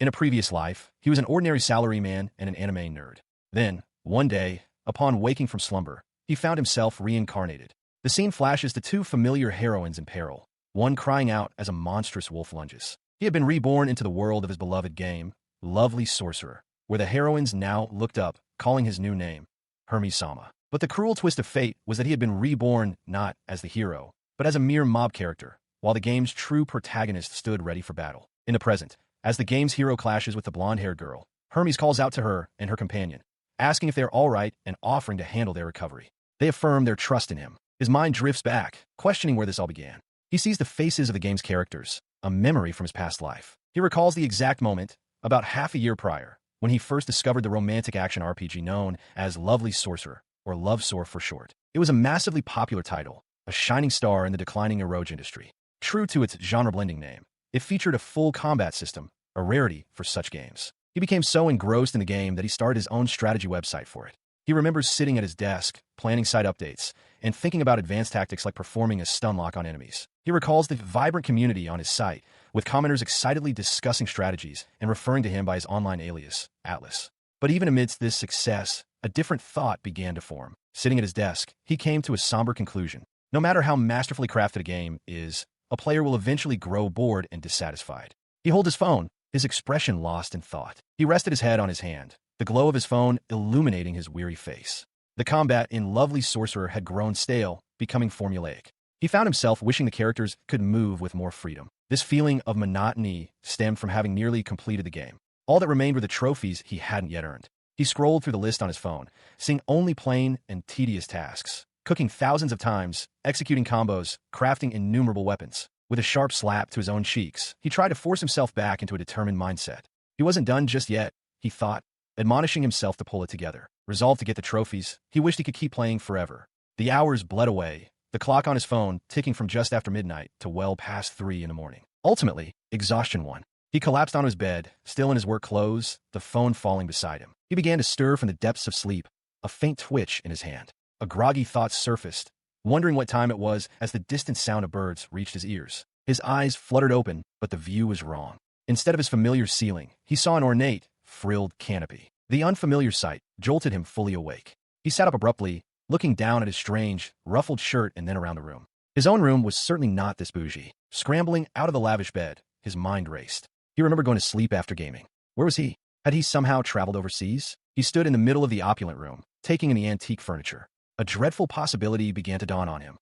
In a previous life, he was an ordinary salaryman and an anime nerd. Then, one day, upon waking from slumber, he found himself reincarnated. The scene flashes to two familiar heroines in peril, one crying out as a monstrous wolf lunges. He had been reborn into the world of his beloved game, Lovely Sorcerer, where the heroines now looked up, calling his new name, Hermes-sama. But the cruel twist of fate was that he had been reborn not as the hero, but as a mere mob character, while the game's true protagonist stood ready for battle. In the present, as the game's hero clashes with the blonde-haired girl, Hermes calls out to her and her companion, asking if they are all right and offering to handle their recovery. They affirm their trust in him. His mind drifts back, questioning where this all began. He sees the faces of the game's characters, a memory from his past life. He recalls the exact moment, about half a year prior, when he first discovered the romantic action RPG known as Lovely Sorcerer, or Love Sore for short. It was a massively popular title, a shining star in the declining eroge industry. True to its genre-blending name, it featured a full combat system, a rarity for such games. He became so engrossed in the game that he started his own strategy website for it. He remembers sitting at his desk, planning site updates, and thinking about advanced tactics like performing a stun lock on enemies. He recalls the vibrant community on his site, with commenters excitedly discussing strategies and referring to him by his online alias, Atlas. But even amidst this success, a different thought began to form. Sitting at his desk, he came to a somber conclusion. No matter how masterfully crafted a game is, a player will eventually grow bored and dissatisfied. He held his phone, his expression lost in thought. He rested his head on his hand, the glow of his phone illuminating his weary face. The combat in Lovely Sorcerer had grown stale, becoming formulaic. He found himself wishing the characters could move with more freedom. This feeling of monotony stemmed from having nearly completed the game. All that remained were the trophies he hadn't yet earned. He scrolled through the list on his phone, seeing only plain and tedious tasks, cooking thousands of times, executing combos, crafting innumerable weapons. With a sharp slap to his own cheeks, he tried to force himself back into a determined mindset. He wasn't done just yet, he thought, admonishing himself to pull it together. Resolved to get the trophies, he wished he could keep playing forever. The hours bled away, the clock on his phone ticking from just after midnight to well past 3 in the morning. Ultimately, exhaustion won. He collapsed on his bed, still in his work clothes, the phone falling beside him. He began to stir from the depths of sleep, a faint twitch in his hand. A groggy thought surfaced, wondering what time it was as the distant sound of birds reached his ears. His eyes fluttered open, but the view was wrong. Instead of his familiar ceiling, he saw an ornate, frilled canopy. The unfamiliar sight jolted him fully awake. He sat up abruptly, looking down at his strange, ruffled shirt and then around the room. His own room was certainly not this bougie. Scrambling out of the lavish bed, his mind raced. He remembered going to sleep after gaming. Where was he? Had he somehow traveled overseas? He stood in the middle of the opulent room, taking in the antique furniture. A dreadful possibility began to dawn on him.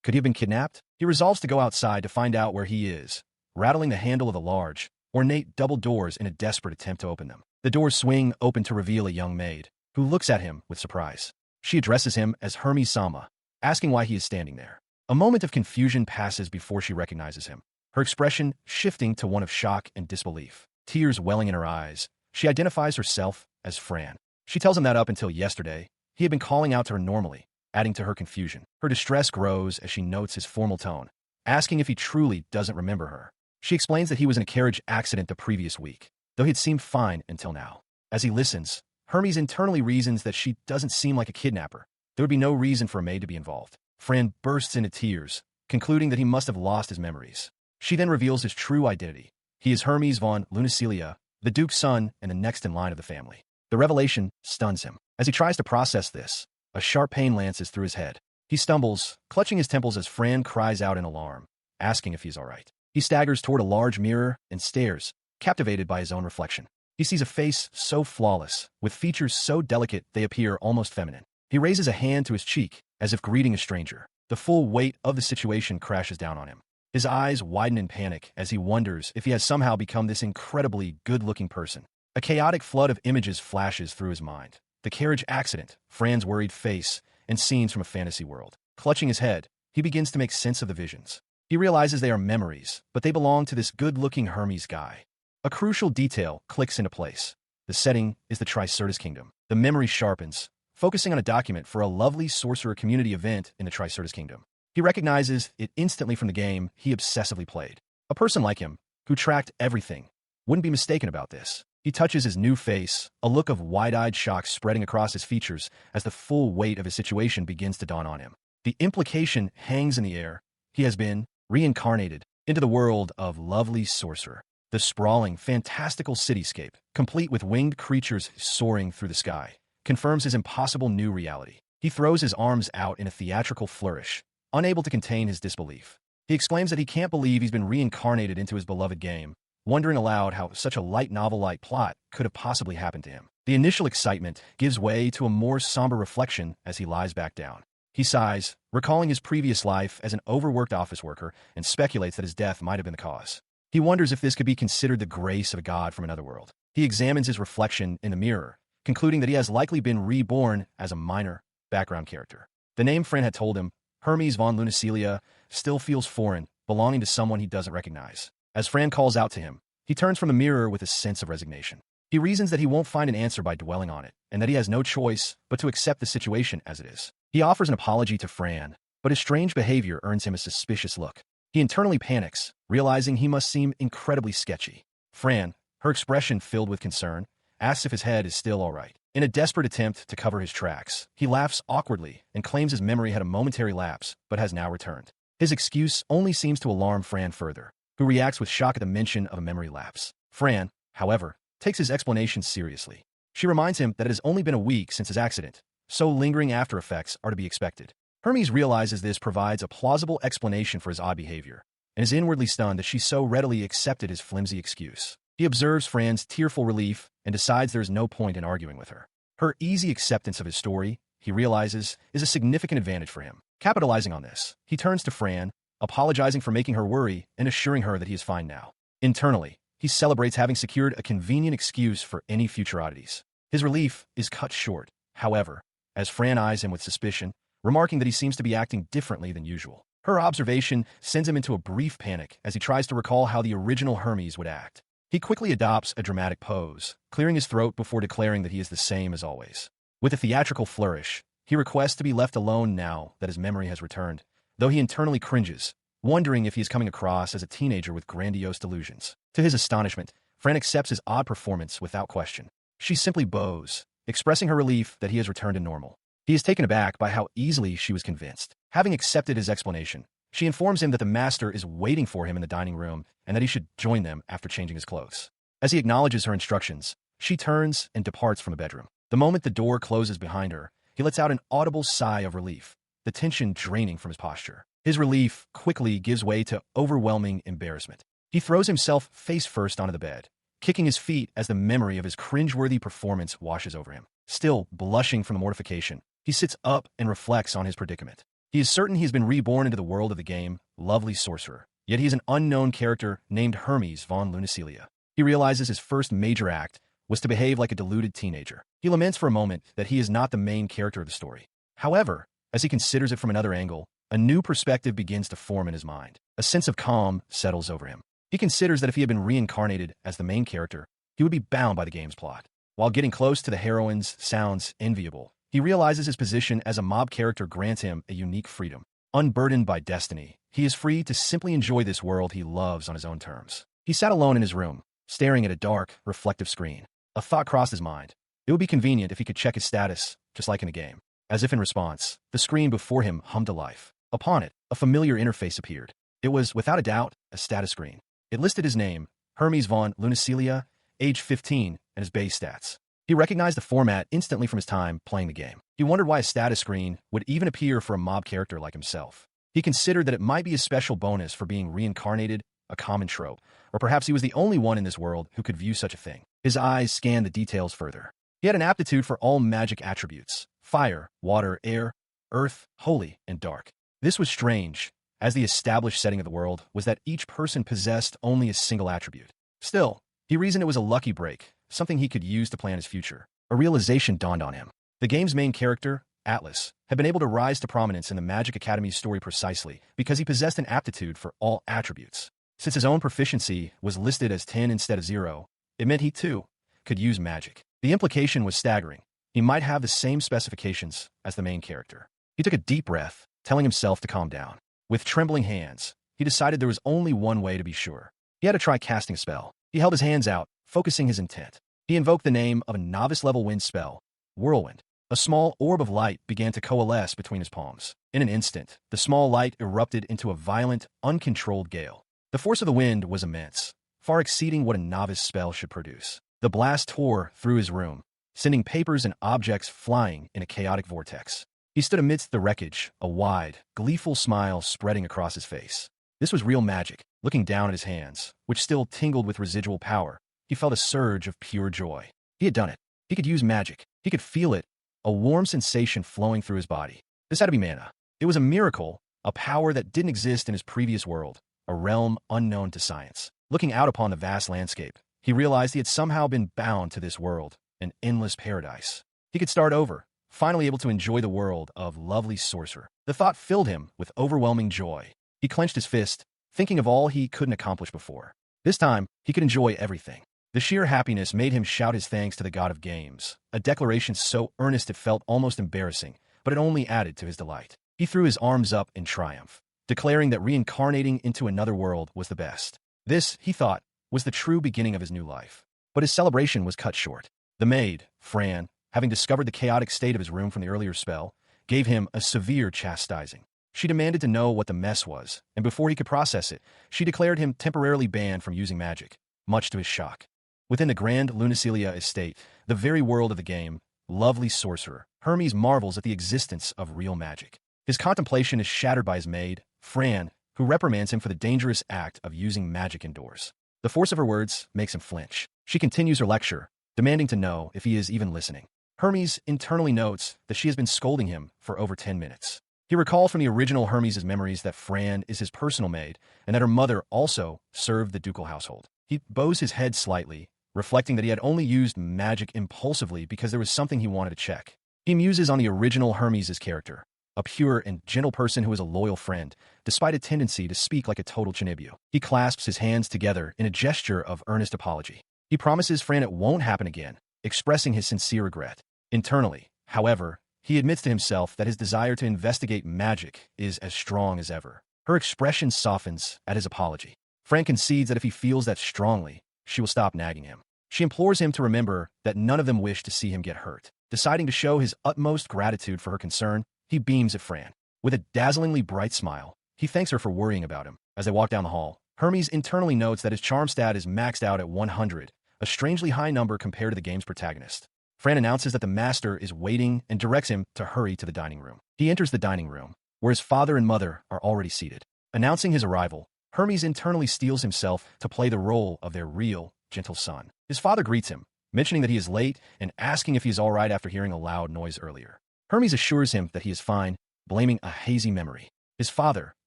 Could he have been kidnapped? He resolves to go outside to find out where he is, rattling the handle of the large, ornate double doors in a desperate attempt to open them. The doors swing open to reveal a young maid, who looks at him with surprise. She addresses him as Hermes-sama, asking why he is standing there. A moment of confusion passes before she recognizes him, her expression shifting to one of shock and disbelief. Tears welling in her eyes, she identifies herself as Fran. She tells him that up until yesterday, he had been calling out to her normally, adding to her confusion. Her distress grows as she notes his formal tone, asking if he truly doesn't remember her. She explains that he was in a carriage accident the previous week, though he had seemed fine until now. As he listens, Hermes internally reasons that she doesn't seem like a kidnapper. There would be no reason for a maid to be involved. Fran bursts into tears, concluding that he must have lost his memories. She then reveals his true identity. He is Hermes von Lunicelia, the Duke's son and the next in line of the family. The revelation stuns him. As he tries to process this, a sharp pain lances through his head. He stumbles, clutching his temples as Fran cries out in alarm, asking if he's all right. He staggers toward a large mirror and stares, captivated by his own reflection. He sees a face so flawless, with features so delicate they appear almost feminine. He raises a hand to his cheek, as if greeting a stranger. The full weight of the situation crashes down on him. His eyes widen in panic as he wonders if he has somehow become this incredibly good-looking person. A chaotic flood of images flashes through his mind. The carriage accident, Fran's worried face, and scenes from a fantasy world. Clutching his head, he begins to make sense of the visions. He realizes they are memories, but they belong to this good-looking Hermes guy. A crucial detail clicks into place. The setting is the Triceratops Kingdom. The memory sharpens, focusing on a document for a Lovely Sorcerer community event in the Triceratops Kingdom. He recognizes it instantly from the game he obsessively played. A person like him, who tracked everything, wouldn't be mistaken about this. He touches his new face, a look of wide-eyed shock spreading across his features as the full weight of his situation begins to dawn on him. The implication hangs in the air. He has been reincarnated into the world of Lovely Sorcerer. The sprawling, fantastical cityscape, complete with winged creatures soaring through the sky, confirms his impossible new reality. He throws his arms out in a theatrical flourish, unable to contain his disbelief. He exclaims that he can't believe he's been reincarnated into his beloved game, wondering aloud how such a light novel-like plot could have possibly happened to him. The initial excitement gives way to a more somber reflection as he lies back down. He sighs, recalling his previous life as an overworked office worker, and speculates that his death might have been the cause. He wonders if this could be considered the grace of a god from another world. He examines his reflection in the mirror, concluding that he has likely been reborn as a minor background character. The name Fran had told him, Hermes von Lunicelia, still feels foreign, belonging to someone he doesn't recognize. As Fran calls out to him, he turns from the mirror with a sense of resignation. He reasons that he won't find an answer by dwelling on it, and that he has no choice but to accept the situation as it is. He offers an apology to Fran, but his strange behavior earns him a suspicious look. He internally panics, realizing he must seem incredibly sketchy. Fran, her expression filled with concern, asks if his head is still all right. In a desperate attempt to cover his tracks, he laughs awkwardly and claims his memory had a momentary lapse but has now returned. His excuse only seems to alarm Fran further, who reacts with shock at the mention of a memory lapse. Fran, however, takes his explanation seriously. She reminds him that it has only been a week since his accident, so lingering after effects are to be expected. Hermes realizes this provides a plausible explanation for his odd behavior, and is inwardly stunned that she so readily accepted his flimsy excuse. He observes Fran's tearful relief and decides there is no point in arguing with her. Her easy acceptance of his story, he realizes, is a significant advantage for him. Capitalizing on this, he turns to Fran, apologizing for making her worry and assuring her that he is fine now. Internally, he celebrates having secured a convenient excuse for any future oddities. His relief is cut short, however, as Fran eyes him with suspicion, remarking that he seems to be acting differently than usual. Her observation sends him into a brief panic as he tries to recall how the original Hermes would act. He quickly adopts a dramatic pose, clearing his throat before declaring that he is the same as always. With a theatrical flourish, he requests to be left alone now that his memory has returned, though he internally cringes, wondering if he is coming across as a teenager with grandiose delusions. To his astonishment, Fran accepts his odd performance without question. She simply bows, expressing her relief that he has returned to normal. He is taken aback by how easily she was convinced. Having accepted his explanation, she informs him that the master is waiting for him in the dining room and that he should join them after changing his clothes. As he acknowledges her instructions, she turns and departs from the bedroom. The moment the door closes behind her, he lets out an audible sigh of relief, the tension draining from his posture. His relief quickly gives way to overwhelming embarrassment. He throws himself face first onto the bed, kicking his feet as the memory of his cringeworthy performance washes over him. Still blushing from the mortification, he sits up and reflects on his predicament. He is certain he has been reborn into the world of the game, Lovely Sorcerer, yet he is an unknown character named Hermes von Lunicelia. He realizes his first major act was to behave like a deluded teenager. He laments for a moment that he is not the main character of the story. However, as he considers it from another angle, a new perspective begins to form in his mind. A sense of calm settles over him. He considers that if he had been reincarnated as the main character, he would be bound by the game's plot. While getting close to the heroines sounds enviable, he realizes his position as a mob character grants him a unique freedom. Unburdened by destiny, he is free to simply enjoy this world he loves on his own terms. He sat alone in his room, staring at a dark, reflective screen. A thought crossed his mind. It would be convenient if he could check his status, just like in a game. As if in response, the screen before him hummed to life. Upon it, a familiar interface appeared. It was, without a doubt, a status screen. It listed his name, Hermes von Lunicelia, age 15, and his base stats. He recognized the format instantly from his time playing the game. He wondered why a status screen would even appear for a mob character like himself. He considered that it might be a special bonus for being reincarnated, a common trope, or perhaps he was the only one in this world who could view such a thing. His eyes scanned the details further. He had an aptitude for all magic attributes: fire, water, air, earth, holy, and dark. This was strange, as the established setting of the world was that each person possessed only a single attribute. Still, he reasoned it was a lucky break, something he could use to plan his future. A realization dawned on him. The game's main character, Atlas, had been able to rise to prominence in the Magic Academy's story precisely because he possessed an aptitude for all attributes. Since his own proficiency was listed as 10 instead of 0, it meant he, too, could use magic. The implication was staggering. He might have the same specifications as the main character. He took a deep breath, telling himself to calm down. With trembling hands, he decided there was only one way to be sure. He had to try casting a spell. He held his hands out, focusing his intent. He invoked the name of a novice-level wind spell, Whirlwind. A small orb of light began to coalesce between his palms. In an instant, the small light erupted into a violent, uncontrolled gale. The force of the wind was immense, far exceeding what a novice spell should produce. The blast tore through his room, sending papers and objects flying in a chaotic vortex. He stood amidst the wreckage, a wide, gleeful smile spreading across his face. This was real magic. Looking down at his hands, which still tingled with residual power, he felt a surge of pure joy. He had done it. He could use magic. He could feel it, a warm sensation flowing through his body. This had to be manhwa. It was a miracle, a power that didn't exist in his previous world, a realm unknown to science. Looking out upon the vast landscape, he realized he had somehow been bound to this world, an endless paradise. He could start over, finally able to enjoy the world of lovely sorcerer. The thought filled him with overwhelming joy. He clenched his fist, thinking of all he couldn't accomplish before. This time, he could enjoy everything. The sheer happiness made him shout his thanks to the god of games, a declaration so earnest it felt almost embarrassing, but it only added to his delight. He threw his arms up in triumph, declaring that reincarnating into another world was the best. This, he thought, was the true beginning of his new life. But his celebration was cut short. The maid, Fran, having discovered the chaotic state of his room from the earlier spell, gave him a severe chastising. She demanded to know what the mess was, and before he could process it, she declared him temporarily banned from using magic, much to his shock. Within the grand Lunicelia estate, the very world of the game, lovely sorcerer, Hermes marvels at the existence of real magic. His contemplation is shattered by his maid, Fran, who reprimands him for the dangerous act of using magic indoors. The force of her words makes him flinch. She continues her lecture, demanding to know if he is even listening. Hermes internally notes that she has been scolding him for over 10 minutes. He recalled from the original Hermes' memories that Fran is his personal maid and that her mother also served the ducal household. He bows his head slightly, reflecting that he had only used magic impulsively because there was something he wanted to check. He muses on the original Hermes' character, a pure and gentle person who is a loyal friend, despite a tendency to speak like a total chinibyo. He clasps his hands together in a gesture of earnest apology. He promises Fran it won't happen again, expressing his sincere regret. Internally, however, he admits to himself that his desire to investigate magic is as strong as ever. Her expression softens at his apology. Fran concedes that if he feels that strongly, she will stop nagging him. She implores him to remember that none of them wish to see him get hurt. Deciding to show his utmost gratitude for her concern, he beams at Fran. With a dazzlingly bright smile, he thanks her for worrying about him. As they walk down the hall, Hermes internally notes that his charm stat is maxed out at 100, a strangely high number compared to the game's protagonist. Fran announces that the master is waiting and directs him to hurry to the dining room. He enters the dining room, where his father and mother are already seated. Announcing his arrival, Hermes internally steels himself to play the role of their real, gentle son. His father greets him, mentioning that he is late and asking if he is all right after hearing a loud noise earlier. Hermes assures him that he is fine, blaming a hazy memory. His father,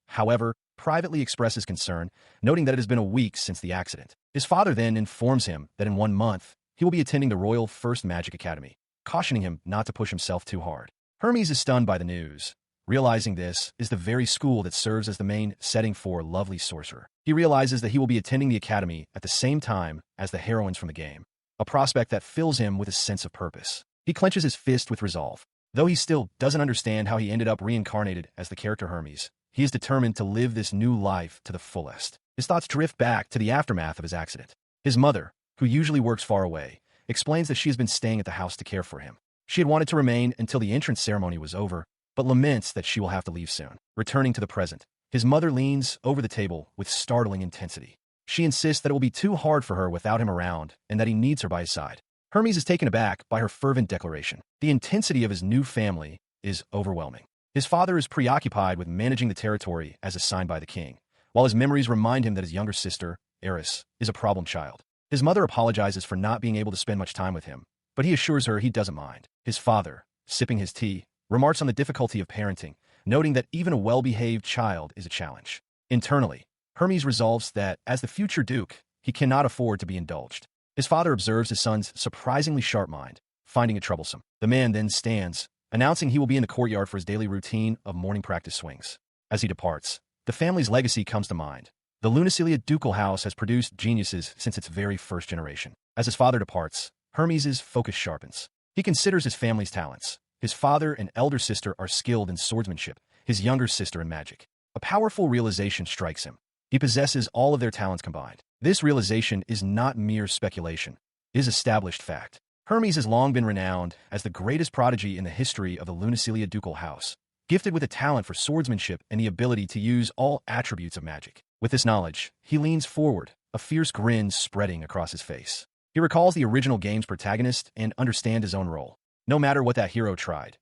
however, privately expresses concern, noting that it has been a week since the accident. His father then informs him that in 1 month, he will be attending the Royal First Magic Academy, cautioning him not to push himself too hard. Hermes is stunned by the news, realizing this is the very school that serves as the main setting for Lovely Sorcerer. He realizes that he will be attending the academy at the same time as the heroines from the game, a prospect that fills him with a sense of purpose. He clenches his fist with resolve. Though he still doesn't understand how he ended up reincarnated as the character Hermes, he is determined to live this new life to the fullest. His thoughts drift back to the aftermath of his accident. His mother, who usually works far away, explains that she has been staying at the house to care for him. She had wanted to remain until the entrance ceremony was over, but laments that she will have to leave soon. Returning to the present, his mother leans over the table with startling intensity. She insists that it will be too hard for her without him around and that he needs her by his side. Hermes is taken aback by her fervent declaration. The intensity of his new family is overwhelming. His father is preoccupied with managing the territory as assigned by the king, while his memories remind him that his younger sister, Eris, is a problem child. His mother apologizes for not being able to spend much time with him, but he assures her he doesn't mind. His father, sipping his tea, remarks on the difficulty of parenting, noting that even a well-behaved child is a challenge. Internally, Hermes resolves that, as the future duke, he cannot afford to be indulged. His father observes his son's surprisingly sharp mind, finding it troublesome. The man then stands, announcing he will be in the courtyard for his daily routine of morning practice swings. As he departs, the family's legacy comes to mind. The Lunicelia ducal house has produced geniuses since its very first generation. As his father departs, Hermes' focus sharpens. He considers his family's talents. His father and elder sister are skilled in swordsmanship, his younger sister in magic. A powerful realization strikes him. He possesses all of their talents combined. This realization is not mere speculation. It is established fact. Hermes has long been renowned as the greatest prodigy in the history of the Lunicelia ducal house, gifted with a talent for swordsmanship and the ability to use all attributes of magic. With this knowledge, he leans forward, a fierce grin spreading across his face. He recalls the original game's protagonist and understands his own role. No matter what that hero tried,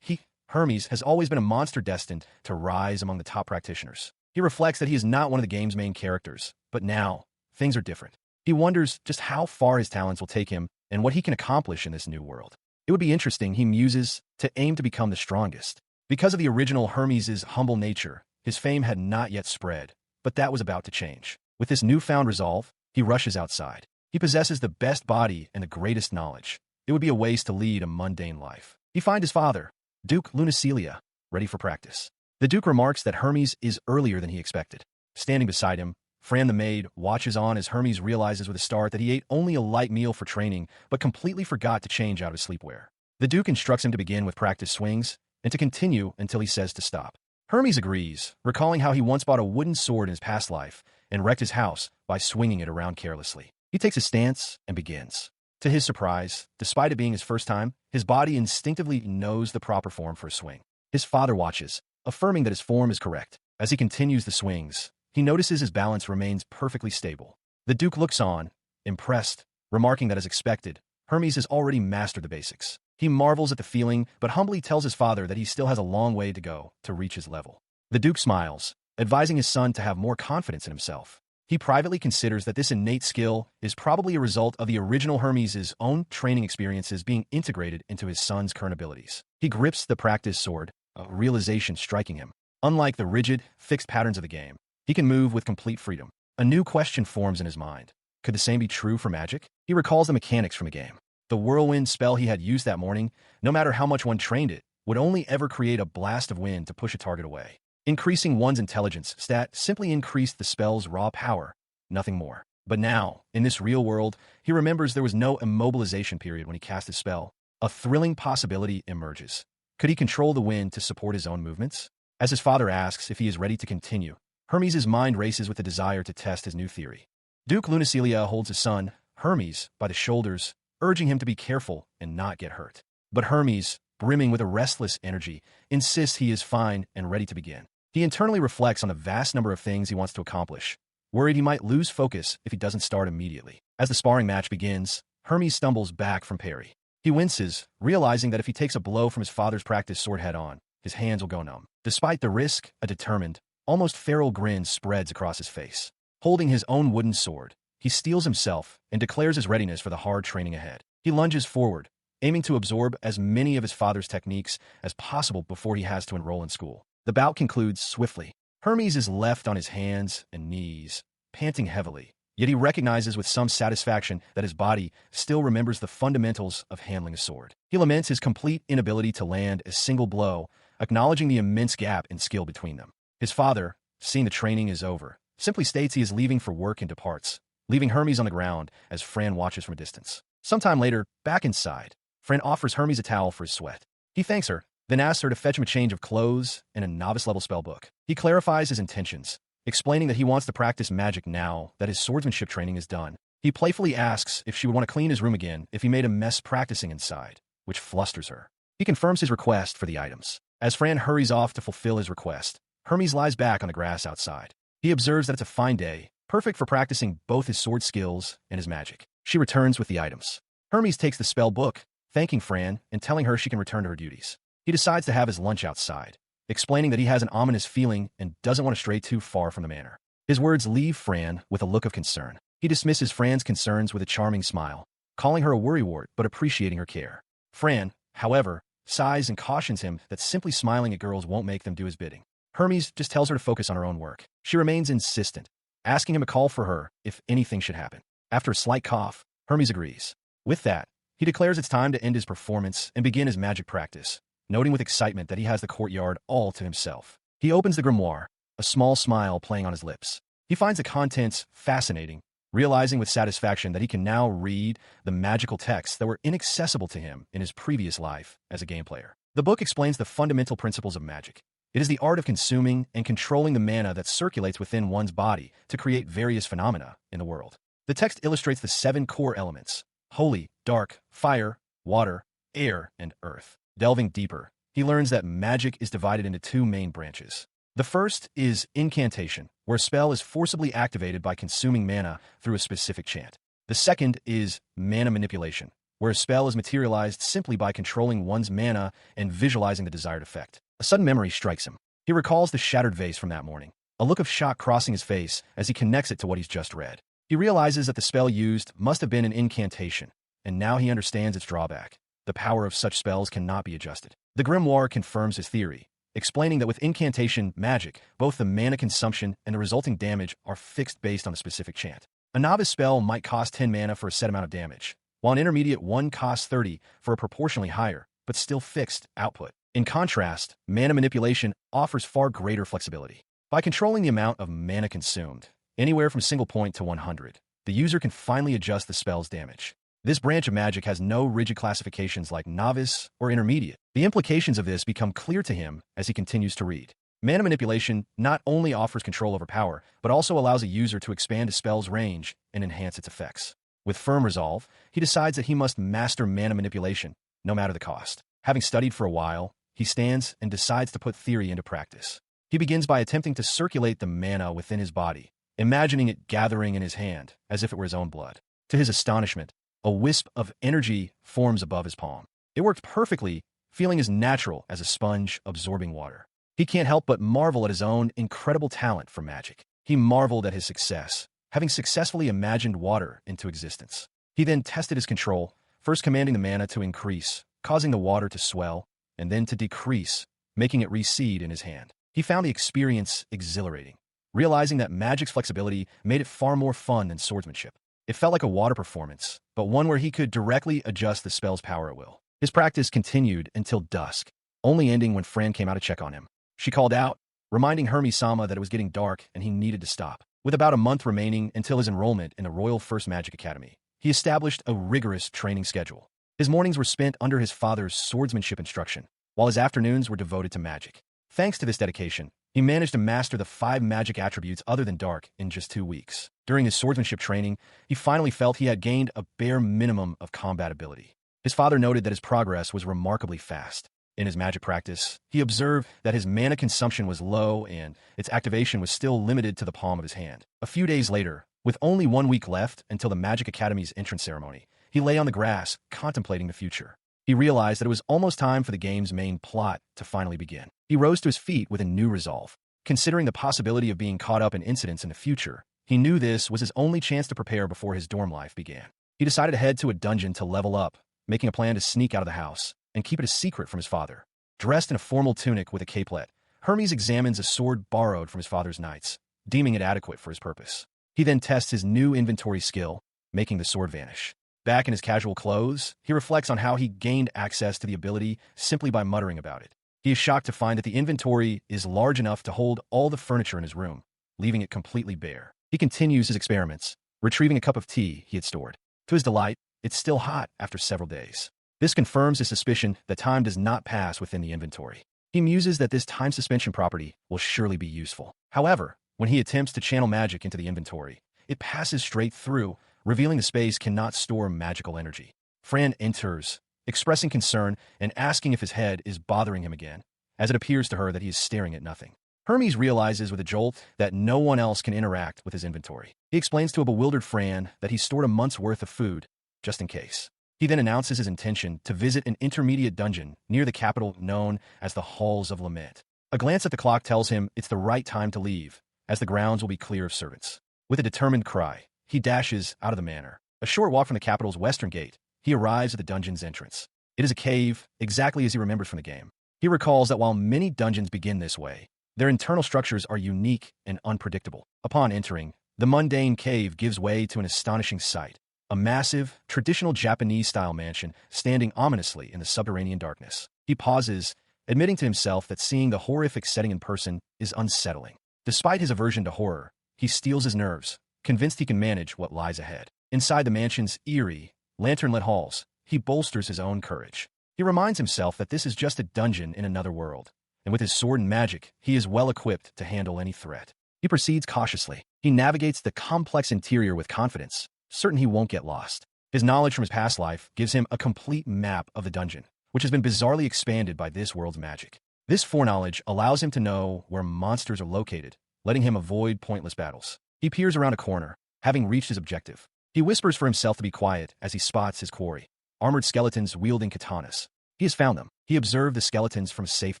Hermes, has always been a monster destined to rise among the top practitioners. He reflects that he is not one of the game's main characters, but now, things are different. He wonders just how far his talents will take him and what he can accomplish in this new world. It would be interesting, he muses, to aim to become the strongest. Because of the original Hermes' humble nature, his fame had not yet spread, but that was about to change. With this newfound resolve, he rushes outside. He possesses the best body and the greatest knowledge. It would be a waste to lead a mundane life. He finds his father, Duke Lunacelia, ready for practice. The Duke remarks that Hermes is earlier than he expected. Standing beside him, Fran the maid watches on as Hermes realizes with a start that he ate only a light meal for training, but completely forgot to change out of his sleepwear. The Duke instructs him to begin with practice swings and to continue until he says to stop. Hermes agrees, recalling how he once bought a wooden sword in his past life and wrecked his house by swinging it around carelessly. He takes his stance and begins. To his surprise, despite it being his first time, his body instinctively knows the proper form for a swing. His father watches, affirming that his form is correct. As he continues the swings, he notices his balance remains perfectly stable. The Duke looks on, impressed, remarking that as expected, Hermes has already mastered the basics. He marvels at the feeling, but humbly tells his father that he still has a long way to go to reach his level. The Duke smiles, advising his son to have more confidence in himself. He privately considers that this innate skill is probably a result of the original Hermes' own training experiences being integrated into his son's current abilities. He grips the practice sword, a realization striking him. Unlike the rigid, fixed patterns of the game, he can move with complete freedom. A new question forms in his mind. Could the same be true for magic? He recalls the mechanics from a game. The whirlwind spell he had used that morning, no matter how much one trained it, would only ever create a blast of wind to push a target away. Increasing one's intelligence stat simply increased the spell's raw power, nothing more. But now, in this real world, he remembers there was no immobilization period when he cast his spell. A thrilling possibility emerges. Could he control the wind to support his own movements? As his father asks if he is ready to continue, Hermes' mind races with the desire to test his new theory. Duke Lunacelia holds his son, Hermes, by the shoulders, urging him to be careful and not get hurt. But Hermes, brimming with a restless energy, insists he is fine and ready to begin. He internally reflects on the vast number of things he wants to accomplish, worried he might lose focus if he doesn't start immediately. As the sparring match begins, Hermes stumbles back from parry. He winces, realizing that if he takes a blow from his father's practice sword head-on, his hands will go numb. Despite the risk, a determined, almost feral grin spreads across his face. Holding his own wooden sword, he steels himself and declares his readiness for the hard training ahead. He lunges forward, aiming to absorb as many of his father's techniques as possible before he has to enroll in school. The bout concludes swiftly. Hermes is left on his hands and knees, panting heavily, yet he recognizes with some satisfaction that his body still remembers the fundamentals of handling a sword. He laments his complete inability to land a single blow, acknowledging the immense gap in skill between them. His father, seeing the training is over, simply states he is leaving for work and departs, leaving Hermes on the ground as Fran watches from a distance. Sometime later, back inside, Fran offers Hermes a towel for his sweat. He thanks her, then asks her to fetch him a change of clothes and a novice-level spellbook. He clarifies his intentions, explaining that he wants to practice magic now that his swordsmanship training is done. He playfully asks if she would want to clean his room again if he made a mess practicing inside, which flusters her. He confirms his request for the items. As Fran hurries off to fulfill his request, Hermes lies back on the grass outside. He observes that it's a fine day, perfect for practicing both his sword skills and his magic. She returns with the items. Hermes takes the spell book, thanking Fran and telling her she can return to her duties. He decides to have his lunch outside, explaining that he has an ominous feeling and doesn't want to stray too far from the manor. His words leave Fran with a look of concern. He dismisses Fran's concerns with a charming smile, calling her a worrywart but appreciating her care. Fran, however, sighs and cautions him that simply smiling at girls won't make them do his bidding. Hermes just tells her to focus on her own work. She remains insistent, asking him to call for her if anything should happen. After a slight cough, Hermes agrees. With that, he declares it's time to end his performance and begin his magic practice, noting with excitement that he has the courtyard all to himself. He opens the grimoire, a small smile playing on his lips. He finds the contents fascinating, realizing with satisfaction that he can now read the magical texts that were inaccessible to him in his previous life as a game player. The book explains the fundamental principles of magic. It is the art of consuming and controlling the mana that circulates within one's body to create various phenomena in the world. The text illustrates the 7 core elements: holy, dark, fire, water, air, and earth. Delving deeper, he learns that magic is divided into 2 main branches: The first is incantation, where a spell is forcibly activated by consuming mana through a specific chant. The second is mana manipulation, where a spell is materialized simply by controlling one's mana and visualizing the desired effect. A sudden memory strikes him. He recalls the shattered vase from that morning, a look of shock crossing his face as he connects it to what he's just read. He realizes that the spell used must have been an incantation, and now he understands its drawback. The power of such spells cannot be adjusted. The grimoire confirms his theory, explaining that with incantation magic, both the mana consumption and the resulting damage are fixed based on a specific chant. A novice spell might cost 10 mana for a set amount of damage, while an intermediate one costs 30 for a proportionally higher, but still fixed, output. In contrast, mana manipulation offers far greater flexibility. By controlling the amount of mana consumed, anywhere from single point to 100, the user can finally adjust the spell's damage. This branch of magic has no rigid classifications like novice or intermediate. The implications of this become clear to him as he continues to read. Mana manipulation not only offers control over power, but also allows a user to expand a spell's range and enhance its effects. With firm resolve, he decides that he must master mana manipulation, no matter the cost. Having studied for a while, he stands and decides to put theory into practice. He begins by attempting to circulate the mana within his body, imagining it gathering in his hand as if it were his own blood. To his astonishment, a wisp of energy forms above his palm. It worked perfectly, feeling as natural as a sponge absorbing water. He can't help but marvel at his own incredible talent for magic. He marveled at his success, having successfully imagined water into existence. He then tested his control, first commanding the mana to increase, causing the water to swell, and then to decrease, making it recede in his hand. He found the experience exhilarating, realizing that magic's flexibility made it far more fun than swordsmanship. It felt like a water performance, but one where he could directly adjust the spell's power at will. His practice continued until dusk, only ending when Fran came out to check on him. She called out, reminding Hermi-sama that it was getting dark and he needed to stop. With about a month remaining until his enrollment in the Royal First Magic Academy, he established a rigorous training schedule. His mornings were spent under his father's swordsmanship instruction, while his afternoons were devoted to magic. Thanks to this dedication, he managed to master the 5 magic attributes other than dark in just 2 weeks. During his swordsmanship training, he finally felt he had gained a bare minimum of combat ability. His father noted that his progress was remarkably fast. In his magic practice, he observed that his mana consumption was low and its activation was still limited to the palm of his hand. A few days later, with only 1 week left until the Magic Academy's entrance ceremony, he lay on the grass, contemplating the future. He realized that it was almost time for the game's main plot to finally begin. He rose to his feet with a new resolve. Considering the possibility of being caught up in incidents in the future, he knew this was his only chance to prepare before his dorm life began. He decided to head to a dungeon to level up, making a plan to sneak out of the house and keep it a secret from his father. Dressed in a formal tunic with a capelet, Hermes examines a sword borrowed from his father's knights, deeming it adequate for his purpose. He then tests his new inventory skill, making the sword vanish. Back in his casual clothes, he reflects on how he gained access to the ability simply by muttering about it. He is shocked to find that the inventory is large enough to hold all the furniture in his room, leaving it completely bare. He continues his experiments, retrieving a cup of tea he had stored. To his delight, it's still hot after several days. This confirms his suspicion that time does not pass within the inventory. He muses that this time suspension property will surely be useful. However, when he attempts to channel magic into the inventory, it passes straight through, revealing the space cannot store magical energy. Fran enters, expressing concern and asking if his head is bothering him again, as it appears to her that he is staring at nothing. Hermes realizes with a jolt that no one else can interact with his inventory. He explains to a bewildered Fran that he stored a month's worth of food, just in case. He then announces his intention to visit an intermediate dungeon near the capital known as the Halls of Lament. A glance at the clock tells him it's the right time to leave, as the grounds will be clear of servants. With a determined cry, he dashes out of the manor. A short walk from the capital's western gate, he arrives at the dungeon's entrance. It is a cave, exactly as he remembers from the game. He recalls that while many dungeons begin this way, their internal structures are unique and unpredictable. Upon entering, the mundane cave gives way to an astonishing sight. A massive, traditional Japanese-style mansion standing ominously in the subterranean darkness. He pauses, admitting to himself that seeing the horrific setting in person is unsettling. Despite his aversion to horror, he steels his nerves, convinced he can manage what lies ahead. Inside the mansion's eerie, lantern-lit halls, he bolsters his own courage. He reminds himself that this is just a dungeon in another world, and with his sword and magic, he is well-equipped to handle any threat. He proceeds cautiously. He navigates the complex interior with confidence, certain he won't get lost. His knowledge from his past life gives him a complete map of the dungeon, which has been bizarrely expanded by this world's magic. This foreknowledge allows him to know where monsters are located, letting him avoid pointless battles. He peers around a corner, having reached his objective. He whispers for himself to be quiet as he spots his quarry. Armored skeletons wielding katanas. He has found them. He observed the skeletons from a safe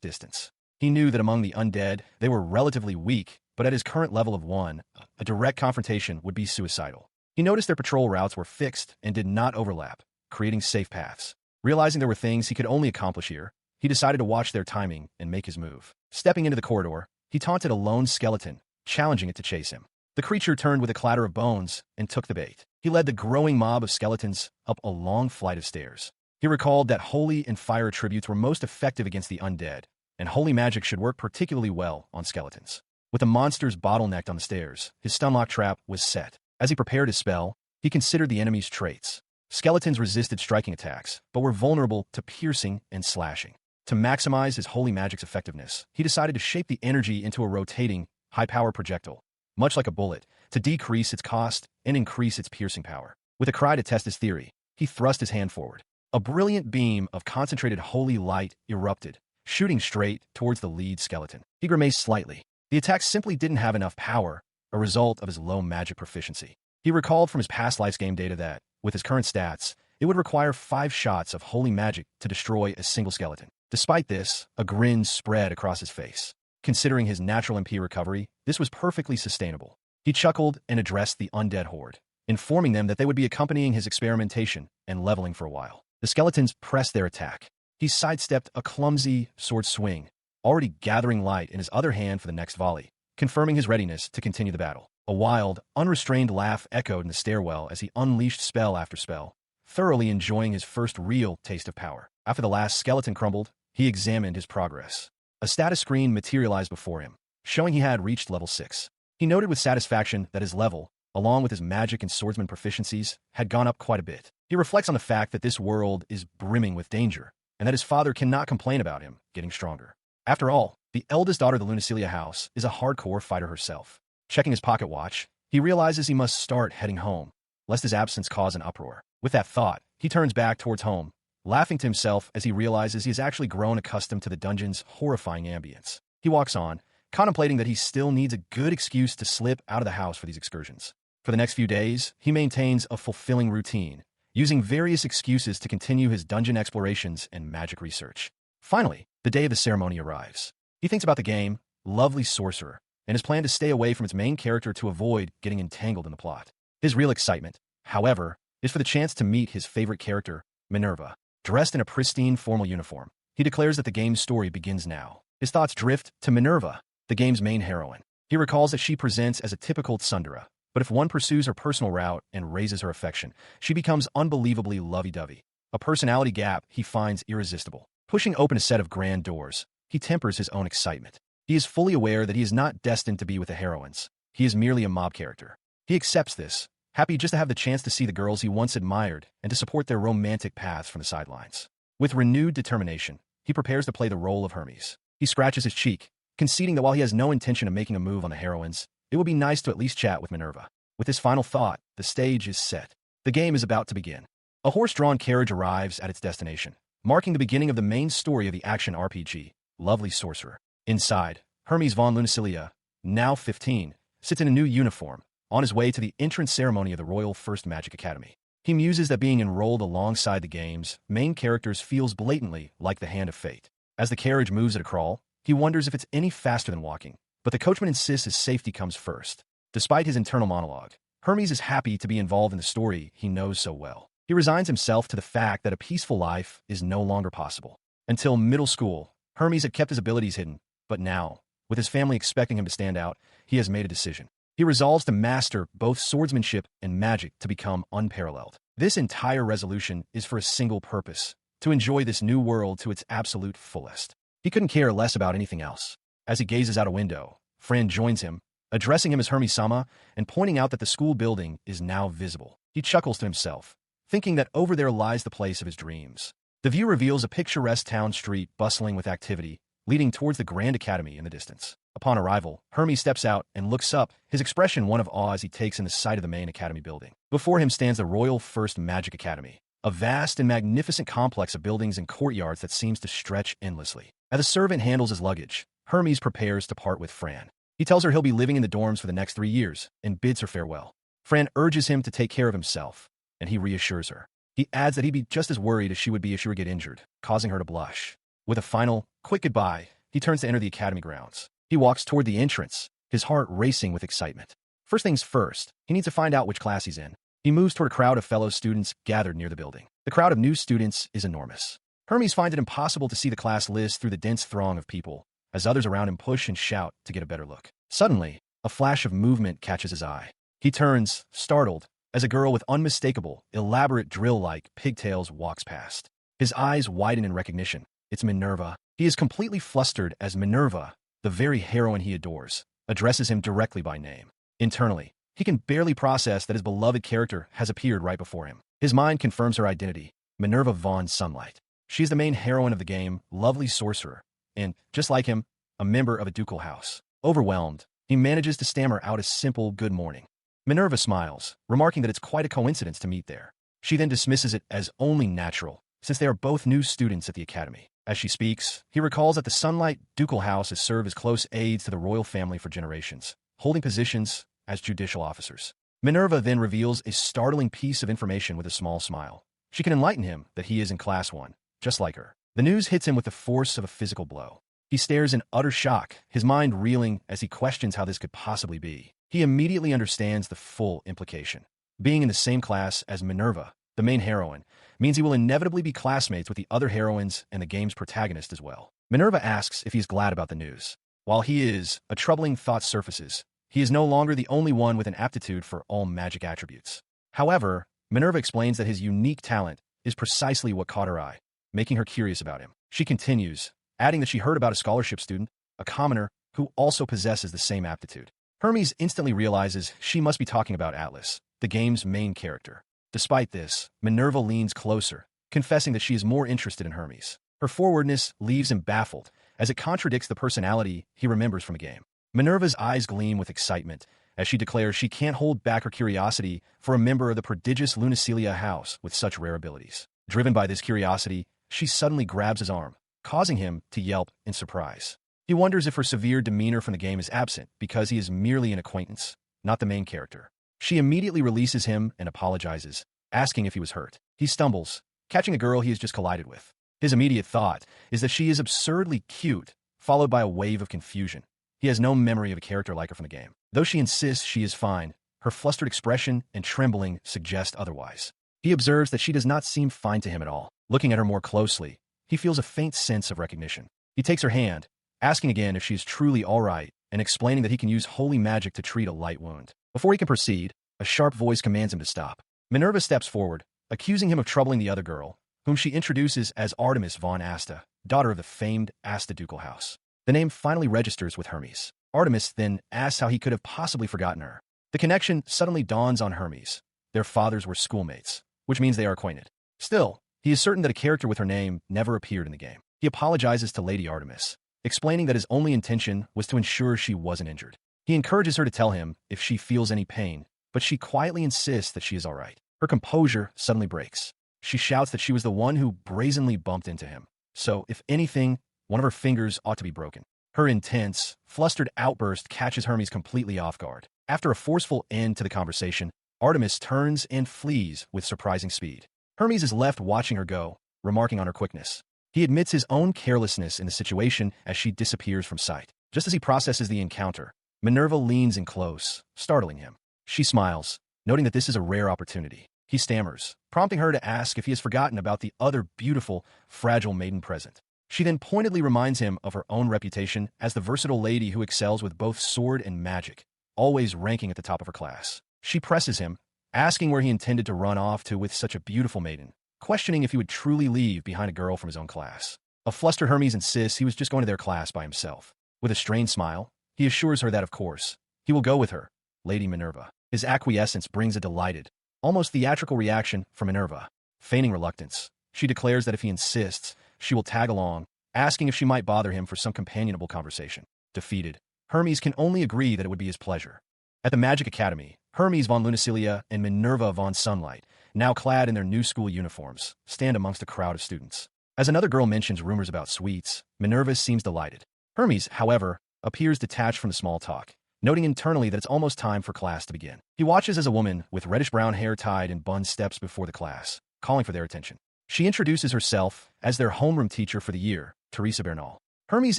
distance. He knew that among the undead, they were relatively weak, but at his current level of 1, a direct confrontation would be suicidal. He noticed their patrol routes were fixed and did not overlap, creating safe paths. Realizing there were things he could only accomplish here, he decided to watch their timing and make his move. Stepping into the corridor, he taunted a lone skeleton, challenging it to chase him. The creature turned with a clatter of bones and took the bait. He led the growing mob of skeletons up a long flight of stairs. He recalled that holy and fire attributes were most effective against the undead, and holy magic should work particularly well on skeletons. With the monsters bottlenecked on the stairs, his stunlock trap was set. As he prepared his spell, he considered the enemy's traits. Skeletons resisted striking attacks, but were vulnerable to piercing and slashing. To maximize his holy magic's effectiveness, he decided to shape the energy into a rotating, high-power projectile, much like a bullet, to decrease its cost and increase its piercing power. With a cry to test his theory, he thrust his hand forward. A brilliant beam of concentrated holy light erupted, shooting straight towards the lead skeleton. He grimaced slightly. The attack simply didn't have enough power, a result of his low magic proficiency. He recalled from his past life's game data that, with his current stats, it would require 5 shots of holy magic to destroy a single skeleton. Despite this, a grin spread across his face. Considering his natural MP recovery, this was perfectly sustainable. He chuckled and addressed the undead horde, informing them that they would be accompanying his experimentation and leveling for a while. The skeletons pressed their attack. He sidestepped a clumsy sword swing, already gathering light in his other hand for the next volley, confirming his readiness to continue the battle. A wild, unrestrained laugh echoed in the stairwell as he unleashed spell after spell, thoroughly enjoying his first real taste of power. After the last skeleton crumbled, he examined his progress. A status screen materialized before him, showing he had reached level 6. He noted with satisfaction that his level, along with his magic and swordsman proficiencies, had gone up quite a bit. He reflects on the fact that this world is brimming with danger, and that his father cannot complain about him getting stronger. After all, the eldest daughter of the Lunacilia house is a hardcore fighter herself. Checking his pocket watch, he realizes he must start heading home, lest his absence cause an uproar. With that thought, he turns back towards home, laughing to himself as he realizes he has actually grown accustomed to the dungeon's horrifying ambience. He walks on, contemplating that he still needs a good excuse to slip out of the house for these excursions. For the next few days, he maintains a fulfilling routine, using various excuses to continue his dungeon explorations and magic research. Finally, the day of the ceremony arrives. He thinks about the game, Lovely Sorcerer, and his plan to stay away from its main character to avoid getting entangled in the plot. His real excitement, however, is for the chance to meet his favorite character, Minerva. Dressed in a pristine formal uniform, he declares that the game's story begins now. His thoughts drift to Minerva, the game's main heroine. He recalls that she presents as a typical tsundere, but if one pursues her personal route and raises her affection, she becomes unbelievably lovey-dovey. A personality gap he finds irresistible. Pushing open a set of grand doors, he tempers his own excitement. He is fully aware that he is not destined to be with the heroines. He is merely a mob character. He accepts this, happy just to have the chance to see the girls he once admired and to support their romantic paths from the sidelines. With renewed determination, he prepares to play the role of Hermes. He scratches his cheek, conceding that while he has no intention of making a move on the heroines, it would be nice to at least chat with Minerva. With this final thought, the stage is set. The game is about to begin. A horse-drawn carriage arrives at its destination, marking the beginning of the main story of the action RPG, Lovely Sorcerer. Inside, Hermes von Lunacilia, now 15, sits in a new uniform, on his way to the entrance ceremony of the Royal First Magic Academy. He muses that being enrolled alongside the game's main characters feels blatantly like the hand of fate. As the carriage moves at a crawl, he wonders if it's any faster than walking, but the coachman insists his safety comes first. Despite his internal monologue, Hermes is happy to be involved in the story he knows so well. He resigns himself to the fact that a peaceful life is no longer possible. Until middle school, Hermes had kept his abilities hidden, but now, with his family expecting him to stand out, he has made a decision. He resolves to master both swordsmanship and magic to become unparalleled. This entire resolution is for a single purpose: to enjoy this new world to its absolute fullest. He couldn't care less about anything else. As he gazes out a window, Fran joins him, addressing him as Hermes-sama and pointing out that the school building is now visible. He chuckles to himself, thinking that over there lies the place of his dreams. The view reveals a picturesque town street bustling with activity, leading towards the Grand Academy in the distance. Upon arrival, Hermes steps out and looks up, his expression one of awe as he takes in the sight of the main academy building. Before him stands the Royal First Magic Academy, a vast and magnificent complex of buildings and courtyards that seems to stretch endlessly. As a servant handles his luggage, Hermes prepares to part with Fran. He tells her he'll be living in the dorms for the next 3 years and bids her farewell. Fran urges him to take care of himself, and he reassures her. He adds that he'd be just as worried as she would be if she were to get injured, causing her to blush. With a final, quick goodbye, he turns to enter the academy grounds. He walks toward the entrance, his heart racing with excitement. First things first, he needs to find out which class he's in. He moves toward a crowd of fellow students gathered near the building. The crowd of new students is enormous. Hermes finds it impossible to see the class list through the dense throng of people, as others around him push and shout to get a better look. Suddenly, a flash of movement catches his eye. He turns, startled, as a girl with unmistakable, elaborate drill-like pigtails walks past. His eyes widen in recognition. It's Minerva. He is completely flustered as Minerva, the very heroine he adores, addresses him directly by name. Internally, he can barely process that his beloved character has appeared right before him. His mind confirms her identity, Minerva von Sunlight. She's the main heroine of the game, lovely sorcerer, and, just like him, a member of a ducal house. Overwhelmed, he manages to stammer out a simple good morning. Minerva smiles, remarking that it's quite a coincidence to meet there. She then dismisses it as only natural, since they are both new students at the academy. As she speaks, he recalls that the Sunlight ducal house has served as close aides to the royal family for generations, holding positions as judicial officers. Minerva then reveals a startling piece of information with a small smile. She can enlighten him that he is in Class 1, just like her. The news hits him with the force of a physical blow. He stares in utter shock, his mind reeling as he questions how this could possibly be. He immediately understands the full implication. Being in the same class as Minerva, the main heroine, means he will inevitably be classmates with the other heroines and the game's protagonist as well. Minerva asks if he is glad about the news. While he is, a troubling thought surfaces. He is no longer the only one with an aptitude for all magic attributes. However, Minerva explains that his unique talent is precisely what caught her eye, making her curious about him. She continues, adding that she heard about a scholarship student, a commoner, who also possesses the same aptitude. Hermes instantly realizes she must be talking about Atlas, the game's main character. Despite this, Minerva leans closer, confessing that she is more interested in Hermes. Her forwardness leaves him baffled, as it contradicts the personality he remembers from the game. Minerva's eyes gleam with excitement, as she declares she can't hold back her curiosity for a member of the prodigious Lunicelia house with such rare abilities. Driven by this curiosity, she suddenly grabs his arm, causing him to yelp in surprise. He wonders if her severe demeanor from the game is absent because he is merely an acquaintance, not the main character. She immediately releases him and apologizes, asking if he was hurt. He stumbles, catching a girl he has just collided with. His immediate thought is that she is absurdly cute, followed by a wave of confusion. He has no memory of a character like her from the game. Though she insists she is fine, her flustered expression and trembling suggest otherwise. He observes that she does not seem fine to him at all. Looking at her more closely, he feels a faint sense of recognition. He takes her hand, asking again if she is truly all right, and explaining that he can use holy magic to treat a light wound. Before he can proceed, a sharp voice commands him to stop. Minerva steps forward, accusing him of troubling the other girl, whom she introduces as Artemis von Asta, daughter of the famed Asta ducal house. The name finally registers with Hermes. Artemis then asks how he could have possibly forgotten her. The connection suddenly dawns on Hermes. Their fathers were schoolmates, which means they are acquainted. Still, he is certain that a character with her name never appeared in the game. He apologizes to Lady Artemis, explaining that his only intention was to ensure she wasn't injured. He encourages her to tell him if she feels any pain, but she quietly insists that she is all right. Her composure suddenly breaks. She shouts that she was the one who brazenly bumped into him. So, if anything, one of her fingers ought to be broken. Her intense, flustered outburst catches Hermes completely off guard. After a forceful end to the conversation, Artemis turns and flees with surprising speed. Hermes is left watching her go, remarking on her quickness. He admits his own carelessness in the situation as she disappears from sight. Just as he processes the encounter, Minerva leans in close, startling him. She smiles, noting that this is a rare opportunity. He stammers, prompting her to ask if he has forgotten about the other beautiful, fragile maiden present. She then pointedly reminds him of her own reputation as the versatile lady who excels with both sword and magic, always ranking at the top of her class. She presses him, asking where he intended to run off to with such a beautiful maiden, questioning if he would truly leave behind a girl from his own class. A flustered Hermes insists he was just going to their class by himself. With a strained smile, he assures her that, of course, he will go with her, Lady Minerva. His acquiescence brings a delighted, almost theatrical reaction from Minerva. Feigning reluctance, she declares that if he insists, she will tag along, asking if she might bother him for some companionable conversation. Defeated, Hermes can only agree that it would be his pleasure. At the Magic Academy, Hermes von Lunicelia and Minerva von Sunlight, now clad in their new school uniforms, stand amongst a crowd of students. As another girl mentions rumors about sweets, Minerva seems delighted. Hermes, however, appears detached from the small talk, noting internally that it's almost time for class to begin. He watches as a woman with reddish-brown hair tied in buns steps before the class, calling for their attention. She introduces herself as their homeroom teacher for the year, Teresa Bernal. Hermes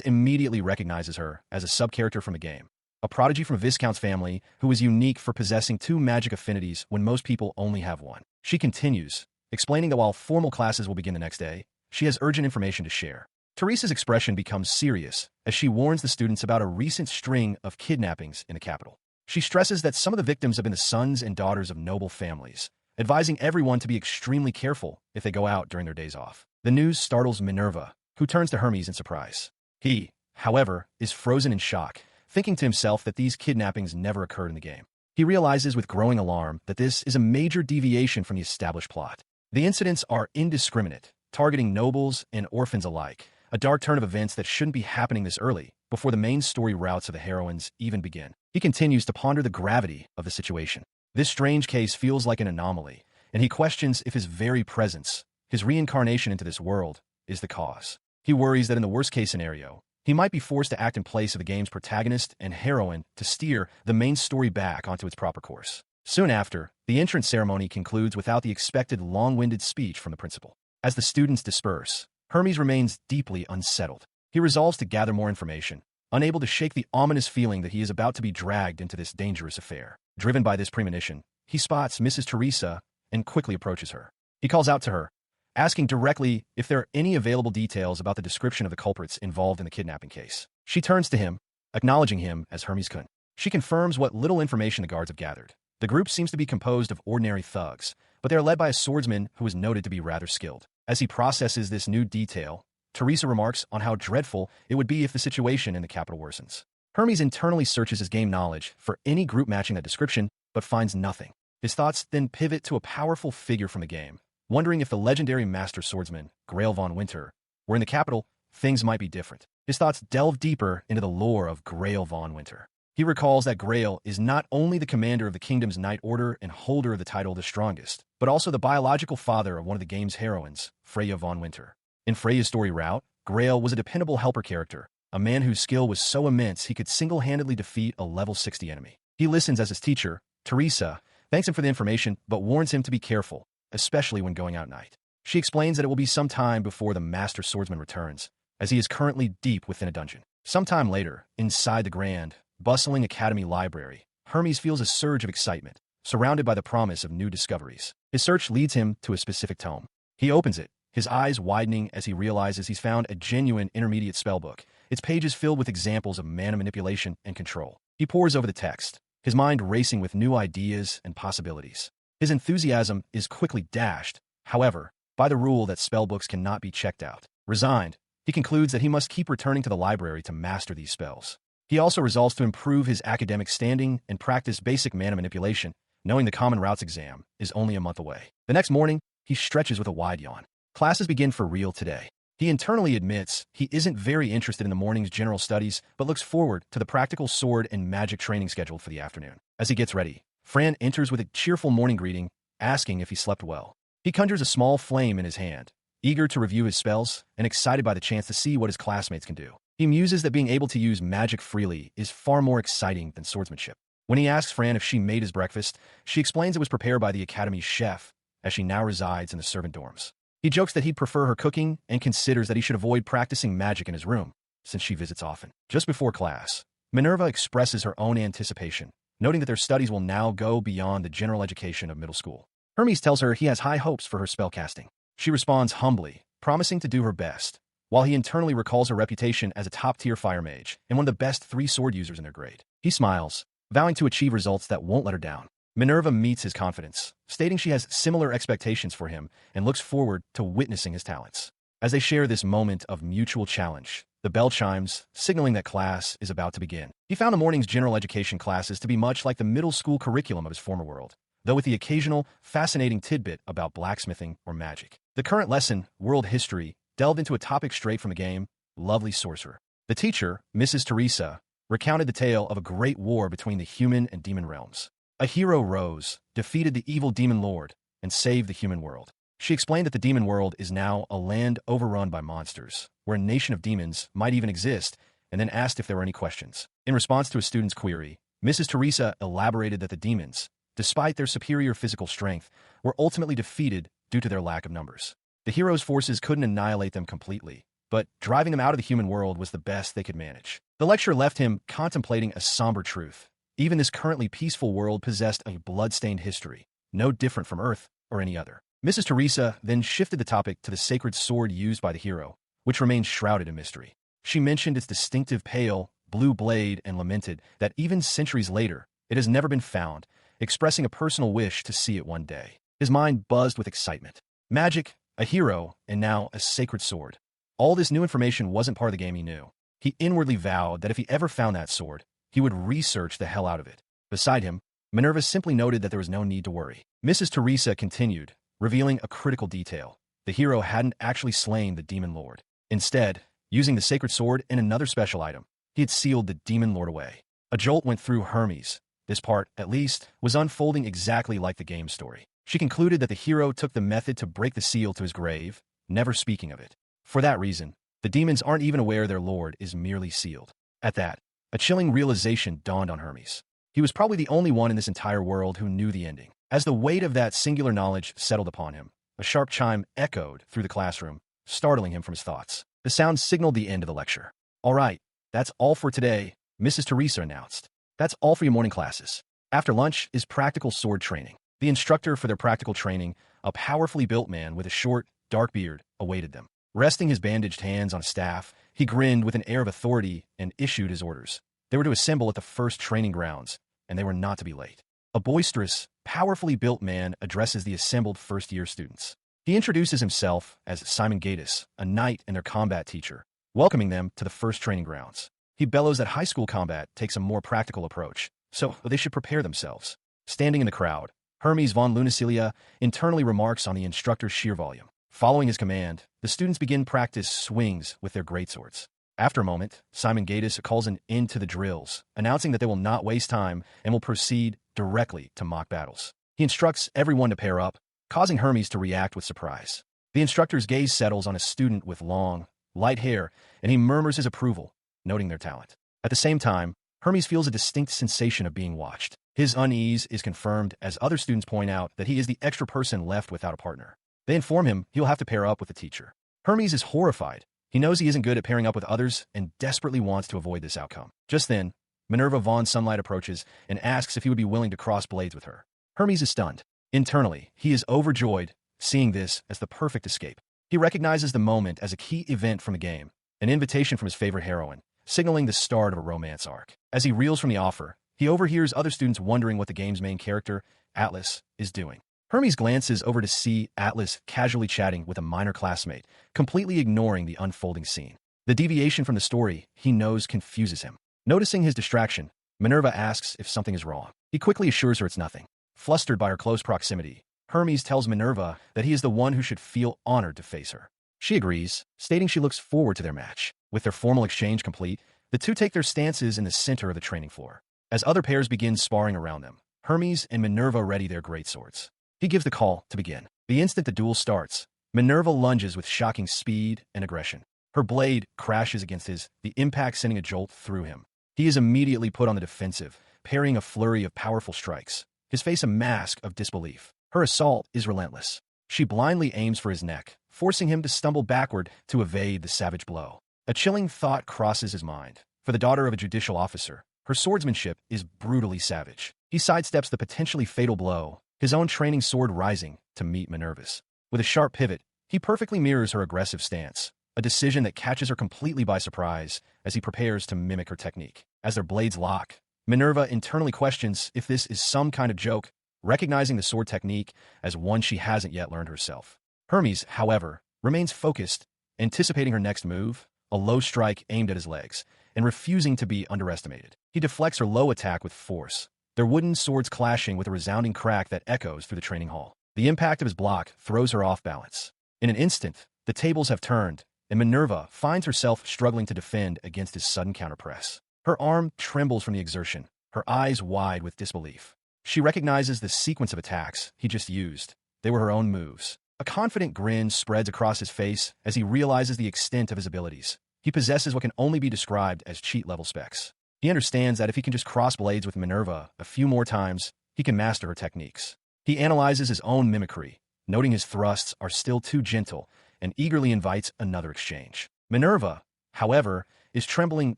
immediately recognizes her as a sub-character from the game, a prodigy from a Viscount's family who is unique for possessing two magic affinities when most people only have one. She continues, explaining that while formal classes will begin the next day, she has urgent information to share. Teresa's expression becomes serious as she warns the students about a recent string of kidnappings in the capital. She stresses that some of the victims have been the sons and daughters of noble families, advising everyone to be extremely careful if they go out during their days off. The news startles Minerva, who turns to Hermes in surprise. He, however, is frozen in shock, thinking to himself that these kidnappings never occurred in the game. He realizes with growing alarm that this is a major deviation from the established plot. The incidents are indiscriminate, targeting nobles and orphans alike, a dark turn of events that shouldn't be happening this early, before the main story routes of the heroines even begin. He continues to ponder the gravity of the situation. This strange case feels like an anomaly, and he questions if his very presence, his reincarnation into this world, is the cause. He worries that in the worst-case scenario, he might be forced to act in place of the game's protagonist and heroine to steer the main story back onto its proper course. Soon after, the entrance ceremony concludes without the expected long-winded speech from the principal. As the students disperse, Hermes remains deeply unsettled. He resolves to gather more information, unable to shake the ominous feeling that he is about to be dragged into this dangerous affair. Driven by this premonition, he spots Mrs. Teresa and quickly approaches her. He calls out to her, asking directly if there are any available details about the description of the culprits involved in the kidnapping case. She turns to him, acknowledging him as Hermes Kun. She confirms what little information the guards have gathered. The group seems to be composed of ordinary thugs, but they are led by a swordsman who is noted to be rather skilled. As he processes this new detail, Teresa remarks on how dreadful it would be if the situation in the capital worsens. Hermes internally searches his game knowledge for any group matching that description, but finds nothing. His thoughts then pivot to a powerful figure from the game. Wondering if the legendary master swordsman, Grail von Winter, were in the capital, things might be different. His thoughts delve deeper into the lore of Grail von Winter. He recalls that Grail is not only the commander of the kingdom's Knight Order and holder of the title the Strongest, but also the biological father of one of the game's heroines, Freya von Winter. In Freya's story route, Grail was a dependable helper character, a man whose skill was so immense he could single-handedly defeat a level 60 enemy. He listens as his teacher, Teresa, thanks him for the information but warns him to be careful, especially when going out at night. She explains that it will be some time before the master swordsman returns, as he is currently deep within a dungeon. Sometime later, inside the grand, bustling academy library, Hermes feels a surge of excitement, surrounded by the promise of new discoveries. His search leads him to a specific tome. He opens it, his eyes widening as he realizes he's found a genuine intermediate spellbook, its pages filled with examples of mana manipulation and control. He pores over the text, his mind racing with new ideas and possibilities. His enthusiasm is quickly dashed, however, by the rule that spellbooks cannot be checked out. Resigned, he concludes that he must keep returning to the library to master these spells. He also resolves to improve his academic standing and practice basic mana manipulation, knowing the Common Routes exam is only a month away. The next morning, he stretches with a wide yawn. Classes begin for real today. He internally admits he isn't very interested in the morning's general studies, but looks forward to the practical sword and magic training scheduled for the afternoon. As he gets ready, Fran enters with a cheerful morning greeting, asking if he slept well. He conjures a small flame in his hand, eager to review his spells and excited by the chance to see what his classmates can do. He muses that being able to use magic freely is far more exciting than swordsmanship. When he asks Fran if she made his breakfast, she explains it was prepared by the academy's chef, as she now resides in the servant dorms. He jokes that he'd prefer her cooking and considers that he should avoid practicing magic in his room, since she visits often. Just before class, Minerva expresses her own anticipation, noting that their studies will now go beyond the general education of middle school. Hermes tells her he has high hopes for her spellcasting. She responds humbly, promising to do her best, while he internally recalls her reputation as a top-tier fire mage and one of the best 3-sword users in their grade. He smiles, vowing to achieve results that won't let her down. Minerva meets his confidence, stating she has similar expectations for him and looks forward to witnessing his talents. As they share this moment of mutual challenge, the bell chimes, signaling that class is about to begin. He found the morning's general education classes to be much like the middle school curriculum of his former world, though with the occasional, fascinating tidbit about blacksmithing or magic. The current lesson, World History, delved into a topic straight from the game, Lovely Sorcerer. The teacher, Mrs. Teresa, recounted the tale of a great war between the human and demon realms. A hero rose, defeated the evil demon lord, and saved the human world. She explained that the demon world is now a land overrun by monsters, where a nation of demons might even exist, and then asked if there were any questions. In response to a student's query, Mrs. Teresa elaborated that the demons, despite their superior physical strength, were ultimately defeated due to their lack of numbers. The hero's forces couldn't annihilate them completely, but driving them out of the human world was the best they could manage. The lecture left him contemplating a somber truth. Even this currently peaceful world possessed a blood-stained history, no different from Earth or any other. Mrs. Teresa then shifted the topic to the sacred sword used by the hero, which remains shrouded in mystery. She mentioned its distinctive pale, blue blade and lamented that even centuries later, it has never been found, expressing a personal wish to see it one day. His mind buzzed with excitement. Magic, a hero, and now a sacred sword. All this new information wasn't part of the game he knew. He inwardly vowed that if he ever found that sword, he would research the hell out of it. Beside him, Minerva simply noted that there was no need to worry. Mrs. Teresa continued, revealing a critical detail. The hero hadn't actually slain the demon lord. Instead, using the sacred sword and another special item, he had sealed the demon lord away. A jolt went through Hermes. This part, at least, was unfolding exactly like the game story. She concluded that the hero took the method to break the seal to his grave, never speaking of it. For that reason, the demons aren't even aware their lord is merely sealed. At that, a chilling realization dawned on Hermes. He was probably the only one in this entire world who knew the ending. As the weight of that singular knowledge settled upon him, a sharp chime echoed through the classroom, startling him from his thoughts. The sound signaled the end of the lecture. "All right, that's all for today," Mrs. Teresa announced. "That's all for your morning classes. After lunch is practical sword training." The instructor for their practical training, a powerfully built man with a short, dark beard, awaited them. Resting his bandaged hands on a staff, he grinned with an air of authority and issued his orders. They were to assemble at the first training grounds, and they were not to be late. A boisterous, powerfully built man addresses the assembled first-year students. He introduces himself as Simon Gatiss, a knight and their combat teacher, welcoming them to the first training grounds. He bellows that high school combat takes a more practical approach, so they should prepare themselves. Standing in the crowd, Hermes von Lunicilia internally remarks on the instructor's sheer volume. Following his command, the students begin practice swings with their greatswords. After a moment, Simon Gatiss calls an end to the drills, announcing that they will not waste time and will proceed directly to mock battles. He instructs everyone to pair up, causing Hermes to react with surprise. The instructor's gaze settles on a student with long, light hair, and he murmurs his approval, noting their talent. At the same time, Hermes feels a distinct sensation of being watched. His unease is confirmed as other students point out that he is the extra person left without a partner. They inform him he'll have to pair up with the teacher. Hermes is horrified. He knows he isn't good at pairing up with others and desperately wants to avoid this outcome. Just then, Minerva von Sunlight approaches and asks if he would be willing to cross blades with her. Hermes is stunned. Internally, he is overjoyed, seeing this as the perfect escape. He recognizes the moment as a key event from the game, an invitation from his favorite heroine, signaling the start of a romance arc. As he reels from the offer, he overhears other students wondering what the game's main character, Atlas, is doing. Hermes glances over to see Atlas casually chatting with a minor classmate, completely ignoring the unfolding scene. The deviation from the story he knows confuses him. Noticing his distraction, Minerva asks if something is wrong. He quickly assures her it's nothing. Flustered by her close proximity, Hermes tells Minerva that he is the one who should feel honored to face her. She agrees, stating she looks forward to their match. With their formal exchange complete, the two take their stances in the center of the training floor. As other pairs begin sparring around them, Hermes and Minerva ready their greatswords. He gives the call to begin. The instant the duel starts, Minerva lunges with shocking speed and aggression. Her blade crashes against his, the impact sending a jolt through him. He is immediately put on the defensive, parrying a flurry of powerful strikes, his face a mask of disbelief. Her assault is relentless. She blindly aims for his neck, forcing him to stumble backward to evade the savage blow. A chilling thought crosses his mind. For the daughter of a judicial officer, her swordsmanship is brutally savage. He sidesteps the potentially fatal blow, his own training sword rising to meet Minerva's. With a sharp pivot, he perfectly mirrors her aggressive stance, a decision that catches her completely by surprise as he prepares to mimic her technique. As their blades lock, Minerva internally questions if this is some kind of joke, recognizing the sword technique as one she hasn't yet learned herself. Hermes, however, remains focused, anticipating her next move, a low strike aimed at his legs, and refusing to be underestimated. He deflects her low attack with force, their wooden swords clashing with a resounding crack that echoes through the training hall. The impact of his block throws her off balance. In an instant, the tables have turned, and Minerva finds herself struggling to defend against his sudden counterpress. Her arm trembles from the exertion, her eyes wide with disbelief. She recognizes the sequence of attacks he just used. They were her own moves. A confident grin spreads across his face as he realizes the extent of his abilities. He possesses what can only be described as cheat-level specs. He understands that if he can just cross blades with Minerva a few more times, he can master her techniques. He analyzes his own mimicry, noting his thrusts are still too gentle, and eagerly invites another exchange. Minerva, however, is trembling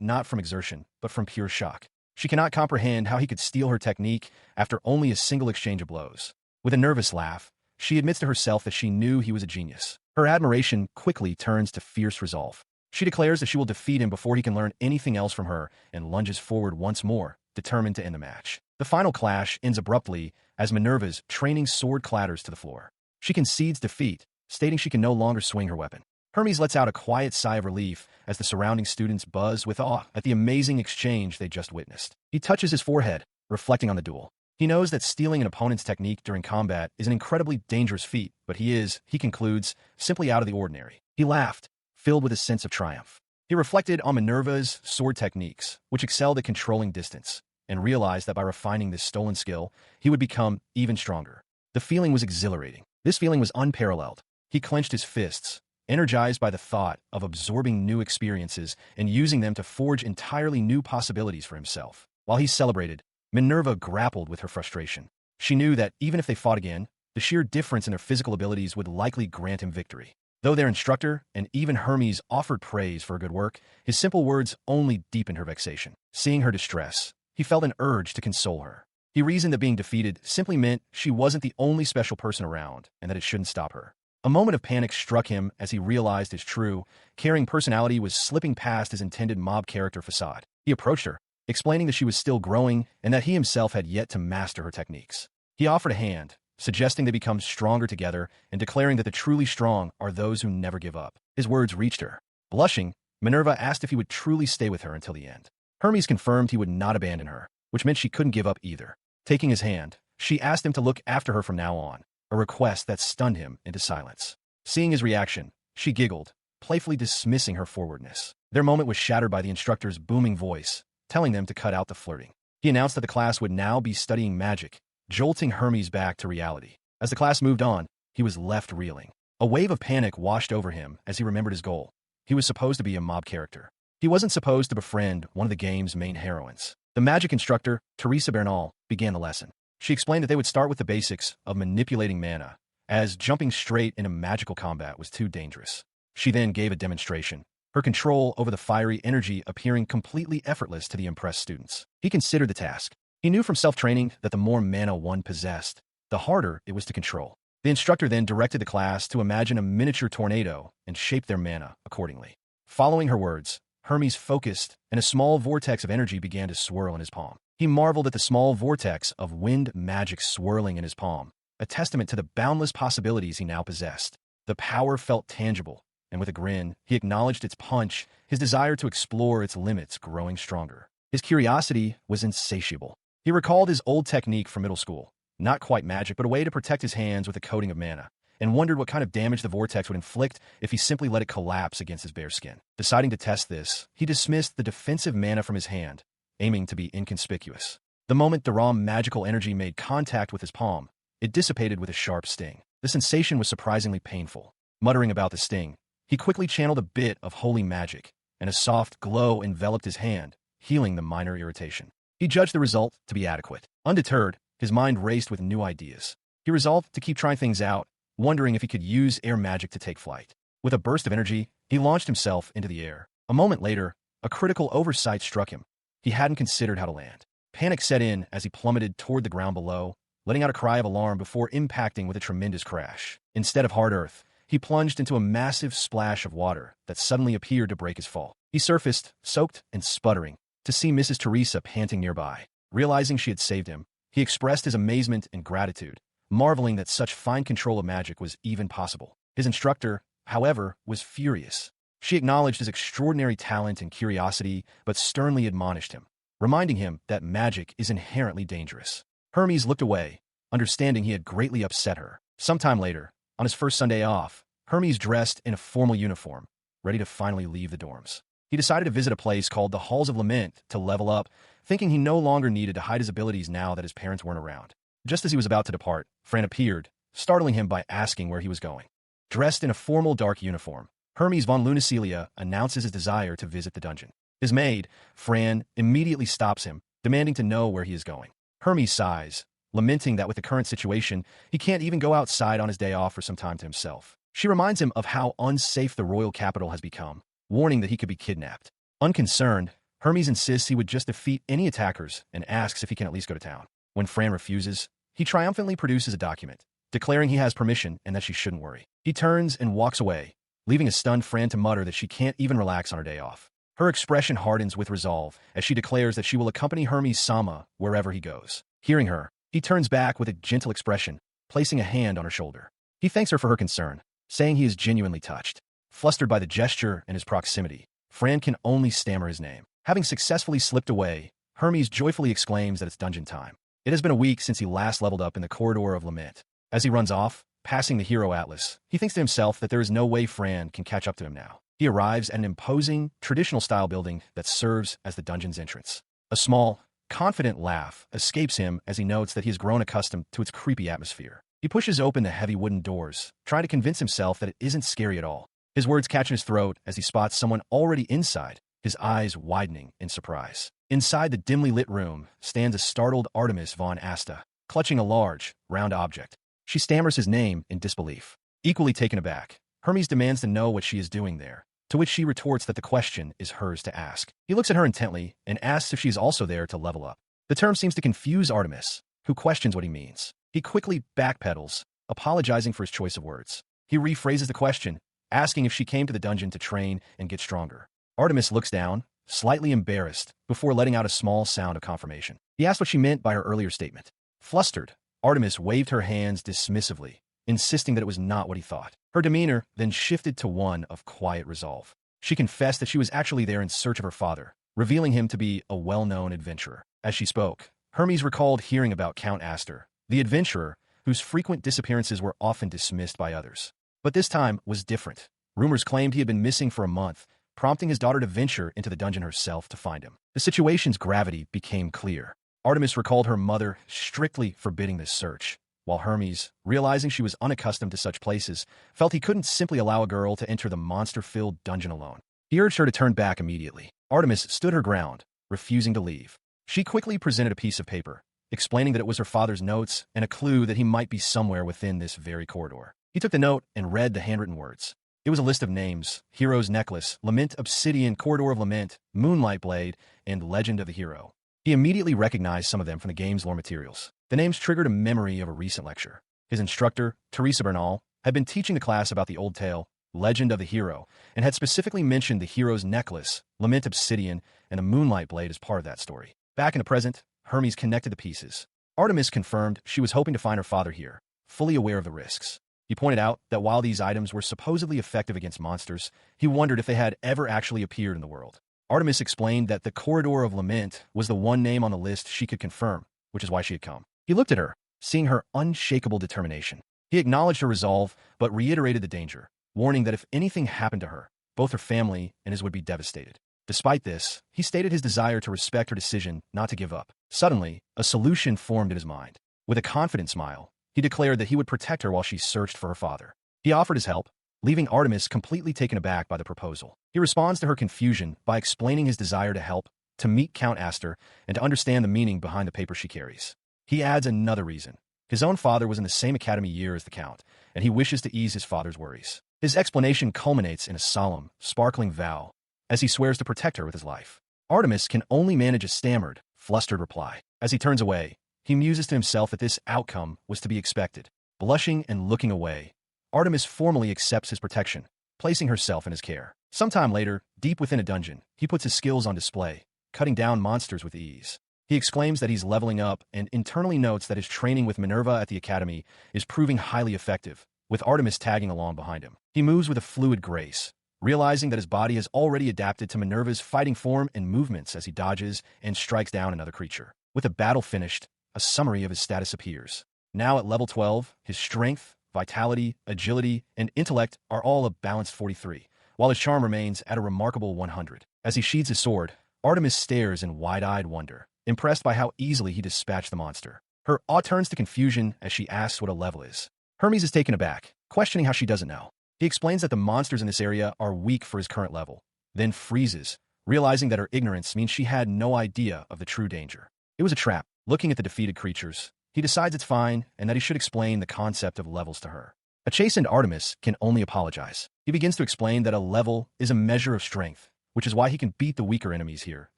not from exertion, but from pure shock. She cannot comprehend how he could steal her technique after only a single exchange of blows. With a nervous laugh, she admits to herself that she knew he was a genius. Her admiration quickly turns to fierce resolve. She declares that she will defeat him before he can learn anything else from her and lunges forward once more, determined to end the match. The final clash ends abruptly as Minerva's training sword clatters to the floor. She concedes defeat, stating she can no longer swing her weapon. Hermes lets out a quiet sigh of relief as the surrounding students buzz with awe at the amazing exchange they just witnessed. He touches his forehead, reflecting on the duel. He knows that stealing an opponent's technique during combat is an incredibly dangerous feat, but he concludes, simply out of the ordinary. He laughed, filled with a sense of triumph. He reflected on Minerva's sword techniques, which excelled at controlling distance, and realized that by refining this stolen skill, he would become even stronger. The feeling was exhilarating. This feeling was unparalleled. He clenched his fists, energized by the thought of absorbing new experiences and using them to forge entirely new possibilities for himself. While he celebrated, Minerva grappled with her frustration. She knew that even if they fought again, the sheer difference in their physical abilities would likely grant him victory. Though their instructor and even Hermes offered praise for her good work, his simple words only deepened her vexation. Seeing her distress, he felt an urge to console her. He reasoned that being defeated simply meant she wasn't the only special person around and that it shouldn't stop her. A moment of panic struck him as he realized his true, caring personality was slipping past his intended mob character facade. He approached her, explaining that she was still growing and that he himself had yet to master her techniques. He offered a hand, suggesting they become stronger together and declaring that the truly strong are those who never give up. His words reached her. Blushing, Minerva asked if he would truly stay with her until the end. Hermes confirmed he would not abandon her, which meant she couldn't give up either. Taking his hand, she asked him to look after her from now on, a request that stunned him into silence. Seeing his reaction, she giggled, playfully dismissing her forwardness. Their moment was shattered by the instructor's booming voice, telling them to cut out the flirting. He announced that the class would now be studying magic, jolting Hermes back to reality. As the class moved on, he was left reeling. A wave of panic washed over him as he remembered his goal. He was supposed to be a mob character. He wasn't supposed to befriend one of the game's main heroines. The magic instructor, Teresa Bernal, began the lesson. She explained that they would start with the basics of manipulating mana, as jumping straight into magical combat was too dangerous. She then gave a demonstration, her control over the fiery energy appearing completely effortless to the impressed students. He considered the task. He knew from self-training that the more mana one possessed, the harder it was to control. The instructor then directed the class to imagine a miniature tornado and shape their mana accordingly. Following her words, Hermes focused, and a small vortex of energy began to swirl in his palm. He marveled at the small vortex of wind magic swirling in his palm, a testament to the boundless possibilities he now possessed. The power felt tangible, and with a grin, he acknowledged its punch, his desire to explore its limits growing stronger. His curiosity was insatiable. He recalled his old technique from middle school, not quite magic, but a way to protect his hands with a coating of mana, and wondered what kind of damage the vortex would inflict if he simply let it collapse against his bare skin. Deciding to test this, he dismissed the defensive mana from his hand, aiming to be inconspicuous. The moment the raw magical energy made contact with his palm, it dissipated with a sharp sting. The sensation was surprisingly painful. Muttering about the sting, he quickly channeled a bit of holy magic, and a soft glow enveloped his hand, healing the minor irritation. He judged the result to be adequate. Undeterred, his mind raced with new ideas. He resolved to keep trying things out, wondering if he could use air magic to take flight. With a burst of energy, he launched himself into the air. A moment later, a critical oversight struck him. He hadn't considered how to land. Panic set in as he plummeted toward the ground below, letting out a cry of alarm before impacting with a tremendous crash. Instead of hard earth, he plunged into a massive splash of water that suddenly appeared to break his fall. He surfaced, soaked and sputtering, to see Mrs. Teresa panting nearby. Realizing she had saved him, he expressed his amazement and gratitude, marveling that such fine control of magic was even possible. His instructor, however, was furious. She acknowledged his extraordinary talent and curiosity, but sternly admonished him, reminding him that magic is inherently dangerous. Hermes looked away, understanding he had greatly upset her. Sometime later, on his first Sunday off, Hermes dressed in a formal uniform, ready to finally leave the dorms. He decided to visit a place called the Halls of Lament to level up, thinking he no longer needed to hide his abilities now that his parents weren't around. Just as he was about to depart, Fran appeared, startling him by asking where he was going. Dressed in a formal dark uniform, Hermes von Lunacelia announces his desire to visit the dungeon. His maid, Fran, immediately stops him, demanding to know where he is going. Hermes sighs, lamenting that with the current situation, he can't even go outside on his day off for some time to himself. She reminds him of how unsafe the royal capital has become, warning that he could be kidnapped. Unconcerned, Hermes insists he would just defeat any attackers and asks if he can at least go to town. When Fran refuses, he triumphantly produces a document, declaring he has permission and that she shouldn't worry. He turns and walks away, leaving a stunned Fran to mutter that she can't even relax on her day off. Her expression hardens with resolve as she declares that she will accompany Hermes Sama wherever he goes. Hearing her, he turns back with a gentle expression, placing a hand on her shoulder. He thanks her for her concern, saying he is genuinely touched. Flustered by the gesture and his proximity, Fran can only stammer his name. Having successfully slipped away, Hermes joyfully exclaims that it's dungeon time. It has been a week since he last leveled up in the Corridor of Lament. As he runs off, passing the hero Atlas, he thinks to himself that there is no way Fran can catch up to him now. He arrives at an imposing, traditional-style building that serves as the dungeon's entrance. A small, confident laugh escapes him as he notes that he has grown accustomed to its creepy atmosphere. He pushes open the heavy wooden doors, trying to convince himself that it isn't scary at all. His words catch in his throat as he spots someone already inside, his eyes widening in surprise. Inside the dimly lit room stands a startled Artemis von Asta, clutching a large, round object. She stammers his name in disbelief. Equally taken aback, Hermes demands to know what she is doing there, to which she retorts that the question is hers to ask. He looks at her intently and asks if she is also there to level up. The term seems to confuse Artemis, who questions what he means. He quickly backpedals, apologizing for his choice of words. He rephrases the question, asking if she came to the dungeon to train and get stronger. Artemis looks down, slightly embarrassed, before letting out a small sound of confirmation. He asked what she meant by her earlier statement. Flustered, Artemis waved her hands dismissively, insisting that it was not what he thought. Her demeanor then shifted to one of quiet resolve. She confessed that she was actually there in search of her father, revealing him to be a well-known adventurer. As she spoke, Hermes recalled hearing about Count Astor, the adventurer whose frequent disappearances were often dismissed by others. But this time was different. Rumors claimed he had been missing for a month, prompting his daughter to venture into the dungeon herself to find him. The situation's gravity became clear. Artemis recalled her mother strictly forbidding this search, while Hermes, realizing she was unaccustomed to such places, felt he couldn't simply allow a girl to enter the monster-filled dungeon alone. He urged her to turn back immediately. Artemis stood her ground, refusing to leave. She quickly presented a piece of paper, explaining that it was her father's notes and a clue that he might be somewhere within this very corridor. He took the note and read the handwritten words. It was a list of names: Hero's Necklace, Lament Obsidian, Corridor of Lament, Moonlight Blade, and Legend of the Hero. He immediately recognized some of them from the game's lore materials. The names triggered a memory of a recent lecture. His instructor, Teresa Bernal, had been teaching the class about the old tale, Legend of the Hero, and had specifically mentioned the Hero's Necklace, Lament Obsidian, and the Moonlight Blade as part of that story. Back in the present, Hermes connected the pieces. Artemis confirmed she was hoping to find her father here, fully aware of the risks. He pointed out that while these items were supposedly effective against monsters, he wondered if they had ever actually appeared in the world. Artemis explained that the Corridor of Lament was the one name on the list she could confirm, which is why she had come. He looked at her, seeing her unshakable determination. He acknowledged her resolve, but reiterated the danger, warning that if anything happened to her, both her family and his would be devastated. Despite this, he stated his desire to respect her decision not to give up. Suddenly, a solution formed in his mind. With a confident smile, he declared that he would protect her while she searched for her father. He offered his help, leaving Artemis completely taken aback by the proposal. He responds to her confusion by explaining his desire to help, to meet Count Astor, and to understand the meaning behind the paper she carries. He adds another reason. His own father was in the same academy year as the Count, and he wishes to ease his father's worries. His explanation culminates in a solemn, sparkling vow, as he swears to protect her with his life. Artemis can only manage a stammered, flustered reply. As he turns away, he muses to himself that this outcome was to be expected. Blushing and looking away, Artemis formally accepts his protection, placing herself in his care. Sometime later, deep within a dungeon, he puts his skills on display, cutting down monsters with ease. He exclaims that he's leveling up and internally notes that his training with Minerva at the academy is proving highly effective, with Artemis tagging along behind him. He moves with a fluid grace, realizing that his body has already adapted to Minerva's fighting form and movements as he dodges and strikes down another creature. With the battle finished, a summary of his status appears. Now at level 12, his strength, vitality, agility, and intellect are all a balanced 43, while his charm remains at a remarkable 100. As he sheathes his sword, Artemis stares in wide-eyed wonder, impressed by how easily he dispatched the monster. Her awe turns to confusion as she asks what a level is. Hermes is taken aback, questioning how she doesn't know. He explains that the monsters in this area are weak for his current level, then freezes, realizing that her ignorance means she had no idea of the true danger. It was a trap. Looking at the defeated creatures, he decides it's fine and that he should explain the concept of levels to her. A chastened Artemis can only apologize. He begins to explain that a level is a measure of strength, which is why he can beat the weaker enemies here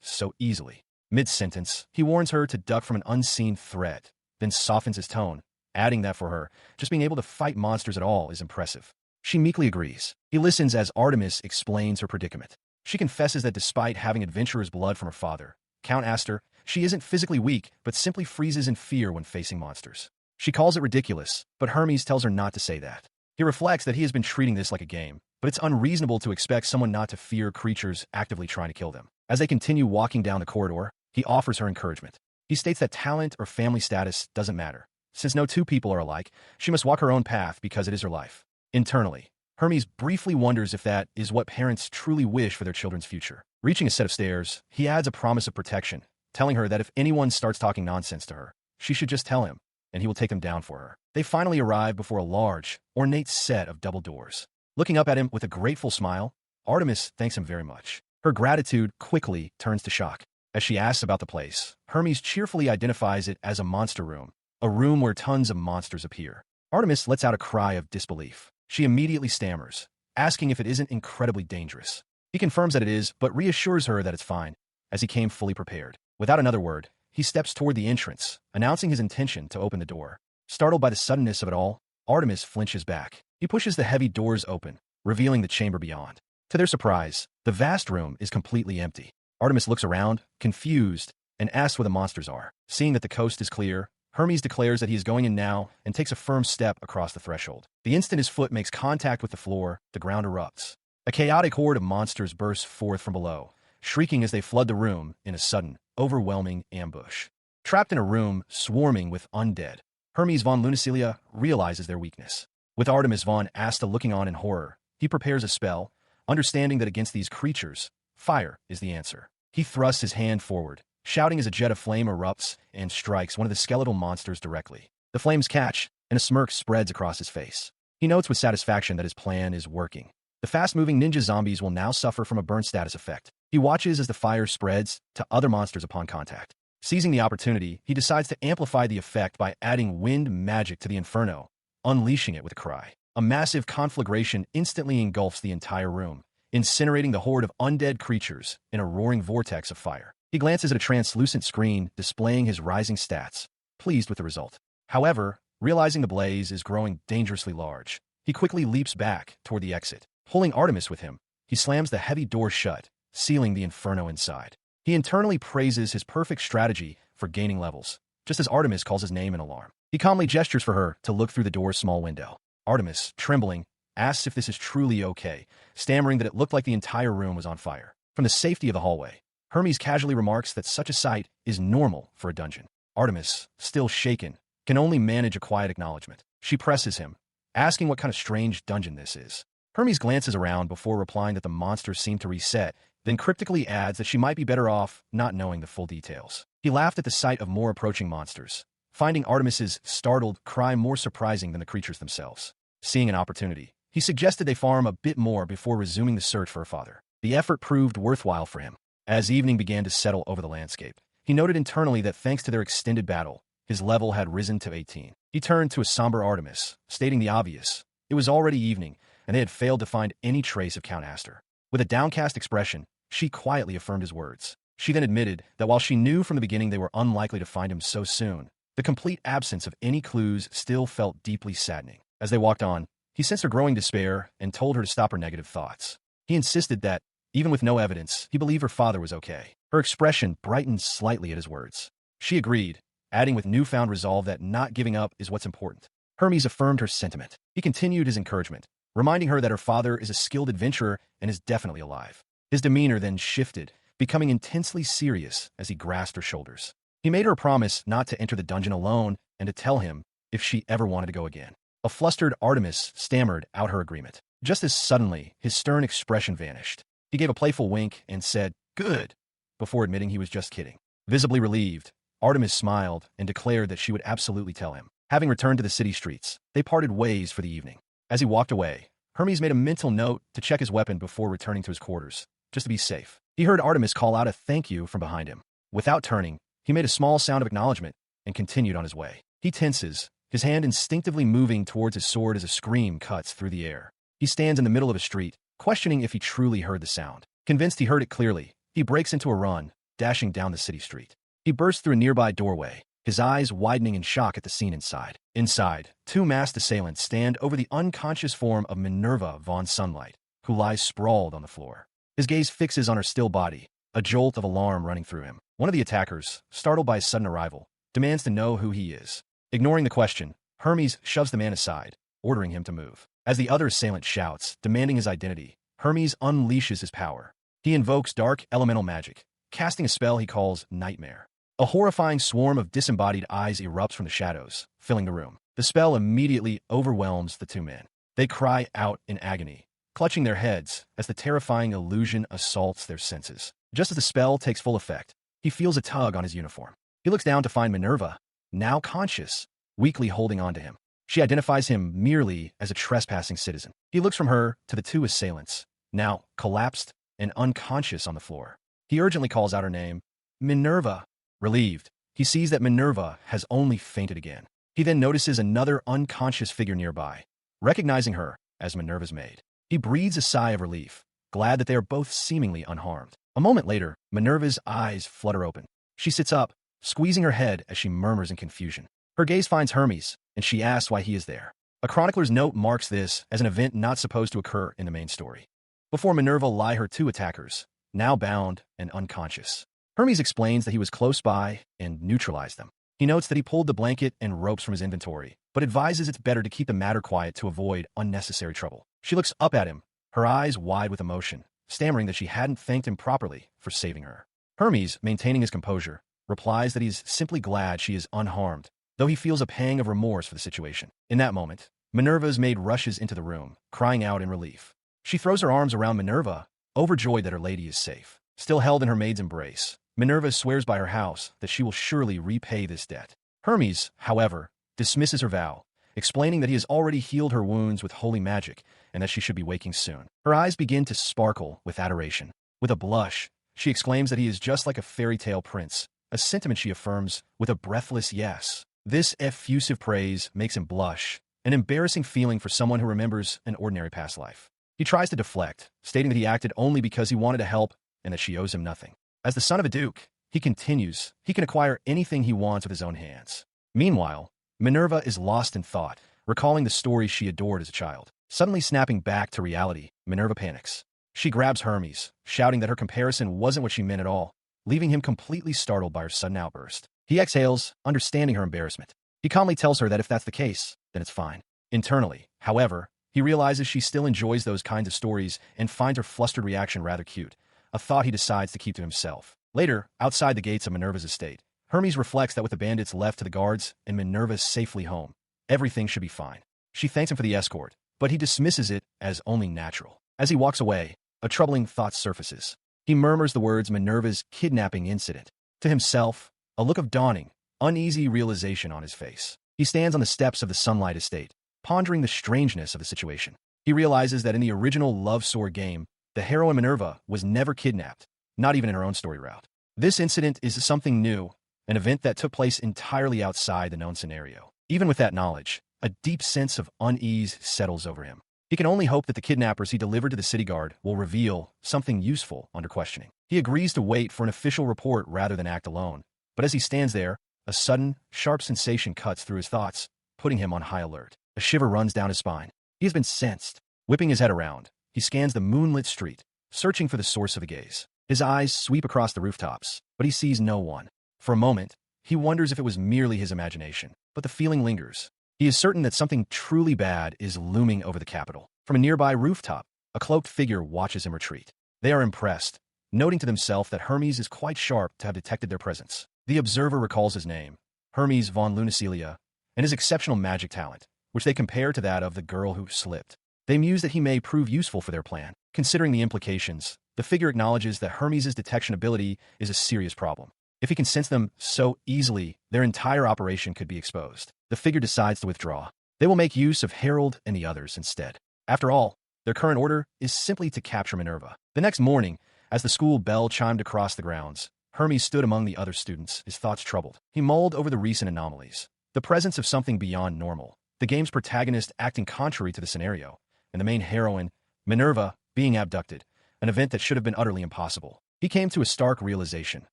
so easily. Mid-sentence, he warns her to duck from an unseen threat, then softens his tone, adding that for her, just being able to fight monsters at all is impressive. She meekly agrees. He listens as Artemis explains her predicament. She confesses that despite having adventurer's blood from her father, Count Astor, she isn't physically weak, but simply freezes in fear when facing monsters. She calls it ridiculous, but Hermes tells her not to say that. He reflects that he has been treating this like a game, but it's unreasonable to expect someone not to fear creatures actively trying to kill them. As they continue walking down the corridor, he offers her encouragement. He states that talent or family status doesn't matter. Since no two people are alike, she must walk her own path because it is her life. Internally, Hermes briefly wonders if that is what parents truly wish for their children's future. Reaching a set of stairs, he adds a promise of protection, telling her that if anyone starts talking nonsense to her, she should just tell him, and he will take them down for her. They finally arrive before a large, ornate set of double doors. Looking up at him with a grateful smile, Artemis thanks him very much. Her gratitude quickly turns to shock. As she asks about the place, Hermes cheerfully identifies it as a monster room, a room where tons of monsters appear. Artemis lets out a cry of disbelief. She immediately stammers, asking if it isn't incredibly dangerous. He confirms that it is, but reassures her that it's fine, as he came fully prepared. Without another word, he steps toward the entrance, announcing his intention to open the door. Startled by the suddenness of it all, Artemis flinches back. He pushes the heavy doors open, revealing the chamber beyond. To their surprise, the vast room is completely empty. Artemis looks around, confused, and asks where the monsters are. Seeing that the coast is clear, Hermes declares that he is going in now and takes a firm step across the threshold. The instant his foot makes contact with the floor, the ground erupts. A chaotic horde of monsters bursts forth from below, shrieking as they flood the room in a sudden, overwhelming ambush. Trapped in a room swarming with undead, Hermes von Lunacilia realizes their weakness. With Artemis von Asta looking on in horror, he prepares a spell, understanding that against these creatures, fire is the answer. He thrusts his hand forward, shouting as a jet of flame erupts and strikes one of the skeletal monsters directly. The flames catch, and a smirk spreads across his face. He notes with satisfaction that his plan is working. The fast-moving ninja zombies will now suffer from a burn status effect. He watches as the fire spreads to other monsters upon contact. Seizing the opportunity, he decides to amplify the effect by adding wind magic to the inferno, unleashing it with a cry. A massive conflagration instantly engulfs the entire room, incinerating the horde of undead creatures in a roaring vortex of fire. He glances at a translucent screen displaying his rising stats, pleased with the result. However, realizing the blaze is growing dangerously large, he quickly leaps back toward the exit. Pulling Artemis with him, he slams the heavy door shut, sealing the inferno inside. He internally praises his perfect strategy for gaining levels, just as Artemis calls his name in alarm. He calmly gestures for her to look through the door's small window. Artemis, trembling, asks if this is truly okay, stammering that it looked like the entire room was on fire. From the safety of the hallway, Hermes casually remarks that such a sight is normal for a dungeon. Artemis, still shaken, can only manage a quiet acknowledgement. She presses him, asking what kind of strange dungeon this is. Hermes glances around before replying that the monsters seem to reset, then cryptically adds that she might be better off not knowing the full details. He laughed at the sight of more approaching monsters, finding Artemis's startled cry more surprising than the creatures themselves. Seeing an opportunity, he suggested they farm a bit more before resuming the search for her father. The effort proved worthwhile for him. As evening began to settle over the landscape, he noted internally that thanks to their extended battle, his level had risen to 18. He turned to a somber Artemis, stating the obvious. It was already evening, and they had failed to find any trace of Count Astor. With a downcast expression, she quietly affirmed his words. She then admitted that while she knew from the beginning they were unlikely to find him so soon, the complete absence of any clues still felt deeply saddening. As they walked on, he sensed her growing despair and told her to stop her negative thoughts. He insisted that, even with no evidence, he believed her father was okay. Her expression brightened slightly at his words. She agreed, adding with newfound resolve that not giving up is what's important. Hermes affirmed her sentiment. He continued his encouragement, reminding her that her father is a skilled adventurer and is definitely alive. His demeanor then shifted, becoming intensely serious as he grasped her shoulders. He made her a promise not to enter the dungeon alone and to tell him if she ever wanted to go again. A flustered Artemis stammered out her agreement. Just as suddenly, his stern expression vanished. He gave a playful wink and said, "Good," before admitting he was just kidding. Visibly relieved, Artemis smiled and declared that she would absolutely tell him. Having returned to the city streets, they parted ways for the evening. As he walked away, Hermes made a mental note to check his weapon before returning to his quarters, just to be safe. He heard Artemis call out a thank you from behind him. Without turning, he made a small sound of acknowledgement and continued on his way. He tenses, his hand instinctively moving towards his sword as a scream cuts through the air. He stands in the middle of a street, questioning if he truly heard the sound. Convinced he heard it clearly, he breaks into a run, dashing down the city street. He bursts through a nearby doorway, his eyes widening in shock at the scene inside. Inside, two masked assailants stand over the unconscious form of Minerva von Sunlight, who lies sprawled on the floor. His gaze fixes on her still body, a jolt of alarm running through him. One of the attackers, startled by his sudden arrival, demands to know who he is. Ignoring the question, Hermes shoves the man aside, ordering him to move. As the other assailant shouts, demanding his identity, Hermes unleashes his power. He invokes dark elemental magic, casting a spell he calls Nightmare. A horrifying swarm of disembodied eyes erupts from the shadows, filling the room. The spell immediately overwhelms the two men. They cry out in agony, clutching their heads as the terrifying illusion assaults their senses. Just as the spell takes full effect, he feels a tug on his uniform. He looks down to find Minerva, now conscious, weakly holding on to him. She identifies him merely as a trespassing citizen. He looks from her to the two assailants, now collapsed and unconscious on the floor. He urgently calls out her name, Minerva. Relieved, he sees that Minerva has only fainted again. He then notices another unconscious figure nearby, recognizing her as Minerva's maid. He breathes a sigh of relief, glad that they are both seemingly unharmed. A moment later, Minerva's eyes flutter open. She sits up, squeezing her head as she murmurs in confusion. Her gaze finds Hermes, and she asks why he is there. A chronicler's note marks this as an event not supposed to occur in the main story. Before Minerva lie her two attackers, now bound and unconscious. Hermes explains that he was close by and neutralized them. He notes that he pulled the blanket and ropes from his inventory, but advises it's better to keep the matter quiet to avoid unnecessary trouble. She looks up at him, her eyes wide with emotion, stammering that she hadn't thanked him properly for saving her. Hermes, maintaining his composure, replies that he's simply glad she is unharmed, though he feels a pang of remorse for the situation. In that moment, Minerva's maid rushes into the room, crying out in relief. She throws her arms around Minerva, overjoyed that her lady is safe. Still held in her maid's embrace, Minerva swears by her house that she will surely repay this debt. Hermes, however, dismisses her vow, explaining that he has already healed her wounds with holy magic and that she should be waking soon. Her eyes begin to sparkle with adoration. With a blush, she exclaims that he is just like a fairy tale prince, a sentiment she affirms with a breathless yes. This effusive praise makes him blush, an embarrassing feeling for someone who remembers an ordinary past life. He tries to deflect, stating that he acted only because he wanted to help and that she owes him nothing. As the son of a duke, he continues, he can acquire anything he wants with his own hands. Meanwhile, Minerva is lost in thought, recalling the stories she adored as a child. Suddenly snapping back to reality, Minerva panics. She grabs Hermes, shouting that her comparison wasn't what she meant at all, leaving him completely startled by her sudden outburst. He exhales, understanding her embarrassment. He calmly tells her that if that's the case, then it's fine. Internally, however, he realizes she still enjoys those kinds of stories and finds her flustered reaction rather cute, a thought he decides to keep to himself. Later, outside the gates of Minerva's estate, Hermes reflects that with the bandits left to the guards and Minerva safely home, everything should be fine. She thanks him for the escort, but he dismisses it as only natural. As he walks away, a troubling thought surfaces. He murmurs the words Minerva's kidnapping incident. To himself, a look of dawning, uneasy realization on his face. He stands on the steps of the Sunlight estate, pondering the strangeness of the situation. He realizes that in the original Love Sword game, the heroine Minerva was never kidnapped, not even in her own story route. This incident is something new, an event that took place entirely outside the known scenario. Even with that knowledge, a deep sense of unease settles over him. He can only hope that the kidnappers he delivered to the city guard will reveal something useful under questioning. He agrees to wait for an official report rather than act alone, but as he stands there, a sudden, sharp sensation cuts through his thoughts, putting him on high alert. A shiver runs down his spine. He has been sensed. Whipping his head around, he scans the moonlit street, searching for the source of the gaze. His eyes sweep across the rooftops, but he sees no one. For a moment, he wonders if it was merely his imagination, but the feeling lingers. He is certain that something truly bad is looming over the capital. From a nearby rooftop, a cloaked figure watches him retreat. They are impressed, noting to themselves that Hermes is quite sharp to have detected their presence. The observer recalls his name, Hermes von Lunacelia, and his exceptional magic talent, which they compare to that of the girl who slipped. They muse that he may prove useful for their plan. Considering the implications, the figure acknowledges that Hermes' detection ability is a serious problem. If he can sense them so easily, their entire operation could be exposed. The figure decides to withdraw. They will make use of Harold and the others instead. After all, Their current order is simply to capture Minerva. The next morning, as the school bell chimed across the grounds, Hermes stood among the other students, his thoughts troubled. He mulled over the recent anomalies, the presence of something beyond normal, the game's protagonist acting contrary to the scenario, and the main heroine, Minerva, being abducted, an event that should have been utterly impossible. He came to a stark realization.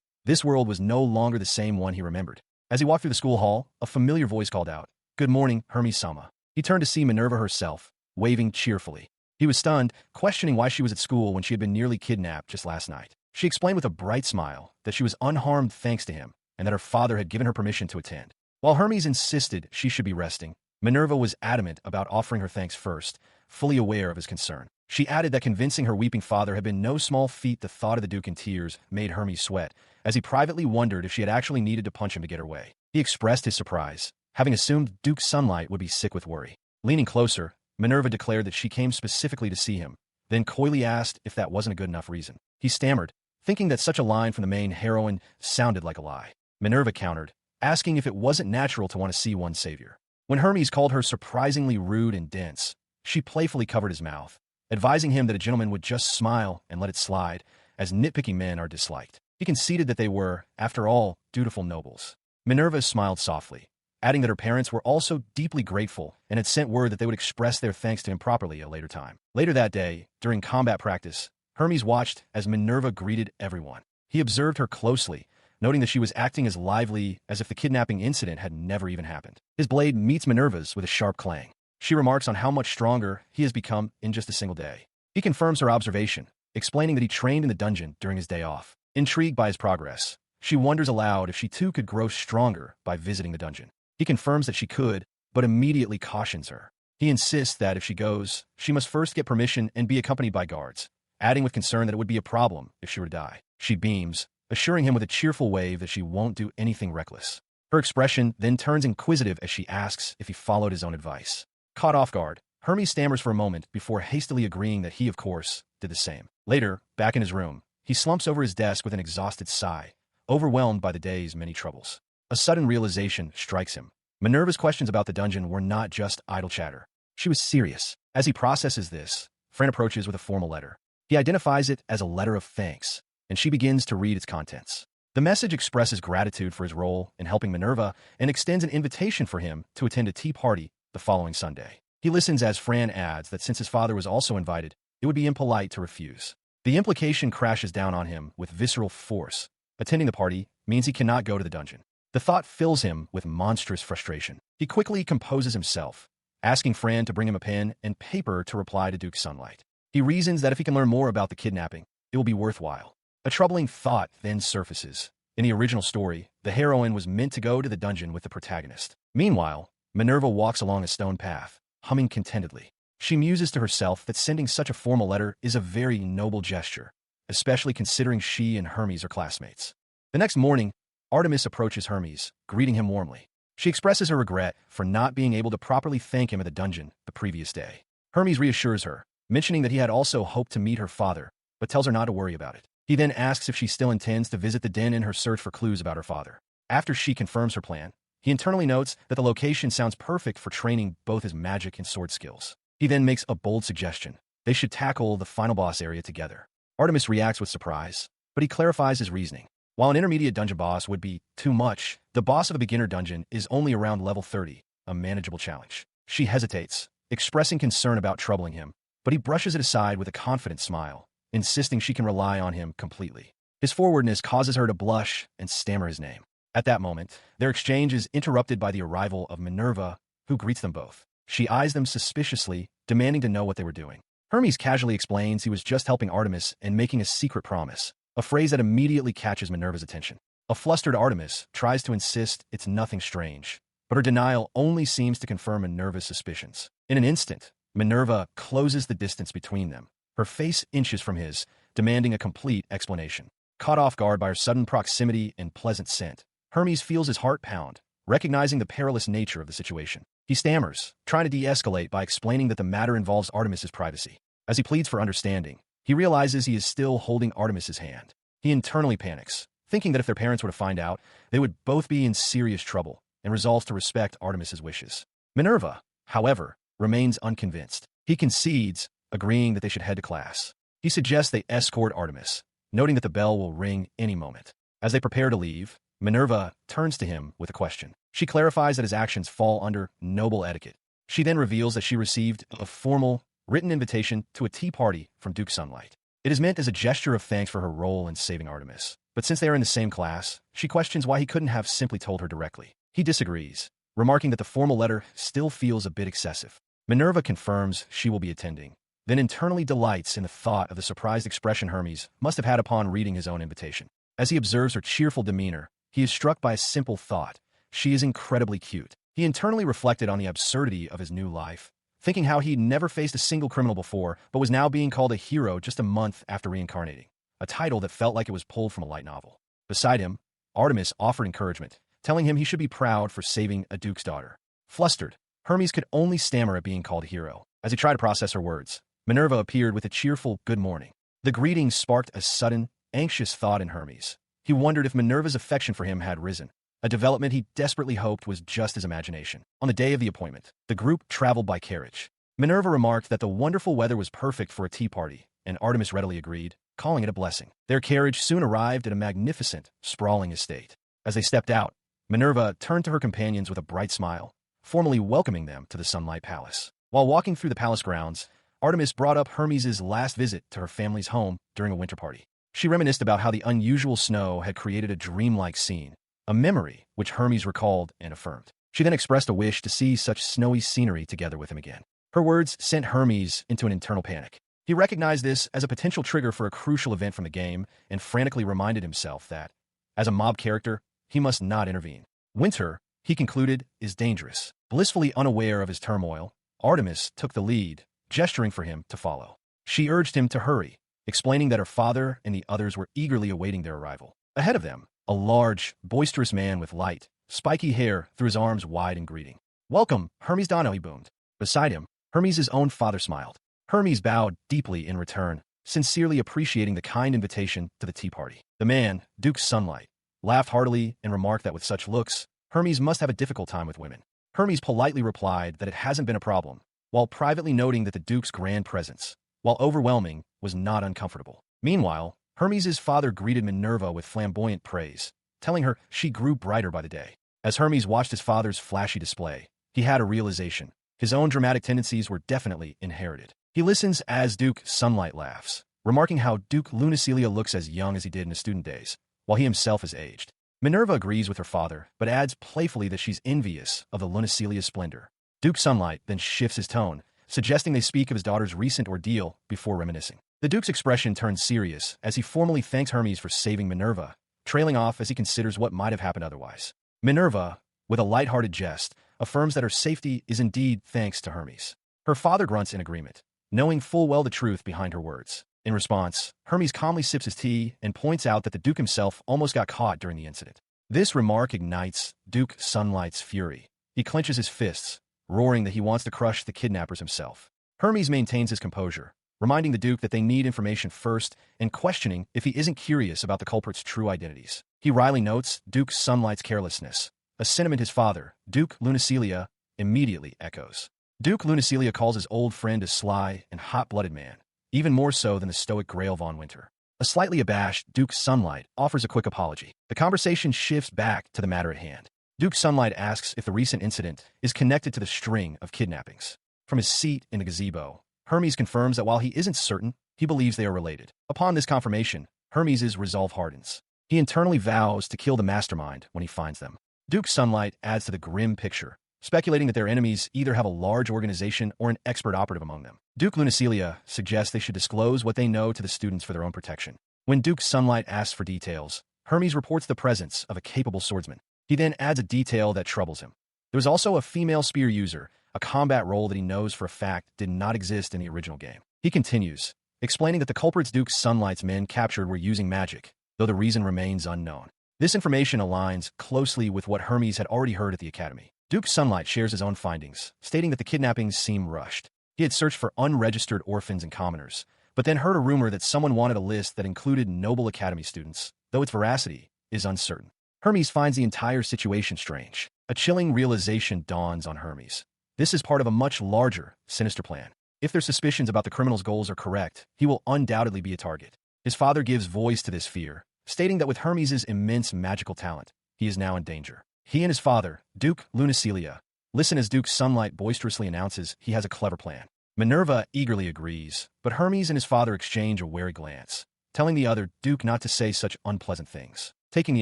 This world was no longer the same one he remembered. As he walked through the school hall, a familiar voice called out, "Good morning, Hermes-sama." He turned to see Minerva herself, waving cheerfully. He was stunned, questioning why she was at school when she had been nearly kidnapped just last night. She explained with a bright smile that she was unharmed thanks to him, and that her father had given her permission to attend. While Hermes insisted she should be resting, Minerva was adamant about offering her thanks first, fully aware of his concern. She added that convincing her weeping father had been no small feat. The thought of the Duke in tears made Hermes sweat, as he privately wondered if she had actually needed to punch him to get her way. He expressed his surprise, having assumed Duke Sunlight would be sick with worry. Leaning closer, Minerva declared that she came specifically to see him, then coyly asked if that wasn't a good enough reason. He stammered, thinking that such a line from the main heroine sounded like a lie. Minerva countered, asking if it wasn't natural to want to see one's savior. When Hermes called her surprisingly rude and dense, she playfully covered his mouth, advising him that a gentleman would just smile and let it slide, as nitpicky men are disliked. He conceded that they were, after all, dutiful nobles. Minerva smiled softly, adding that her parents were also deeply grateful and had sent word that they would express their thanks to him properly at a later time. Later that day, during combat practice, Hermes watched as Minerva greeted everyone. He observed her closely, noting that she was acting as lively as if the kidnapping incident had never even happened. His blade meets Minerva's with a sharp clang. She remarks on how much stronger he has become in just a single day. He confirms her observation, explaining that he trained in the dungeon during his day off. Intrigued by his progress, she wonders aloud if she too could grow stronger by visiting the dungeon. He confirms that she could, but immediately cautions her. He insists that if she goes, she must first get permission and be accompanied by guards, adding with concern that it would be a problem if she were to die. She beams, assuring him with a cheerful wave that she won't do anything reckless. Her expression then turns inquisitive as she asks if he followed his own advice. Caught off guard, Hermes stammers for a moment before hastily agreeing that he, of course, did the same. Later, back in his room, he slumps over his desk with an exhausted sigh, overwhelmed by the day's many troubles. A sudden realization strikes him. Minerva's questions about the dungeon were not just idle chatter. She was serious. As he processes this, Fran approaches with a formal letter. He identifies it as a letter of thanks, and she begins to read its contents. The message expresses gratitude for his role in helping Minerva and extends an invitation for him to attend a tea party the following Sunday. He listens as Fran adds that since his father was also invited, it would be impolite to refuse. The implication crashes down on him with visceral force. Attending the party means he cannot go to the dungeon. The thought fills him with monstrous frustration. He quickly composes himself, asking Fran to bring him a pen and paper to reply to Duke Sunlight. He reasons that if he can learn more about the kidnapping, it will be worthwhile. A troubling thought then surfaces. In the original story, the heroine was meant to go to the dungeon with the protagonist. Meanwhile, Minerva walks along a stone path, humming contentedly. She muses to herself that sending such a formal letter is a very noble gesture, especially considering she and Hermes are classmates. The next morning, Artemis approaches Hermes, greeting him warmly. She expresses her regret for not being able to properly thank him at the dungeon the previous day. Hermes reassures her, mentioning that he had also hoped to meet her father, but tells her not to worry about it. He then asks if she still intends to visit the den in her search for clues about her father. After she confirms her plan, he internally notes that the location sounds perfect for training both his magic and sword skills. He then makes a bold suggestion. They should tackle the final boss area together. Artemis reacts with surprise, but he clarifies his reasoning. While an intermediate dungeon boss would be too much, the boss of a beginner dungeon is only around level 30, a manageable challenge. She hesitates, expressing concern about troubling him, but he brushes it aside with a confident smile, insisting she can rely on him completely. His forwardness causes her to blush and stammer his name. At that moment, their exchange is interrupted by the arrival of Minerva, who greets them both. She eyes them suspiciously, demanding to know what they were doing. Hermes casually explains he was just helping Artemis and making a secret promise, a phrase that immediately catches Minerva's attention. A flustered Artemis tries to insist it's nothing strange, but her denial only seems to confirm Minerva's suspicions. In an instant, Minerva closes the distance between them, her face inches from his, demanding a complete explanation. Caught off guard by her sudden proximity and pleasant scent, Hermes feels his heart pound, recognizing the perilous nature of the situation. He stammers, trying to de-escalate by explaining that the matter involves Artemis's privacy. As he pleads for understanding, he realizes he is still holding Artemis's hand. He internally panics, thinking that if their parents were to find out, they would both be in serious trouble, and resolves to respect Artemis's wishes. Minerva, however, remains unconvinced. He concedes, agreeing that they should head to class. He suggests they escort Artemis, noting that the bell will ring any moment. As they prepare to leave, Minerva turns to him with a question. She clarifies that his actions fall under noble etiquette. She then reveals that she received a formal, written invitation to a tea party from Duke Sunlight. It is meant as a gesture of thanks for her role in saving Artemis. But since they are in the same class, she questions why he couldn't have simply told her directly. He disagrees, remarking that the formal letter still feels a bit excessive. Minerva confirms she will be attending, then internally delights in the thought of the surprised expression Hermes must have had upon reading his own invitation. As he observes her cheerful demeanor, he is struck by a simple thought. She is incredibly cute. He internally reflected on the absurdity of his new life, thinking how he'd never faced a single criminal before, but was now being called a hero just a month after reincarnating, a title that felt like it was pulled from a light novel. Beside him, Artemis offered encouragement, telling him he should be proud for saving a duke's daughter. Flustered, Hermes could only stammer at being called a hero. As he tried to process her words, Minerva appeared with a cheerful good morning. The greeting sparked a sudden, anxious thought in Hermes. He wondered if Minerva's affection for him had risen, a development he desperately hoped was just his imagination. On the day of the appointment, the group traveled by carriage. Minerva remarked that the wonderful weather was perfect for a tea party, and Artemis readily agreed, calling it a blessing. Their carriage soon arrived at a magnificent, sprawling estate. As they stepped out, Minerva turned to her companions with a bright smile, formally welcoming them to the Sunlight Palace. While walking through the palace grounds, Artemis brought up Hermes' last visit to her family's home during a winter party. She reminisced about how the unusual snow had created a dreamlike scene, a memory which Hermes recalled and affirmed. She then expressed a wish to see such snowy scenery together with him again. Her words sent Hermes into an internal panic. He recognized this as a potential trigger for a crucial event from the game and frantically reminded himself that, as a mob character, he must not intervene. Winter, he concluded, is dangerous. Blissfully unaware of his turmoil, Artemis took the lead, gesturing for him to follow. She urged him to hurry, explaining that her father and the others were eagerly awaiting their arrival. Ahead of them, a large, boisterous man with light, spiky hair threw his arms wide in greeting. "Welcome, Hermes Dono," he boomed. Beside him, Hermes' own father smiled. Hermes bowed deeply in return, sincerely appreciating the kind invitation to the tea party. The man, Duke Sunlight, laughed heartily and remarked that with such looks, Hermes must have a difficult time with women. Hermes politely replied that it hasn't been a problem, while privately noting that the Duke's grand presence, while overwhelming, was not uncomfortable. Meanwhile, Hermes' father greeted Minerva with flamboyant praise, telling her she grew brighter by the day. As Hermes watched his father's flashy display, he had a realization. His own dramatic tendencies were definitely inherited. He listens as Duke Sunlight laughs, remarking how Duke Lunacelia looks as young as he did in his student days, while he himself is aged. Minerva agrees with her father, but adds playfully that she's envious of the Lunacelia's splendor. Duke Sunlight then shifts his tone, suggesting they speak of his daughter's recent ordeal before reminiscing. The Duke's expression turns serious as he formally thanks Hermes for saving Minerva, trailing off as he considers what might have happened otherwise. Minerva, with a light-hearted jest, affirms that her safety is indeed thanks to Hermes. Her father grunts in agreement, knowing full well the truth behind her words. In response, Hermes calmly sips his tea and points out that the Duke himself almost got caught during the incident. This remark ignites Duke Sunlight's fury. He clenches his fists, roaring that he wants to crush the kidnappers himself. Hermes maintains his composure, reminding the Duke that they need information first and questioning if he isn't curious about the culprit's true identities. He wryly notes Duke Sunlight's carelessness, a sentiment his father, Duke Lunacelia, immediately echoes. Duke Lunacelia calls his old friend a sly and hot-blooded man, even more so than the stoic Grail von Winter. A slightly abashed Duke Sunlight offers a quick apology. The conversation shifts back to the matter at hand. Duke Sunlight asks if the recent incident is connected to the string of kidnappings. From his seat in the gazebo, Hermes confirms that while he isn't certain, he believes they are related. Upon this confirmation, Hermes' resolve hardens. He internally vows to kill the mastermind when he finds them. Duke Sunlight adds to the grim picture, speculating that their enemies either have a large organization or an expert operative among them. Duke Lunacelia suggests they should disclose what they know to the students for their own protection. When Duke Sunlight asks for details, Hermes reports the presence of a capable swordsman. He then adds a detail that troubles him. There was also a female spear user, a combat role that he knows for a fact did not exist in the original game. He continues, explaining that the culprits Duke Sunlight's men captured were using magic, though the reason remains unknown. This information aligns closely with what Hermes had already heard at the academy. Duke Sunlight shares his own findings, stating that the kidnappings seem rushed. He had searched for unregistered orphans and commoners, but then heard a rumor that someone wanted a list that included noble academy students, though its veracity is uncertain. Hermes finds the entire situation strange. A chilling realization dawns on Hermes. This is part of a much larger, sinister plan. If their suspicions about the criminal's goals are correct, he will undoubtedly be a target. His father gives voice to this fear, stating that with Hermes' immense magical talent, he is now in danger. He and his father, Duke Lunicilia, listen as Duke Sunlight boisterously announces he has a clever plan. Minerva eagerly agrees, but Hermes and his father exchange a wary glance, telling the other Duke not to say such unpleasant things. Taking the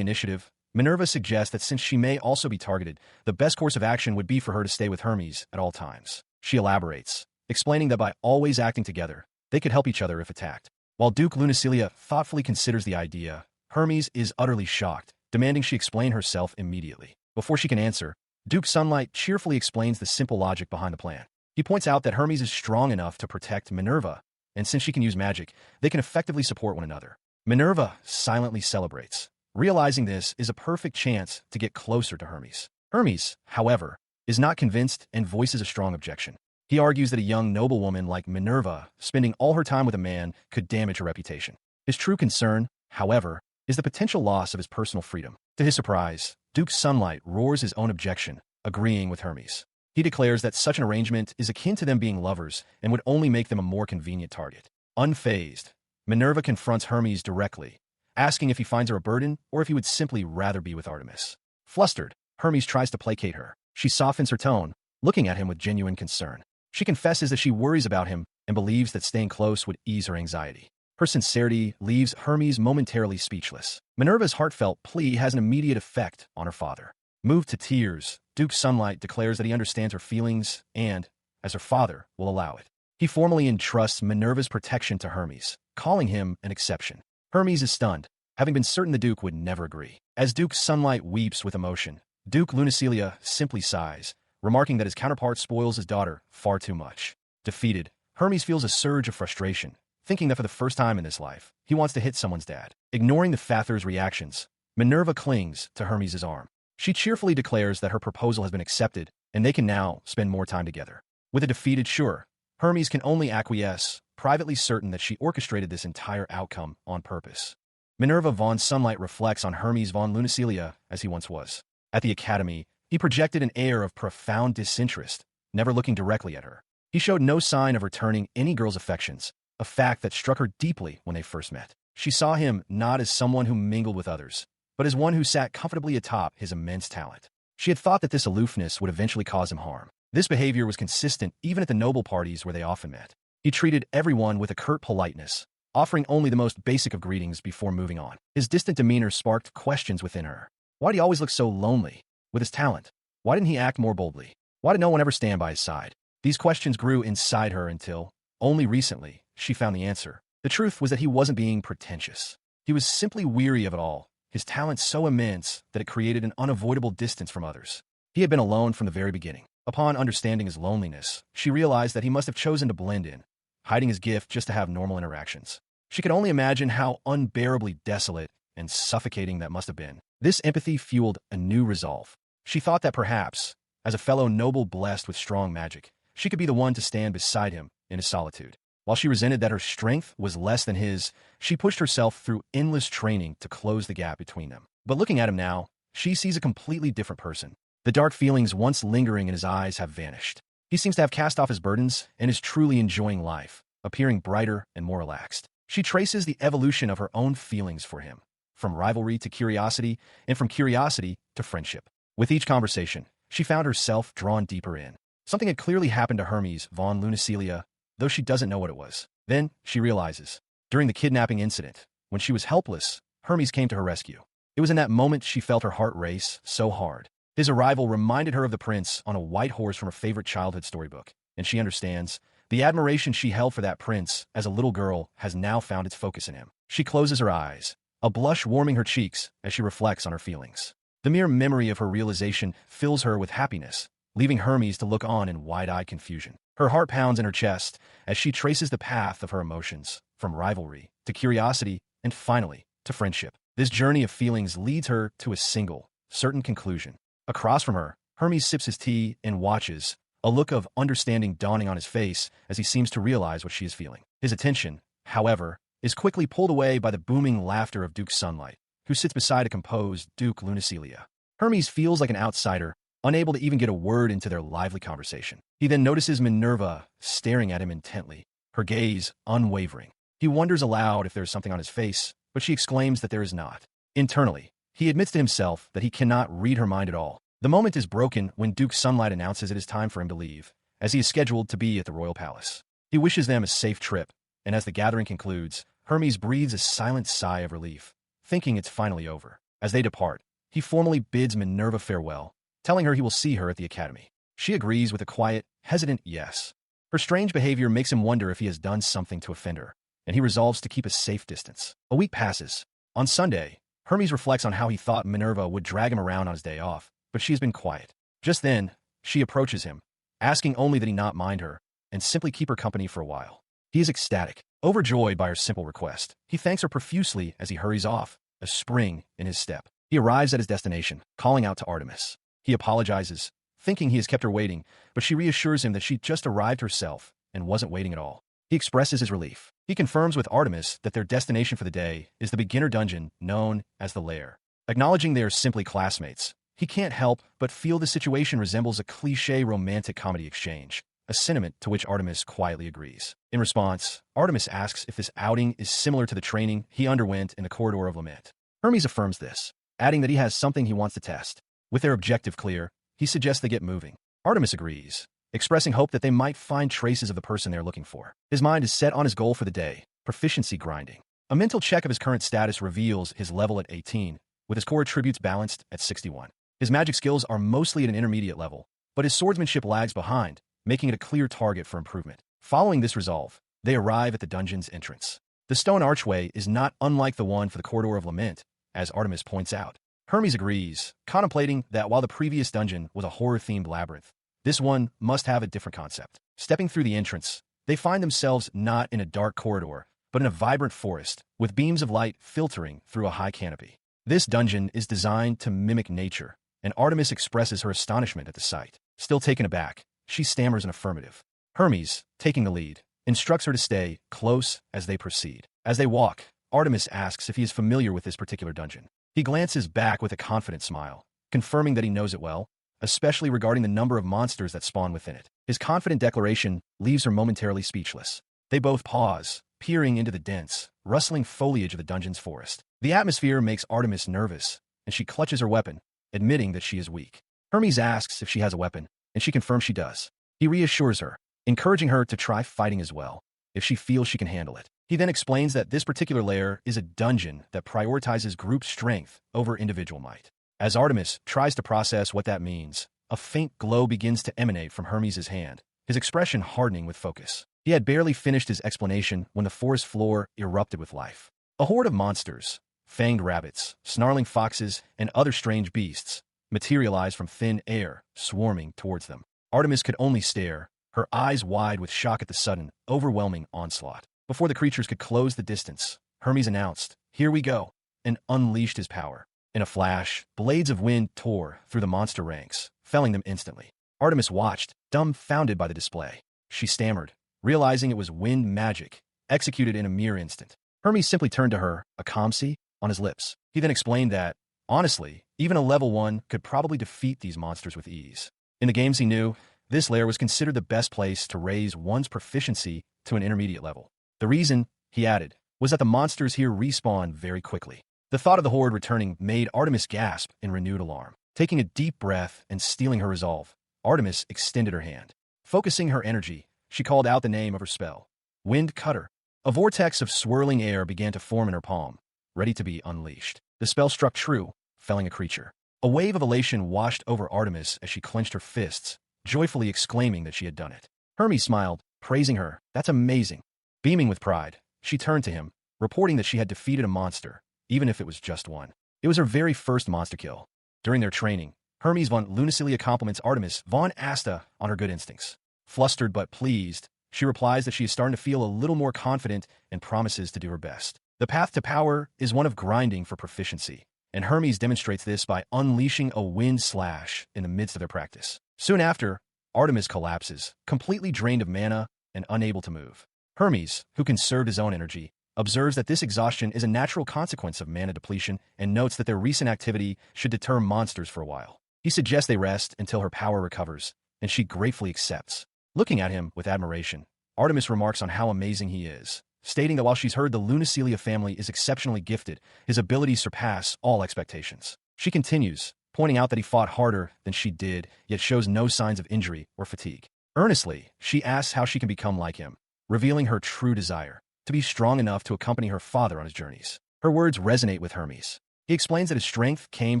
initiative, Minerva suggests that since she may also be targeted, the best course of action would be for her to stay with Hermes at all times. She elaborates, explaining that by always acting together, they could help each other if attacked. While Duke Lunicilia thoughtfully considers the idea, Hermes is utterly shocked, demanding she explain herself immediately. Before she can answer, Duke Sunlight cheerfully explains the simple logic behind the plan. He points out that Hermes is strong enough to protect Minerva, and since she can use magic, they can effectively support one another. Minerva silently celebrates, realizing this is a perfect chance to get closer to Hermes. Hermes, however, is not convinced and voices a strong objection. He argues that a young noblewoman like Minerva spending all her time with a man could damage her reputation. His true concern, however, is the potential loss of his personal freedom. To his surprise, Duke Sunlight roars his own objection, agreeing with Hermes. He declares that such an arrangement is akin to them being lovers and would only make them a more convenient target. Unfazed, Minerva confronts Hermes directly, asking if he finds her a burden or if he would simply rather be with Artemis. Flustered, Hermes tries to placate her. She softens her tone, looking at him with genuine concern. She confesses that she worries about him and believes that staying close would ease her anxiety. Her sincerity leaves Hermes momentarily speechless. Minerva's heartfelt plea has an immediate effect on her father. Moved to tears, Duke Sunlight declares that he understands her feelings and, as her father, will allow it. He formally entrusts Minerva's protection to Hermes, calling him an exception. Hermes is stunned, having been certain the Duke would never agree. As Duke Sunlight weeps with emotion, Duke Lunicilia simply sighs, remarking that his counterpart spoils his daughter far too much. Defeated, Hermes feels a surge of frustration, thinking that for the first time in his life, he wants to hit someone's dad. Ignoring the father's reactions, Minerva clings to Hermes' arm. She cheerfully declares that her proposal has been accepted and they can now spend more time together. With a defeated Sure, Hermes can only acquiesce, privately certain that she orchestrated this entire outcome on purpose. Minerva von Sunlight reflects on Hermes von Lunicilia as he once was. At the academy, he projected an air of profound disinterest, never looking directly at her. He showed no sign of returning any girl's affections, a fact that struck her deeply when they first met. She saw him not as someone who mingled with others, but as one who sat comfortably atop his immense talent. She had thought that this aloofness would eventually cause him harm. This behavior was consistent even at the noble parties where they often met. He treated everyone with a curt politeness, offering only the most basic of greetings before moving on. His distant demeanor sparked questions within her. Why did he always look so lonely? With his talent, why didn't he act more boldly? Why did no one ever stand by his side? These questions grew inside her until, only recently, she found the answer. The truth was that he wasn't being pretentious. He was simply weary of it all, his talent so immense that it created an unavoidable distance from others. He had been alone from the very beginning. Upon understanding his loneliness, she realized that he must have chosen to blend in, hiding his gift just to have normal interactions. She could only imagine how unbearably desolate and suffocating that must have been. This empathy fueled a new resolve. She thought that perhaps, as a fellow noble blessed with strong magic, she could be the one to stand beside him in his solitude. While she resented that her strength was less than his, she pushed herself through endless training to close the gap between them. But looking at him now, she sees a completely different person. The dark feelings once lingering in his eyes have vanished. He seems to have cast off his burdens and is truly enjoying life, appearing brighter and more relaxed. She traces the evolution of her own feelings for him, from rivalry to curiosity, and from curiosity to friendship. With each conversation, she found herself drawn deeper in. Something had clearly happened to Hermes von Lunicilia, though she doesn't know what it was. Then, she realizes, during the kidnapping incident, when she was helpless, Hermes came to her rescue. It was in that moment she felt her heart race so hard. His arrival reminded her of the prince on a white horse from her favorite childhood storybook, and she understands the admiration she held for that prince as a little girl has now found its focus in him. She closes her eyes, a blush warming her cheeks as she reflects on her feelings. The mere memory of her realization fills her with happiness, leaving Hermes to look on in wide-eyed confusion. Her heart pounds in her chest as she traces the path of her emotions, from rivalry to curiosity and finally to friendship. This journey of feelings leads her to a single, certain conclusion. Across from her, Hermes sips his tea and watches, a look of understanding dawning on his face as he seems to realize what she is feeling. His attention, however, is quickly pulled away by the booming laughter of Duke Sunlight, who sits beside a composed Duke Lunicilia. Hermes feels like an outsider, unable to even get a word into their lively conversation. He then notices Minerva staring at him intently, her gaze unwavering. He wonders aloud if there is something on his face, but she exclaims that there is not. Internally, he admits to himself that he cannot read her mind at all. The moment is broken when Duke Sunlight announces it is time for him to leave, as he is scheduled to be at the royal palace. He wishes them a safe trip, and as the gathering concludes, Hermes breathes a silent sigh of relief, thinking it's finally over. As they depart, he formally bids Minerva farewell, telling her he will see her at the academy. She agrees with a quiet, hesitant yes. Her strange behavior makes him wonder if he has done something to offend her, and he resolves to keep a safe distance. A week passes. On Sunday, Hermes reflects on how he thought Minerva would drag him around on his day off, but she has been quiet. Just then, she approaches him, asking only that he not mind her, and simply keep her company for a while. He is ecstatic, overjoyed by her simple request. He thanks her profusely as he hurries off, a spring in his step. He arrives at his destination, calling out to Artemis. He apologizes, thinking he has kept her waiting, but she reassures him that she just arrived herself and wasn't waiting at all. He expresses his relief. He confirms with Artemis that their destination for the day is the beginner dungeon known as the Lair. Acknowledging they are simply classmates, he can't help but feel the situation resembles a cliché romantic comedy exchange, a sentiment to which Artemis quietly agrees. In response, Artemis asks if this outing is similar to the training he underwent in the Corridor of Lament. Hermes affirms this, adding that he has something he wants to test. With their objective clear, he suggests they get moving. Artemis agrees, expressing hope that they might find traces of the person they're looking for. His mind is set on his goal for the day, proficiency grinding. A mental check of his current status reveals his level at 18, with his core attributes balanced at 61. His magic skills are mostly at an intermediate level, but his swordsmanship lags behind, making it a clear target for improvement. Following this resolve, they arrive at the dungeon's entrance. The stone archway is not unlike the one for the Corridor of Lament, as Artemis points out. Hermes agrees, contemplating that while the previous dungeon was a horror-themed labyrinth, this one must have a different concept. Stepping through the entrance, they find themselves not in a dark corridor, but in a vibrant forest, with beams of light filtering through a high canopy. This dungeon is designed to mimic nature, and Artemis expresses her astonishment at the sight. Still taken aback, she stammers an affirmative. Hermes, taking the lead, instructs her to stay close as they proceed. As they walk, Artemis asks if he is familiar with this particular dungeon. He glances back with a confident smile, confirming that he knows it well, especially regarding the number of monsters that spawn within it. His confident declaration leaves her momentarily speechless. They both pause, peering into the dense, rustling foliage of the dungeon's forest. The atmosphere makes Artemis nervous, and she clutches her weapon, admitting that she is weak. Hermes asks if she has a weapon, and she confirms she does. He reassures her, encouraging her to try fighting as well, if she feels she can handle it. He then explains that this particular lair is a dungeon that prioritizes group strength over individual might. As Artemis tries to process what that means, a faint glow begins to emanate from Hermes' hand, his expression hardening with focus. He had barely finished his explanation when the forest floor erupted with life. A horde of monsters, fanged rabbits, snarling foxes, and other strange beasts, materialized from thin air, swarming towards them. Artemis could only stare, her eyes wide with shock at the sudden, overwhelming onslaught. Before the creatures could close the distance, Hermes announced, "Here we go," and unleashed his power. In a flash, blades of wind tore through the monster ranks, felling them instantly. Artemis watched, dumbfounded by the display. She stammered, realizing it was wind magic, executed in a mere instant. Hermes simply turned to her, a calm "see" on his lips. He then explained that, honestly, even a level 1 could probably defeat these monsters with ease. In the games he knew, this lair was considered the best place to raise one's proficiency to an intermediate level. The reason, he added, was that the monsters here respawn very quickly. The thought of the horde returning made Artemis gasp in renewed alarm. Taking a deep breath and steeling her resolve, Artemis extended her hand. Focusing her energy, she called out the name of her spell, Wind Cutter. A vortex of swirling air began to form in her palm, ready to be unleashed. The spell struck true, felling a creature. A wave of elation washed over Artemis as she clenched her fists, joyfully exclaiming that she had done it. Hermes smiled, praising her. "That's amazing." Beaming with pride, she turned to him, reporting that she had defeated a monster, even if it was just one. It was her very first monster kill. During their training, Hermes von Lunicilia compliments Artemis von Asta on her good instincts. Flustered but pleased, she replies that she is starting to feel a little more confident and promises to do her best. The path to power is one of grinding for proficiency, and Hermes demonstrates this by unleashing a wind slash in the midst of their practice. Soon after, Artemis collapses, completely drained of mana and unable to move. Hermes, who conserved his own energy, observes that this exhaustion is a natural consequence of mana depletion and notes that their recent activity should deter monsters for a while. He suggests they rest until her power recovers, and she gratefully accepts. Looking at him with admiration, Artemis remarks on how amazing he is, stating that while she's heard the Lunicelia family is exceptionally gifted, his abilities surpass all expectations. She continues, pointing out that he fought harder than she did, yet shows no signs of injury or fatigue. Earnestly, she asks how she can become like him, revealing her true desire, to be strong enough to accompany her father on his journeys. Her words resonate with Hermes. He explains that his strength came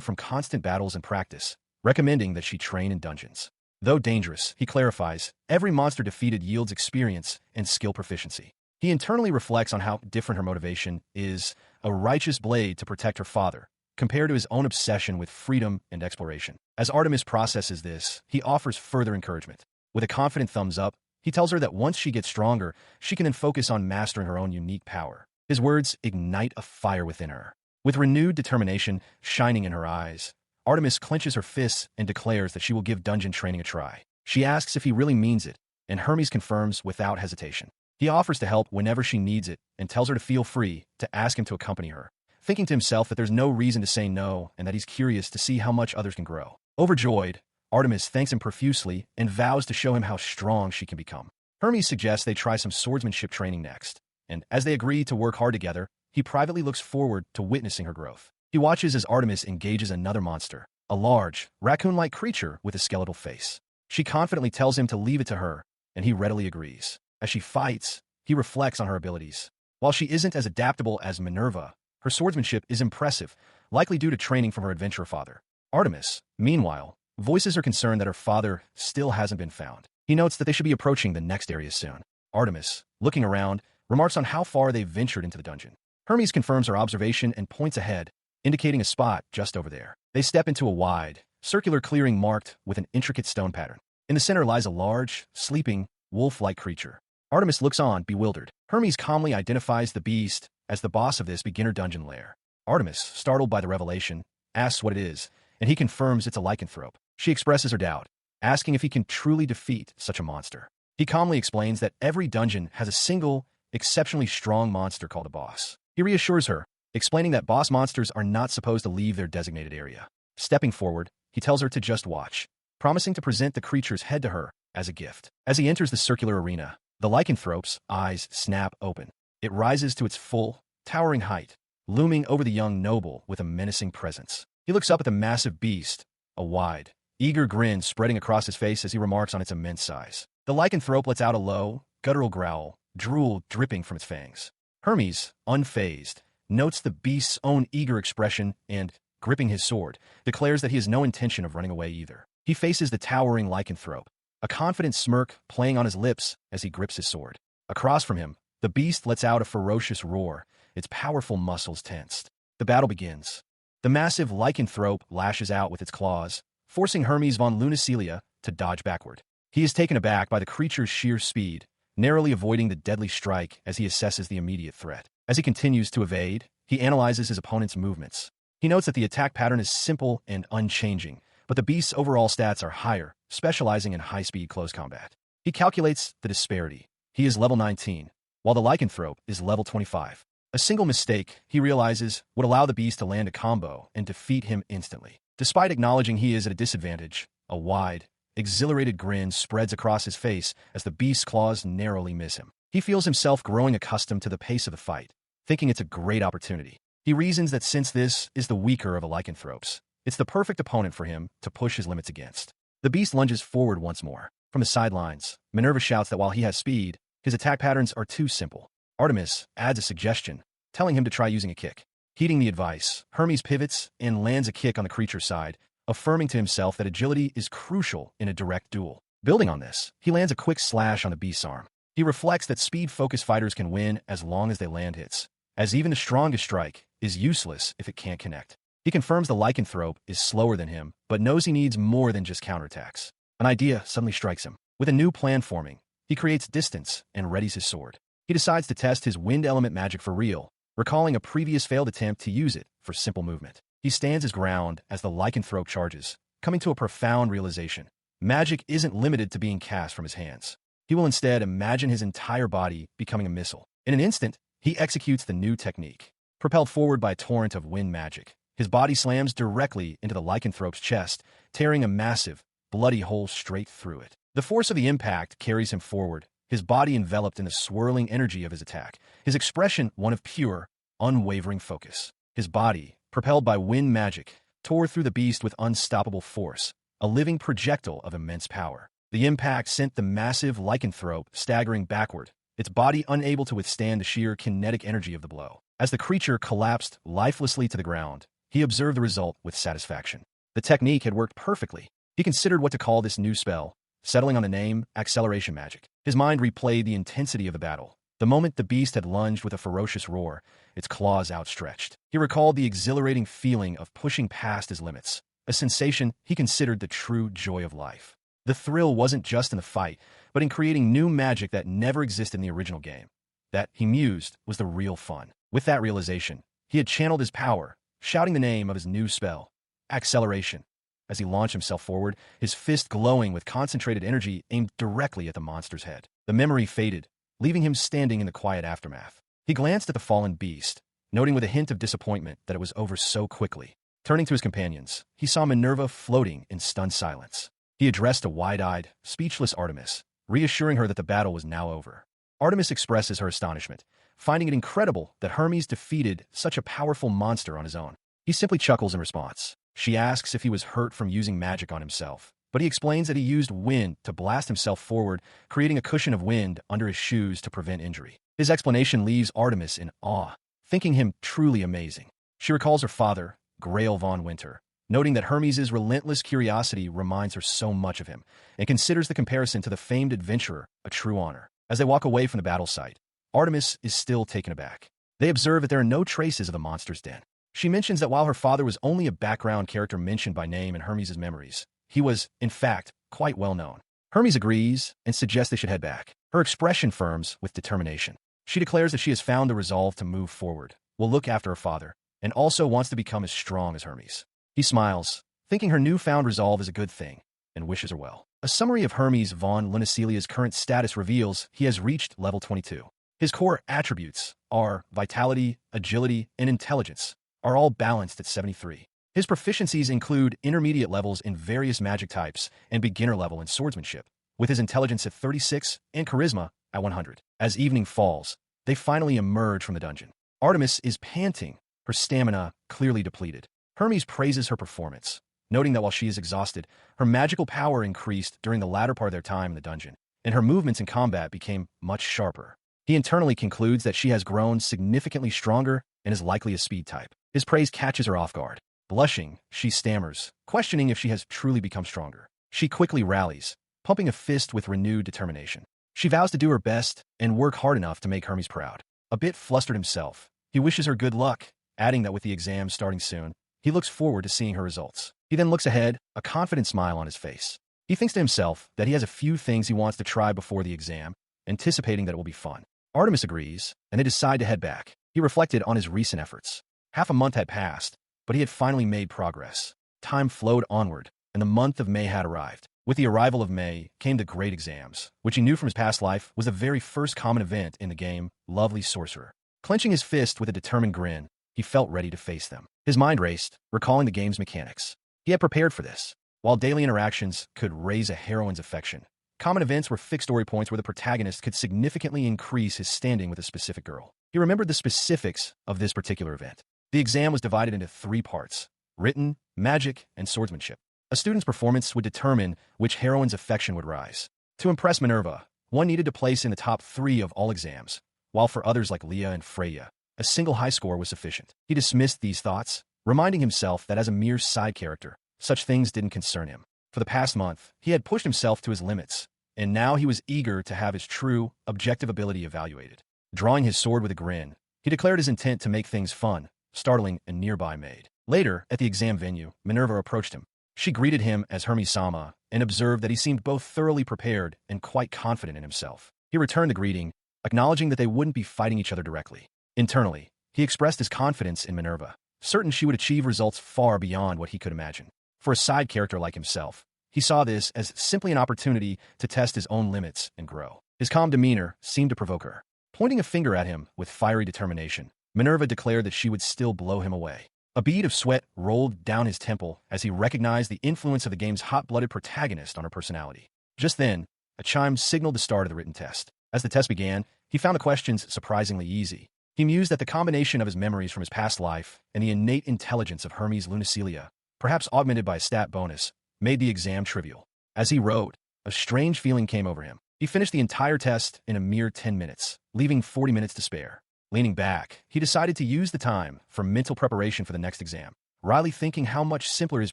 from constant battles and practice, recommending that she train in dungeons. Though dangerous, he clarifies, every monster defeated yields experience and skill proficiency. He internally reflects on how different her motivation is, a righteous blade to protect her father, compared to his own obsession with freedom and exploration. As Artemis processes this, he offers further encouragement. With a confident thumbs up, he tells her that once she gets stronger, she can then focus on mastering her own unique power. His words ignite a fire within her. With renewed determination shining in her eyes, Artemis clenches her fists and declares that she will give dungeon training a try. She asks if he really means it, and Hermes confirms without hesitation. He offers to help whenever she needs it and tells her to feel free to ask him to accompany her, thinking to himself that there's no reason to say no and that he's curious to see how much others can grow. Overjoyed, Artemis thanks him profusely and vows to show him how strong she can become. Hermes suggests they try some swordsmanship training next, and as they agree to work hard together, he privately looks forward to witnessing her growth. He watches as Artemis engages another monster, a large, raccoon-like creature with a skeletal face. She confidently tells him to leave it to her, and he readily agrees. As she fights, he reflects on her abilities. While she isn't as adaptable as Minerva, her swordsmanship is impressive, likely due to training from her adventurer father. Artemis, meanwhile, voices her concern that her father still hasn't been found. He notes that they should be approaching the next area soon. Artemis, looking around, remarks on how far they've ventured into the dungeon. Hermes confirms her observation and points ahead, indicating a spot just over there. They step into a wide, circular clearing marked with an intricate stone pattern. In the center lies a large, sleeping, wolf-like creature. Artemis looks on, bewildered. Hermes calmly identifies the beast as the boss of this beginner dungeon lair. Artemis, startled by the revelation, asks what it is, and he confirms it's a lycanthrope. She expresses her doubt, asking if he can truly defeat such a monster. He calmly explains that every dungeon has a single, exceptionally strong monster called a boss. He reassures her, explaining that boss monsters are not supposed to leave their designated area. Stepping forward, he tells her to just watch, promising to present the creature's head to her as a gift. As he enters the circular arena, the lycanthrope's eyes snap open. It rises to its full, towering height, looming over the young noble with a menacing presence. He looks up at the massive beast, a wide, eager grin spreading across his face as he remarks on its immense size. The lycanthrope lets out a low, guttural growl, drool dripping from its fangs. Hermes, unfazed, notes the beast's own eager expression and, gripping his sword, declares that he has no intention of running away either. He faces the towering lycanthrope, a confident smirk playing on his lips as he grips his sword. Across from him, the beast lets out a ferocious roar, its powerful muscles tensed. The battle begins. The massive lycanthrope lashes out with its claws, forcing Hermes von Lunicelia to dodge backward. He is taken aback by the creature's sheer speed, narrowly avoiding the deadly strike as he assesses the immediate threat. As he continues to evade, he analyzes his opponent's movements. He notes that the attack pattern is simple and unchanging, but the beast's overall stats are higher, specializing in high-speed close combat. He calculates the disparity. He is level 19, while the lycanthrope is level 25. A single mistake, he realizes, would allow the beast to land a combo and defeat him instantly. Despite acknowledging he is at a disadvantage, a wide, exhilarated grin spreads across his face as the beast's claws narrowly miss him. He feels himself growing accustomed to the pace of the fight, thinking it's a great opportunity. He reasons that since this is the weaker of the lycanthropes, it's the perfect opponent for him to push his limits against. The beast lunges forward once more. From the sidelines, Minerva shouts that while he has speed, his attack patterns are too simple. Artemis adds a suggestion, telling him to try using a kick. Heeding the advice, Hermes pivots and lands a kick on the creature's side, affirming to himself that agility is crucial in a direct duel. Building on this, he lands a quick slash on the beast's arm. He reflects that speed-focused fighters can win as long as they land hits, as even the strongest strike is useless if it can't connect. He confirms the lycanthrope is slower than him, but knows he needs more than just counterattacks. An idea suddenly strikes him. With a new plan forming, he creates distance and readies his sword. He decides to test his wind element magic for real, recalling a previous failed attempt to use it for simple movement. He stands his ground as the lycanthrope charges, coming to a profound realization. Magic isn't limited to being cast from his hands. He will instead imagine his entire body becoming a missile. In an instant, he executes the new technique. Propelled forward by a torrent of wind magic, His body slams directly into the lycanthrope's chest, tearing a massive, bloody hole straight through it. The force of the impact carries him forward, his body enveloped in the swirling energy of his attack, his expression one of pure, unwavering focus. His body, propelled by wind magic, tore through the beast with unstoppable force, a living projectile of immense power. The impact sent the massive lycanthrope staggering backward, its body unable to withstand the sheer kinetic energy of the blow. As the creature collapsed lifelessly to the ground, he observed the result with satisfaction. The technique had worked perfectly. He considered what to call this new spell, settling on the name Acceleration Magic. His mind replayed the intensity of the battle. The moment the beast had lunged with a ferocious roar, its claws outstretched. He recalled the exhilarating feeling of pushing past his limits, a sensation he considered the true joy of life. The thrill wasn't just in the fight, but in creating new magic that never existed in the original game. That, he mused, was the real fun. With that realization, he had channeled his power, shouting the name of his new spell, Acceleration. As he launched himself forward, his fist glowing with concentrated energy aimed directly at the monster's head. The memory faded, leaving him standing in the quiet aftermath. He glanced at the fallen beast, noting with a hint of disappointment that it was over so quickly. Turning to his companions, he saw Minerva floating in stunned silence. He addressed a wide-eyed, speechless Artemis, reassuring her that the battle was now over. Artemis expresses her astonishment, finding it incredible that Hermes defeated such a powerful monster on his own. He simply chuckles in response. She asks if he was hurt from using magic on himself, but he explains that he used wind to blast himself forward, creating a cushion of wind under his shoes to prevent injury. His explanation leaves Artemis in awe, thinking him truly amazing. She recalls her father, Grail von Winter, noting that Hermes' relentless curiosity reminds her so much of him, and considers the comparison to the famed adventurer a true honor. As they walk away from the battle site, Artemis is still taken aback. They observe that there are no traces of the monster's den. She mentions that while her father was only a background character mentioned by name in Hermes' memories, he was, in fact, quite well known. Hermes agrees and suggests they should head back. Her expression firms with determination. She declares that she has found the resolve to move forward, will look after her father, and also wants to become as strong as Hermes. He smiles, thinking her newfound resolve is a good thing, and wishes her well. A summary of Hermes von Linnecelia's current status reveals he has reached level 22. His core attributes are vitality, agility, and intelligence, are all balanced at 73. His proficiencies include intermediate levels in various magic types and beginner level in swordsmanship, with his intelligence at 36 and charisma at 100. As evening falls, they finally emerge from the dungeon. Artemis is panting, her stamina clearly depleted. Hermes praises her performance, noting that while she is exhausted, her magical power increased during the latter part of their time in the dungeon, and her movements in combat became much sharper. He internally concludes that she has grown significantly stronger and is likely a speed type. His praise catches her off guard. Blushing, she stammers, questioning if she has truly become stronger. She quickly rallies, pumping a fist with renewed determination. She vows to do her best and work hard enough to make Hermes proud. A bit flustered himself, he wishes her good luck, adding that with the exam starting soon, he looks forward to seeing her results. He then looks ahead, a confident smile on his face. He thinks to himself that he has a few things he wants to try before the exam, anticipating that it will be fun. Artemis agrees, and they decide to head back. He reflected on his recent efforts. Half a month had passed, but he had finally made progress. Time flowed onward, and the month of May had arrived. With the arrival of May came the great exams, which he knew from his past life was the very first common event in the game, Lovely Sorcerer. Clenching his fist with a determined grin, he felt ready to face them. His mind raced, recalling the game's mechanics. He had prepared for this. While daily interactions could raise a heroine's affection, common events were fixed story points where the protagonist could significantly increase his standing with a specific girl. He remembered the specifics of this particular event. The exam was divided into 3 parts: written, magic, and swordsmanship. A student's performance would determine which heroine's affection would rise. To impress Minerva, one needed to place in the top 3 of all exams, while for others like Leah and Freya, a single high score was sufficient. He dismissed these thoughts, reminding himself that as a mere side character, such things didn't concern him. For the past month, he had pushed himself to his limits, and now he was eager to have his true, objective ability evaluated. Drawing his sword with a grin, he declared his intent to make things fun, startling a nearby maid. Later, at the exam venue, Minerva approached him. She greeted him as Hermes-sama and observed that he seemed both thoroughly prepared and quite confident in himself. He returned the greeting, acknowledging that they wouldn't be fighting each other directly. Internally, he expressed his confidence in Minerva, certain she would achieve results far beyond what he could imagine. For a side character like himself, he saw this as simply an opportunity to test his own limits and grow. His calm demeanor seemed to provoke her. Pointing a finger at him with fiery determination, Minerva declared that she would still blow him away. A bead of sweat rolled down his temple as he recognized the influence of the game's hot-blooded protagonist on her personality. Just then, a chime signaled the start of the written test. As the test began, he found the questions surprisingly easy. He mused that the combination of his memories from his past life and the innate intelligence of Hermes Lunicelia, perhaps augmented by a stat bonus, made the exam trivial. As he wrote, a strange feeling came over him. He finished the entire test in a mere 10 minutes, leaving 40 minutes to spare. Leaning back, he decided to use the time for mental preparation for the next exam, wryly thinking how much simpler his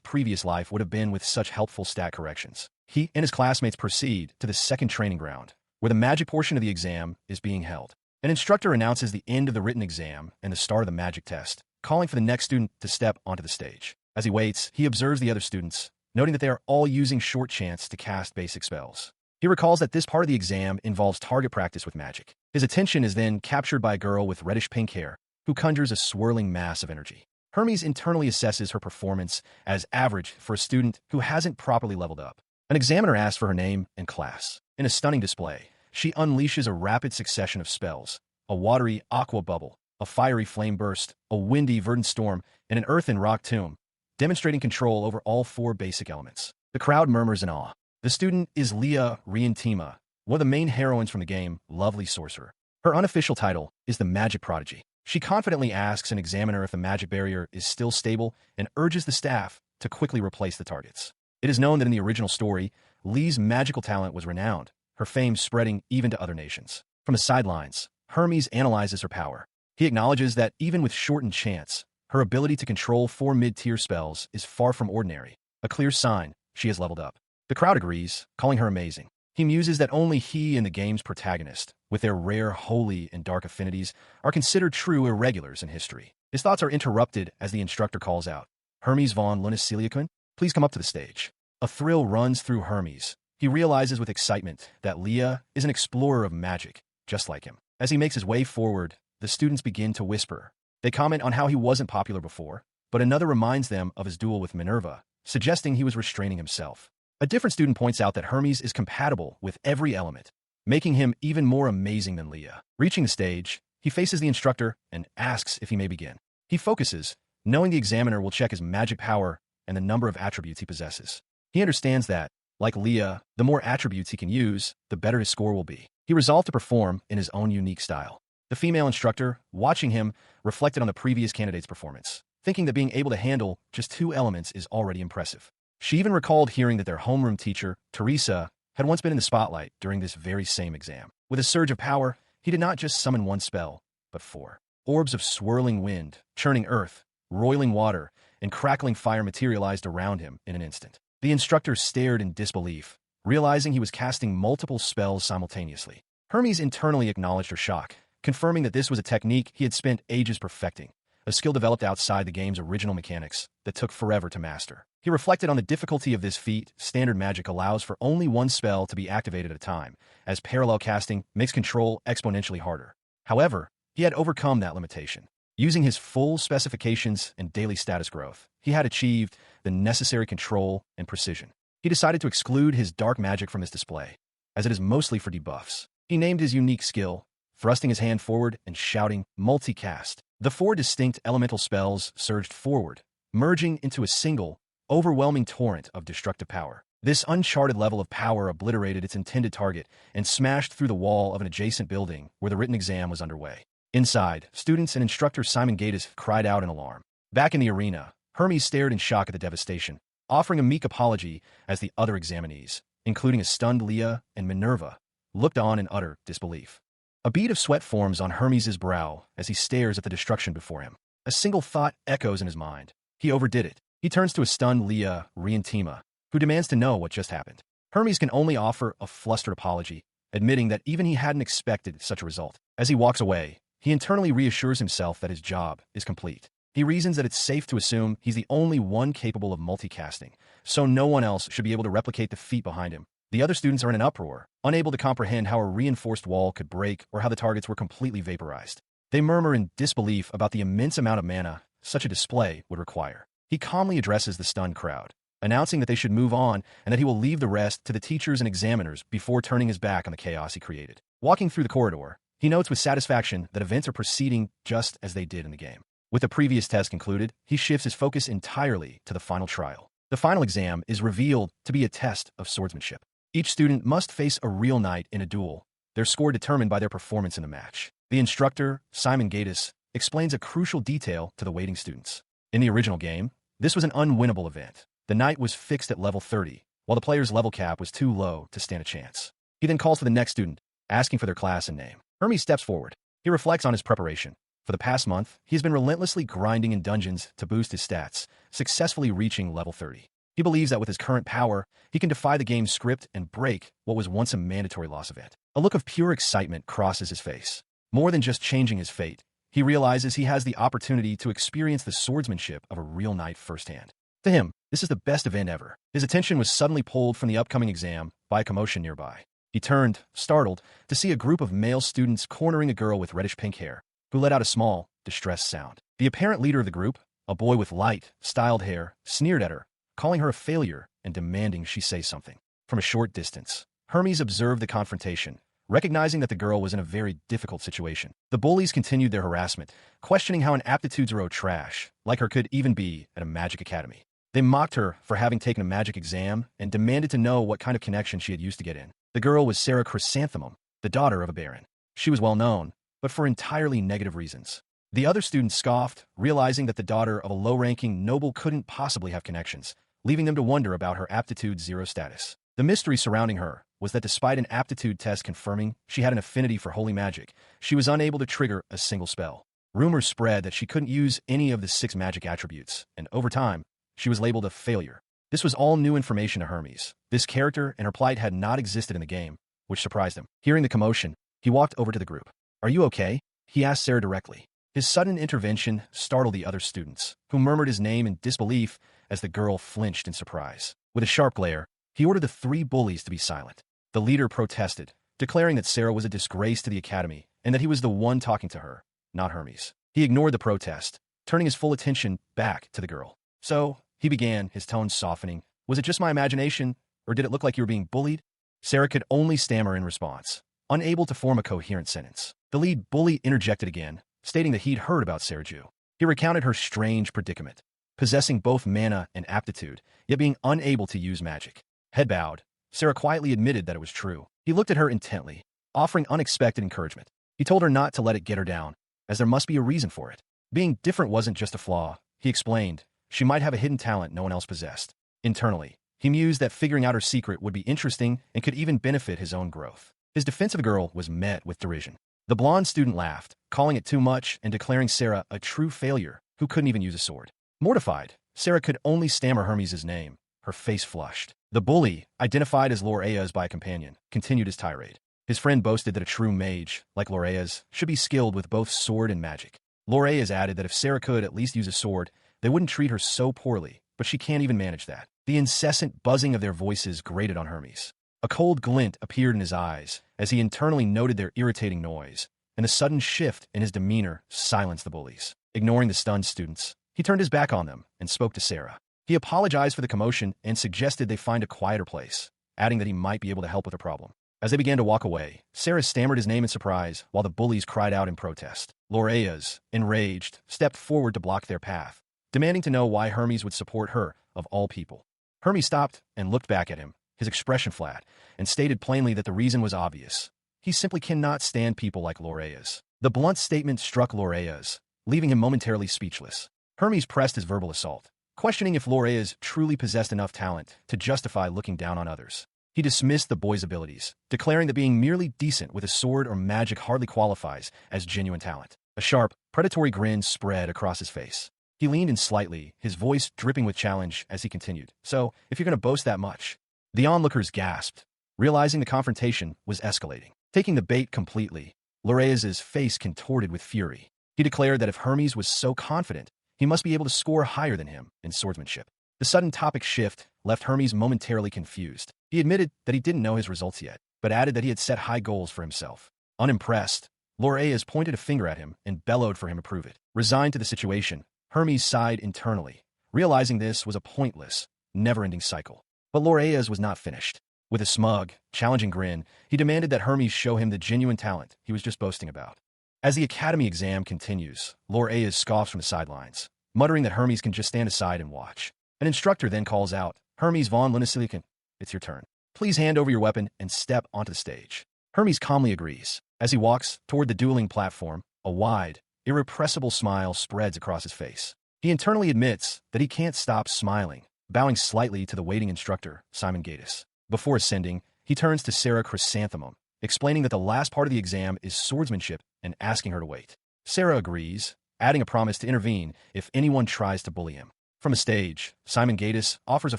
previous life would have been with such helpful stat corrections. He and his classmates proceed to the second training ground, where the magic portion of the exam is being held. An instructor announces the end of the written exam and the start of the magic test, calling for the next student to step onto the stage. As he waits, he observes the other students, noting that they are all using short chants to cast basic spells. He recalls that this part of the exam involves target practice with magic. His attention is then captured by a girl with reddish-pink hair, who conjures a swirling mass of energy. Hermes internally assesses her performance as average for a student who hasn't properly leveled up. An examiner asks for her name and class. In a stunning display, she unleashes a rapid succession of spells: a watery aqua bubble, a fiery flame burst, a windy verdant storm, and an earth and rock tomb, demonstrating control over all 4 basic elements. The crowd murmurs in awe. The student is Leah Rientima, one of the main heroines from the game, Lovely Sorcerer. Her unofficial title is the Magic Prodigy. She confidently asks an examiner if the magic barrier is still stable and urges the staff to quickly replace the targets. It is known that in the original story, Lee's magical talent was renowned, her fame spreading even to other nations. From the sidelines, Hermes analyzes her power. He acknowledges that even with shortened chants, her ability to control 4 mid-tier spells is far from ordinary, a clear sign she has leveled up. The crowd agrees, calling her amazing. He muses that only he and the game's protagonist, with their rare holy and dark affinities, are considered true irregulars in history. His thoughts are interrupted as the instructor calls out, "Hermes von Luniciliacun, please come up to the stage." A thrill runs through Hermes. He realizes with excitement that Leah is an explorer of magic, just like him. As he makes his way forward, the students begin to whisper. They comment on how he wasn't popular before, but another reminds them of his duel with Minerva, suggesting he was restraining himself. A different student points out that Hermes is compatible with every element, making him even more amazing than Leah. Reaching the stage, he faces the instructor and asks if he may begin. He focuses, knowing the examiner will check his magic power and the number of attributes he possesses. He understands that, like Leah, the more attributes he can use, the better his score will be. He resolved to perform in his own unique style. The female instructor, watching him, reflected on the previous candidate's performance, thinking that being able to handle just 2 elements is already impressive. She even recalled hearing that their homeroom teacher, Teresa, had once been in the spotlight during this very same exam. With a surge of power, he did not just summon 1 spell, but 4. Orbs of swirling wind, churning earth, roiling water, and crackling fire materialized around him in an instant. The instructor stared in disbelief, realizing he was casting multiple spells simultaneously. Hermes internally acknowledged her shock, confirming that this was a technique he had spent ages perfecting, a skill developed outside the game's original mechanics that took forever to master. He reflected on the difficulty of this feat. Standard magic allows for only 1 spell to be activated at a time, as parallel casting makes control exponentially harder. However, he had overcome that limitation. Using his full specifications and daily status growth, he had achieved the necessary control and precision. He decided to exclude his dark magic from his display, as it is mostly for debuffs. He named his unique skill, thrusting his hand forward and shouting, "Multicast." The 4 distinct elemental spells surged forward, merging into a single, overwhelming torrent of destructive power. This uncharted level of power obliterated its intended target and smashed through the wall of an adjacent building where the written exam was underway. Inside, students and instructor Simon Gatiss cried out in alarm. Back in the arena, Hermes stared in shock at the devastation, offering a meek apology as the other examinees, including a stunned Leah and Minerva, looked on in utter disbelief. A bead of sweat forms on Hermes' brow as he stares at the destruction before him. A single thought echoes in his mind. He overdid it. He turns to a stunned Leah Rientima, who demands to know what just happened. Hermes can only offer a flustered apology, admitting that even he hadn't expected such a result. As he walks away, he internally reassures himself that his job is complete. He reasons that it's safe to assume he's the only one capable of multicasting, so no one else should be able to replicate the feat behind him. The other students are in an uproar, unable to comprehend how a reinforced wall could break or how the targets were completely vaporized. They murmur in disbelief about the immense amount of mana such a display would require. He calmly addresses the stunned crowd, announcing that they should move on and that he will leave the rest to the teachers and examiners before turning his back on the chaos he created. Walking through the corridor, he notes with satisfaction that events are proceeding just as they did in the game. With the previous test concluded, he shifts his focus entirely to the final trial. The final exam is revealed to be a test of swordsmanship. Each student must face a real knight in a duel, their score determined by their performance in the match. The instructor, Simon Gatiss, explains a crucial detail to the waiting students. In the original game, this was an unwinnable event. The knight was fixed at level 30, while the player's level cap was too low to stand a chance. He then calls for the next student, asking for their class and name. Hermes steps forward. He reflects on his preparation. For the past month, he has been relentlessly grinding in dungeons to boost his stats, successfully reaching level 30. He believes that with his current power, he can defy the game's script and break what was once a mandatory loss event. A look of pure excitement crosses his face. More than just changing his fate, he realizes he has the opportunity to experience the swordsmanship of a real knight firsthand. To him, this is the best event ever. His attention was suddenly pulled from the upcoming exam by a commotion nearby. He turned, startled, to see a group of male students cornering a girl with reddish-pink hair, who let out a small, distressed sound. The apparent leader of the group, a boy with light, styled hair, sneered at her, calling her a failure and demanding she say something. From a short distance, Hermes observed the confrontation, recognizing that the girl was in a very difficult situation. The bullies continued their harassment, questioning how an aptitudes row trash, like her, could even be at a magic academy. They mocked her for having taken a magic exam and demanded to know what kind of connection she had used to get in. The girl was Sarah Chrysanthemum, the daughter of a baron. She was well known, but for entirely negative reasons. The other students scoffed, realizing that the daughter of a low-ranking noble couldn't possibly have connections, leaving them to wonder about her aptitude 0 status. The mystery surrounding her was that despite an aptitude test confirming she had an affinity for holy magic, she was unable to trigger a single spell. Rumors spread that she couldn't use any of the 6 magic attributes, and over time, she was labeled a failure. This was all new information to Hermes. This character and her plight had not existed in the game, which surprised him. Hearing the commotion, he walked over to the group. "Are you okay?" he asked Sarah directly. His sudden intervention startled the other students, who murmured his name in disbelief as the girl flinched in surprise. With a sharp glare, he ordered the 3 bullies to be silent. The leader protested, declaring that Sarah was a disgrace to the academy and that he was the one talking to her, not Hermes. He ignored the protest, turning his full attention back to the girl. "So," he began, his tone softening, "was it just my imagination, or did it look like you were being bullied?" Sarah could only stammer in response, unable to form a coherent sentence. The lead bully interjected again, stating that he'd heard about Sarah Jew. He recounted her strange predicament, possessing both mana and aptitude, yet being unable to use magic. Head bowed, Sarah quietly admitted that it was true. He looked at her intently, offering unexpected encouragement. He told her not to let it get her down, as there must be a reason for it. Being different wasn't just a flaw, he explained. She might have a hidden talent no one else possessed. Internally, he mused that figuring out her secret would be interesting and could even benefit his own growth. His defense of the girl was met with derision. The blonde student laughed, calling it too much and declaring Sarah a true failure who couldn't even use a sword. Mortified, Sarah could only stammer Hermes' name. Her face flushed. The bully, identified as Loreas by a companion, continued his tirade. His friend boasted that a true mage, like Loreas, should be skilled with both sword and magic. Loreas added that if Sarah could at least use a sword, they wouldn't treat her so poorly, but she can't even manage that. The incessant buzzing of their voices grated on Hermes. A cold glint appeared in his eyes as he internally noted their irritating noise, and a sudden shift in his demeanor silenced the bullies. Ignoring the stunned students, he turned his back on them and spoke to Sarah. He apologized for the commotion and suggested they find a quieter place, adding that he might be able to help with the problem. As they began to walk away, Sarah stammered his name in surprise while the bullies cried out in protest. Loreas, enraged, stepped forward to block their path, demanding to know why Hermes would support her, of all people. Hermes stopped and looked back at him, his expression flat, and stated plainly that the reason was obvious. He simply cannot stand people like Loreas. The blunt statement struck Loreas, leaving him momentarily speechless. Hermes pressed his verbal assault, questioning if Loreas truly possessed enough talent to justify looking down on others. He dismissed the boy's abilities, declaring that being merely decent with a sword or magic hardly qualifies as genuine talent. A sharp, predatory grin spread across his face. He leaned in slightly, his voice dripping with challenge as he continued. "So, if you're going to boast that much..." The onlookers gasped, realizing the confrontation was escalating. Taking the bait completely, Loreas' face contorted with fury. He declared that if Hermes was so confident, he must be able to score higher than him in swordsmanship. The sudden topic shift left Hermes momentarily confused. He admitted that he didn't know his results yet, but added that he had set high goals for himself. Unimpressed, Loreas pointed a finger at him and bellowed for him to prove it. Resigned to the situation, Hermes sighed internally, realizing this was a pointless, never-ending cycle. But Loreas was not finished. With a smug, challenging grin, he demanded that Hermes show him the genuine talent he was just boasting about. As the academy exam continues, Loreas scoffs from the sidelines, muttering that Hermes can just stand aside and watch. An instructor then calls out, Hermes von Lunasilican, it's your turn. Please hand over your weapon and step onto the stage. Hermes calmly agrees. As he walks toward the dueling platform, a wide, irrepressible smile spreads across his face. He internally admits that he can't stop smiling, bowing slightly to the waiting instructor, Simon Gatiss. Before ascending, he turns to Sarah Chrysanthemum, explaining that the last part of the exam is swordsmanship and asking her to wait. Sarah agrees, adding a promise to intervene if anyone tries to bully him. From a stage, Simon Gatiss offers a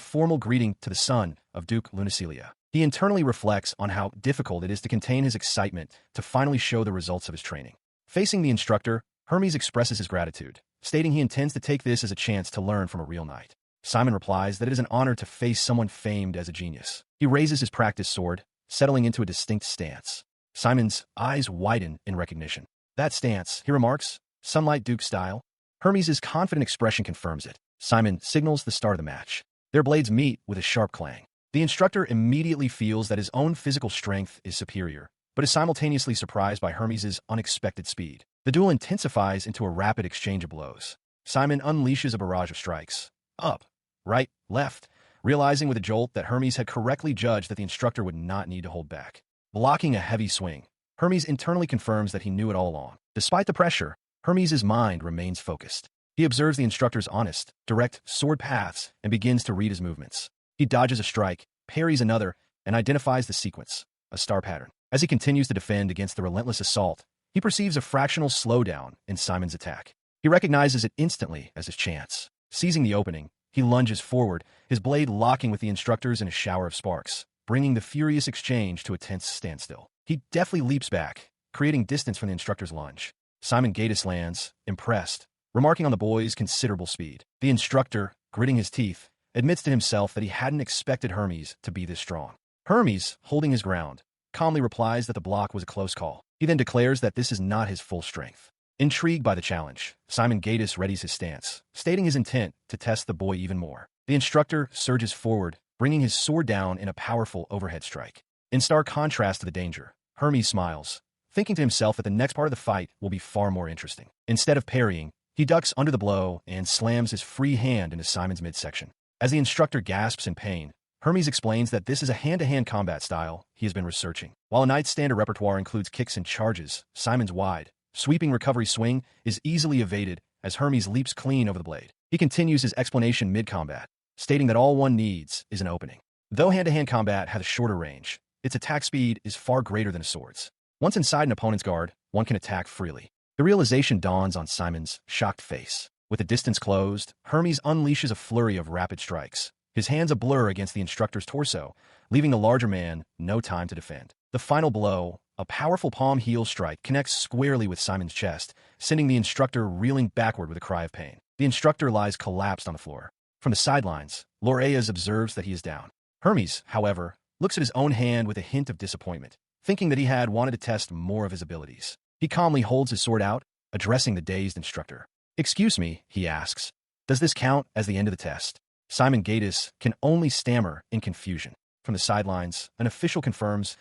formal greeting to the son of Duke Lunasilia. He internally reflects on how difficult it is to contain his excitement to finally show the results of his training. Facing the instructor, Hermes expresses his gratitude, stating he intends to take this as a chance to learn from a real knight. Simon replies that it is an honor to face someone famed as a genius. He raises his practice sword, settling into a distinct stance. Simon's eyes widen in recognition. That stance, he remarks, Sunlight Duke style. Hermes' confident expression confirms it. Simon signals the start of the match. Their blades meet with a sharp clang. The instructor immediately feels that his own physical strength is superior, but is simultaneously surprised by Hermes' unexpected speed. The duel intensifies into a rapid exchange of blows. Simon unleashes a barrage of strikes. Up, right, left, realizing with a jolt that Hermes had correctly judged that the instructor would not need to hold back. Blocking a heavy swing, Hermes internally confirms that he knew it all along. Despite the pressure, Hermes' mind remains focused. He observes the instructor's honest, direct sword paths and begins to read his movements. He dodges a strike, parries another, and identifies the sequence, a star pattern. As he continues to defend against the relentless assault, he perceives a fractional slowdown in Simon's attack. He recognizes it instantly as his chance. Seizing the opening, he lunges forward, his blade locking with the instructor's in a shower of sparks, bringing the furious exchange to a tense standstill. He deftly leaps back, creating distance from the instructor's lunge. Simon Gatiss lands, impressed, remarking on the boy's considerable speed. The instructor, gritting his teeth, admits to himself that he hadn't expected Hermes to be this strong. Hermes, holding his ground, calmly replies that the block was a close call. He then declares that this is not his full strength. Intrigued by the challenge, Simon Gatiss readies his stance, stating his intent to test the boy even more. The instructor surges forward, bringing his sword down in a powerful overhead strike. In stark contrast to the danger, Hermes smiles, thinking to himself that the next part of the fight will be far more interesting. Instead of parrying, he ducks under the blow and slams his free hand into Simon's midsection. As the instructor gasps in pain, Hermes explains that this is a hand-to-hand combat style he has been researching. While a knight's standard repertoire includes kicks and charges, Simon's wide, sweeping recovery swing is easily evaded as Hermes leaps clean over the blade. He continues his explanation mid-combat, stating that all one needs is an opening. Though hand-to-hand combat has a shorter range, its attack speed is far greater than a sword's. Once inside an opponent's guard, one can attack freely. The realization dawns on Simon's shocked face. With the distance closed, Hermes unleashes a flurry of rapid strikes, his hands a blur against the instructor's torso, leaving the larger man no time to defend. The final blow, a powerful palm heel strike, connects squarely with Simon's chest, sending the instructor reeling backward with a cry of pain. The instructor lies collapsed on the floor. From the sidelines, Loreas observes that he is down. Hermes, however, looks at his own hand with a hint of disappointment, thinking that he had wanted to test more of his abilities. He calmly holds his sword out, addressing the dazed instructor. "Excuse me," he asks. "Does this count as the end of the test?" Simon Gatiss can only stammer in confusion. From the sidelines, an official confirms,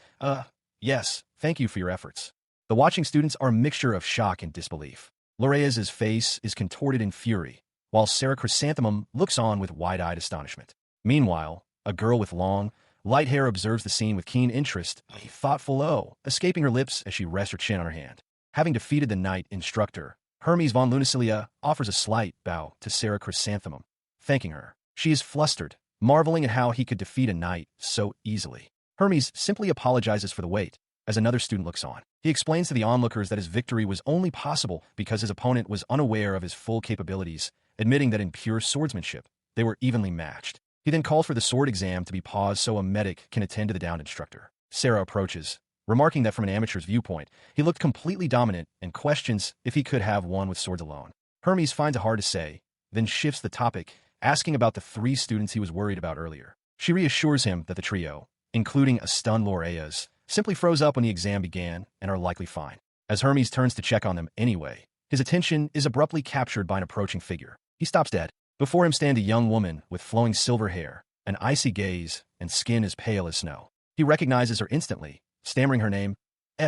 yes, thank you for your efforts." The watching students are a mixture of shock and disbelief. Loreas' face is contorted in fury, while Sarah Chrysanthemum looks on with wide-eyed astonishment. Meanwhile, a girl with long, light hair observes the scene with keen interest, a thoughtful "oh" escaping her lips as she rests her chin on her hand. Having defeated the knight instructor, Hermes von Lunasilia offers a slight bow to Sarah Chrysanthemum, thanking her. She is flustered, marveling at how he could defeat a knight so easily. Hermes simply apologizes for the wait, as another student looks on. He explains to the onlookers that his victory was only possible because his opponent was unaware of his full capabilities, admitting that in pure swordsmanship, they were evenly matched. He then calls for the sword exam to be paused so a medic can attend to the downed instructor. Sarah approaches, remarking that from an amateur's viewpoint, he looked completely dominant and questions if he could have won with swords alone. Hermes finds it hard to say, then shifts the topic, asking about the 3 students he was worried about earlier. She reassures him that the trio, including a stunned Loreas, simply froze up when the exam began and are likely fine. As Hermes turns to check on them anyway, his attention is abruptly captured by an approaching figure. He stops dead. Before him stand a young woman with flowing silver hair, an icy gaze, and skin as pale as snow. He recognizes her instantly, stammering her name,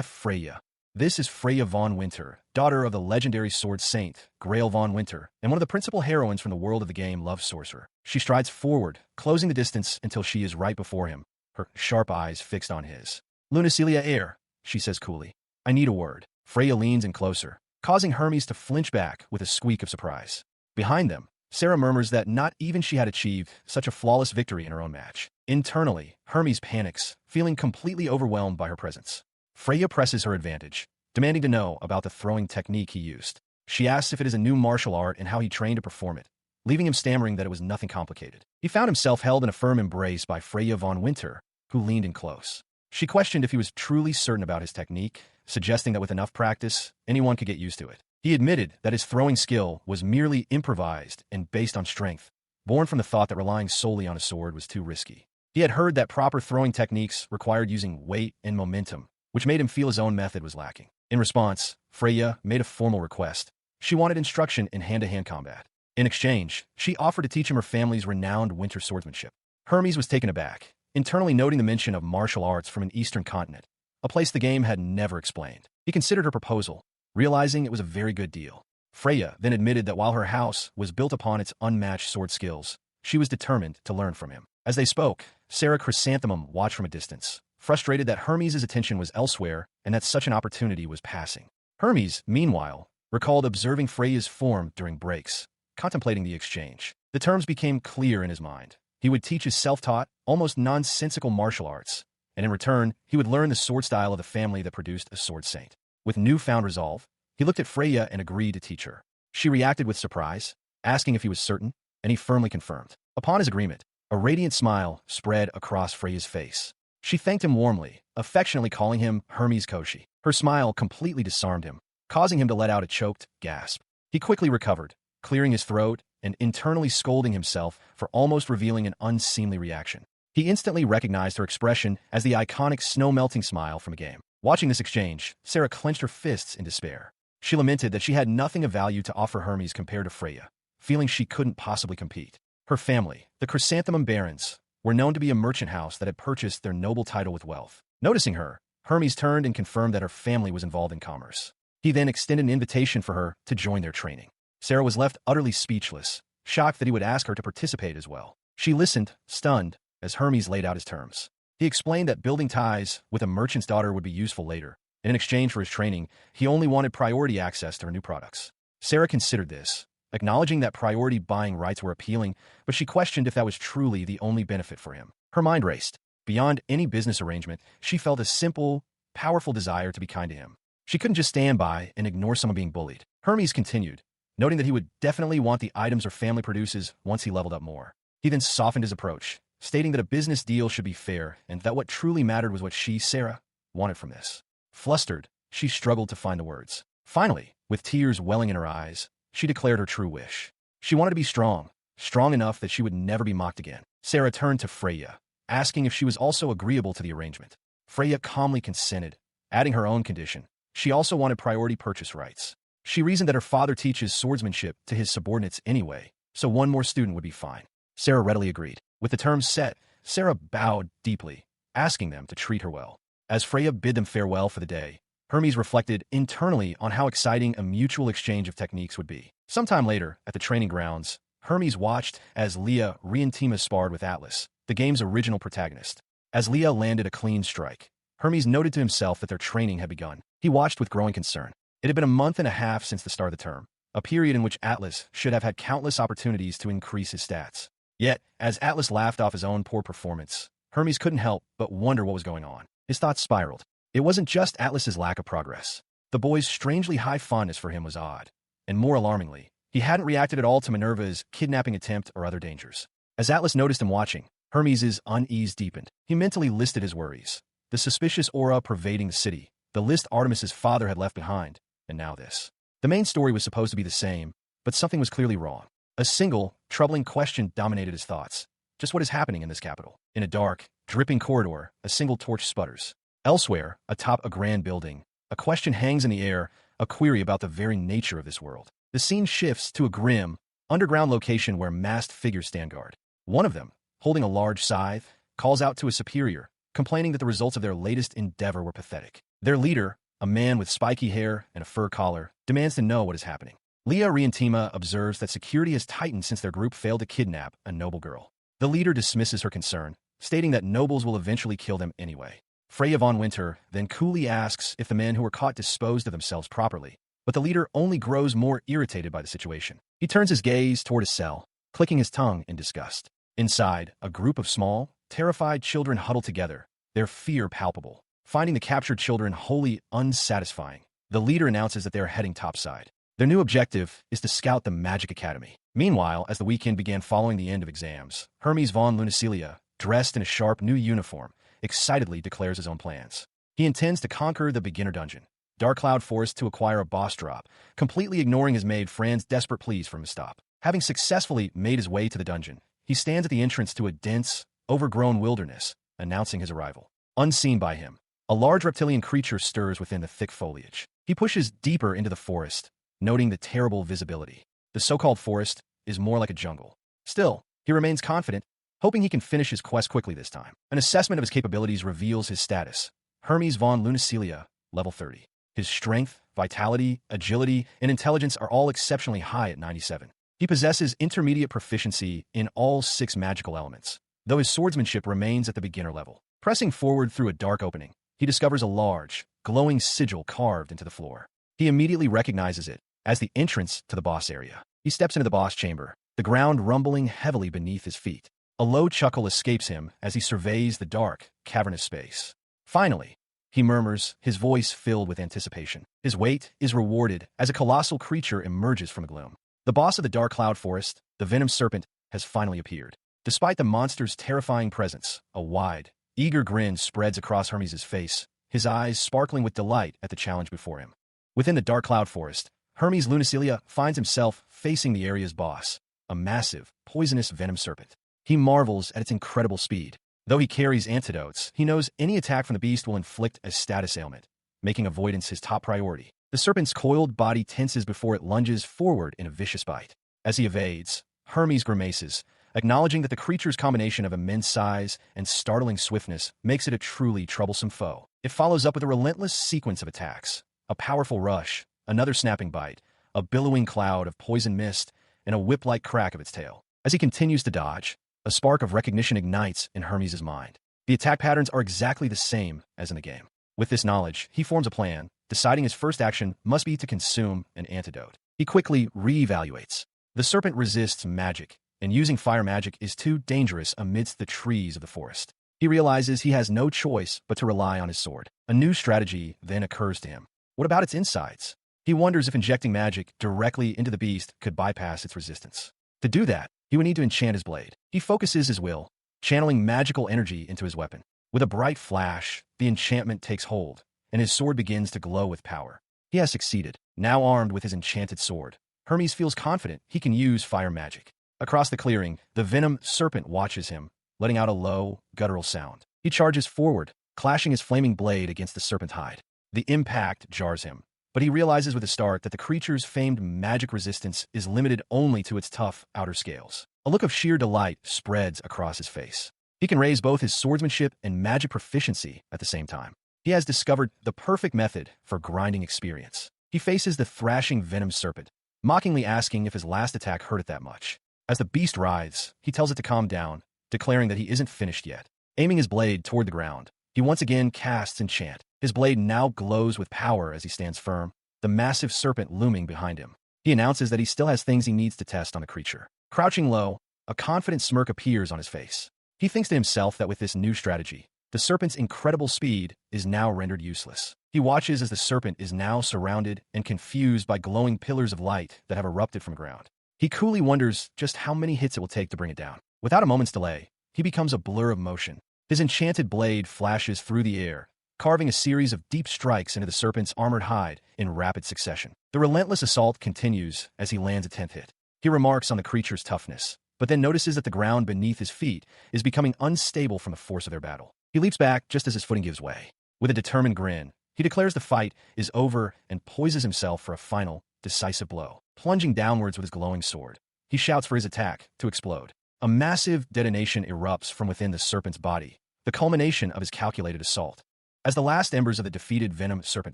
Freya. This is Freya von Winter, daughter of the legendary sword saint, Grail von Winter, and one of the principal heroines from the world of the game Love Sorcerer. She strides forward, closing the distance until she is right before him, her sharp eyes fixed on his. Lunacilia Air, she says coolly. I need a word. Freya leans in closer, causing Hermes to flinch back with a squeak of surprise. Behind them, Sarah murmurs that not even she had achieved such a flawless victory in her own match. Internally, Hermes panics, feeling completely overwhelmed by her presence. Freya presses her advantage, demanding to know about the throwing technique he used. She asks if it is a new martial art and how he trained to perform it, leaving him stammering that it was nothing complicated. He found himself held in a firm embrace by Freya von Winter, who leaned in close. She questioned if he was truly certain about his technique, suggesting that with enough practice, anyone could get used to it. He admitted that his throwing skill was merely improvised and based on strength, born from the thought that relying solely on a sword was too risky. He had heard that proper throwing techniques required using weight and momentum, which made him feel his own method was lacking. In response, Freya made a formal request. She wanted instruction in hand-to-hand combat. In exchange, she offered to teach him her family's renowned winter swordsmanship. Hermes was taken aback, internally noting the mention of martial arts from an eastern continent, a place the game had never explained. He considered her proposal, realizing it was a very good deal. Freya then admitted that while her house was built upon its unmatched sword skills, she was determined to learn from him. As they spoke, Sarah Chrysanthemum watched from a distance, frustrated that Hermes' attention was elsewhere and that such an opportunity was passing. Hermes, meanwhile, recalled observing Freya's form during breaks, contemplating the exchange. The terms became clear in his mind. He would teach his self-taught, almost nonsensical martial arts, and in return, he would learn the sword style of the family that produced a sword saint. With newfound resolve, he looked at Freya and agreed to teach her. She reacted with surprise, asking if he was certain, and he firmly confirmed. Upon his agreement, a radiant smile spread across Freya's face. She thanked him warmly, affectionately calling him Hermes Koshi. Her smile completely disarmed him, causing him to let out a choked gasp. He quickly recovered, clearing his throat and internally scolding himself for almost revealing an unseemly reaction. He instantly recognized her expression as the iconic snow-melting smile from a game. Watching this exchange, Sarah clenched her fists in despair. She lamented that she had nothing of value to offer Hermes compared to Freya, feeling she couldn't possibly compete. Her family, the Chrysanthemum Barons, were known to be a merchant house that had purchased their noble title with wealth. Noticing her, Hermes turned and confirmed that her family was involved in commerce. He then extended an invitation for her to join their training. Sarah was left utterly speechless, shocked that he would ask her to participate as well. She listened, stunned, as Hermes laid out his terms. He explained that building ties with a merchant's daughter would be useful later. In exchange for his training, he only wanted priority access to her new products. Sarah considered this, acknowledging that priority buying rights were appealing, but she questioned if that was truly the only benefit for him. Her mind raced. Beyond any business arrangement, she felt a simple, powerful desire to be kind to him. She couldn't just stand by and ignore someone being bullied. Hermes continued, noting that he would definitely want the items her family produces once he leveled up more. He then softened his approach, stating that a business deal should be fair and that what truly mattered was what she, Sarah, wanted from this. Flustered, she struggled to find the words. Finally, with tears welling in her eyes, she declared her true wish. She wanted to be strong, strong enough that she would never be mocked again. Sarah turned to Freya, asking if she was also agreeable to the arrangement. Freya calmly consented, adding her own condition. She also wanted priority purchase rights. She reasoned that her father teaches swordsmanship to his subordinates anyway, so one more student would be fine. Sarah readily agreed. With the terms set, Sarah bowed deeply, asking them to treat her well. As Freya bid them farewell for the day, Hermes reflected internally on how exciting a mutual exchange of techniques would be. Sometime later, at the training grounds, Hermes watched as Leah Rientima sparred with Atlas, the game's original protagonist. As Leah landed a clean strike, Hermes noted to himself that their training had begun. He watched with growing concern. It had been a month and a half since the start of the term, a period in which Atlas should have had countless opportunities to increase his stats. Yet, as Atlas laughed off his own poor performance, Hermes couldn't help but wonder what was going on. His thoughts spiraled. It wasn't just Atlas's lack of progress. The boy's strangely high fondness for him was odd. And more alarmingly, he hadn't reacted at all to Minerva's kidnapping attempt or other dangers. As Atlas noticed him watching, Hermes' unease deepened. He mentally listed his worries. The suspicious aura pervading the city, the list Artemis's father had left behind, and now this. The main story was supposed to be the same, but something was clearly wrong. A single, troubling question dominated his thoughts. Just what is happening in this capital? In a dark, dripping corridor, a single torch sputters. Elsewhere, atop a grand building, a question hangs in the air, a query about the very nature of this world. The scene shifts to a grim, underground location where masked figures stand guard. One of them, holding a large scythe, calls out to a superior, complaining that the results of their latest endeavor were pathetic. Their leader, a man with spiky hair and a fur collar, demands to know what is happening. Leah Rientima observes that security has tightened since their group failed to kidnap a noble girl. The leader dismisses her concern, stating that nobles will eventually kill them anyway. Freya von Winter then coolly asks if the men who were caught disposed of themselves properly, but the leader only grows more irritated by the situation. He turns his gaze toward his cell, clicking his tongue in disgust. Inside, a group of small, terrified children huddle together, their fear palpable. Finding the captured children wholly unsatisfying, the leader announces that they are heading topside. Their new objective is to scout the Magic Academy. Meanwhile, as the weekend began following the end of exams, Hermes von Lunicilia, dressed in a sharp new uniform, excitedly declares his own plans. He intends to conquer the beginner dungeon, Dark Cloud Forest, to acquire a boss drop, completely ignoring his maid Fran's desperate pleas for him to stop. Having successfully made his way to the dungeon, he stands at the entrance to a dense, overgrown wilderness, announcing his arrival. Unseen by him, a large reptilian creature stirs within the thick foliage. He pushes deeper into the forest, noting the terrible visibility. The so-called forest is more like a jungle. Still, he remains confident, hoping he can finish his quest quickly this time. An assessment of his capabilities reveals his status. Hermes von Lunicilia, level 30. His strength, vitality, agility, and intelligence are all exceptionally high at 97. He possesses intermediate proficiency in all 6 magical elements, though his swordsmanship remains at the beginner level. Pressing forward through a dark opening, he discovers a large, glowing sigil carved into the floor. He immediately recognizes it as the entrance to the boss area. He steps into the boss chamber, the ground rumbling heavily beneath his feet. A low chuckle escapes him as he surveys the dark, cavernous space. Finally, he murmurs, his voice filled with anticipation. His wait is rewarded as a colossal creature emerges from the gloom. The boss of the Dark Cloud Forest, the Venom Serpent, has finally appeared. Despite the monster's terrifying presence, a wide, eager grin spreads across Hermes' face, his eyes sparkling with delight at the challenge before him. Within the Dark Cloud Forest, Hermes Lunicilia finds himself facing the area's boss, a massive, poisonous venom serpent. He marvels at its incredible speed. Though he carries antidotes, he knows any attack from the beast will inflict a status ailment, making avoidance his top priority. The serpent's coiled body tenses before it lunges forward in a vicious bite. As he evades, Hermes grimaces, acknowledging that the creature's combination of immense size and startling swiftness makes it a truly troublesome foe. It follows up with a relentless sequence of attacks, a powerful rush, another snapping bite, a billowing cloud of poison mist, and a whip-like crack of its tail. As he continues to dodge, a spark of recognition ignites in Hermes' mind. The attack patterns are exactly the same as in the game. With this knowledge, he forms a plan, deciding his first action must be to consume an antidote. He quickly re-evaluates. The serpent resists magic, and using fire magic is too dangerous amidst the trees of the forest. He realizes he has no choice but to rely on his sword. A new strategy then occurs to him. What about its insides? He wonders if injecting magic directly into the beast could bypass its resistance. To do that, he would need to enchant his blade. He focuses his will, channeling magical energy into his weapon. With a bright flash, the enchantment takes hold, and his sword begins to glow with power. He has succeeded. Now armed with his enchanted sword, Hermes feels confident he can use fire magic. Across the clearing, the venom serpent watches him, letting out a low, guttural sound. He charges forward, clashing his flaming blade against the serpent hide. The impact jars him, but he realizes with a start that the creature's famed magic resistance is limited only to its tough outer scales. A look of sheer delight spreads across his face. He can raise both his swordsmanship and magic proficiency at the same time. He has discovered the perfect method for grinding experience. He faces the thrashing venom serpent, mockingly asking if his last attack hurt it that much. As the beast writhes, he tells it to calm down, declaring that he isn't finished yet. Aiming his blade toward the ground, he once again casts enchant. His blade now glows with power as he stands firm, the massive serpent looming behind him. He announces that he still has things he needs to test on the creature. Crouching low, a confident smirk appears on his face. He thinks to himself that with this new strategy, the serpent's incredible speed is now rendered useless. He watches as the serpent is now surrounded and confused by glowing pillars of light that have erupted from the ground. He coolly wonders just how many hits it will take to bring it down. Without a moment's delay, he becomes a blur of motion. His enchanted blade flashes through the air, carving a series of deep strikes into the serpent's armored hide in rapid succession. The relentless assault continues as he lands a 10th hit. He remarks on the creature's toughness, but then notices that the ground beneath his feet is becoming unstable from the force of their battle. He leaps back just as his footing gives way. With a determined grin, he declares the fight is over and poises himself for a final, decisive blow. Plunging downwards with his glowing sword, he shouts for his attack to explode. A massive detonation erupts from within the serpent's body, the culmination of his calculated assault. As the last embers of the defeated venom serpent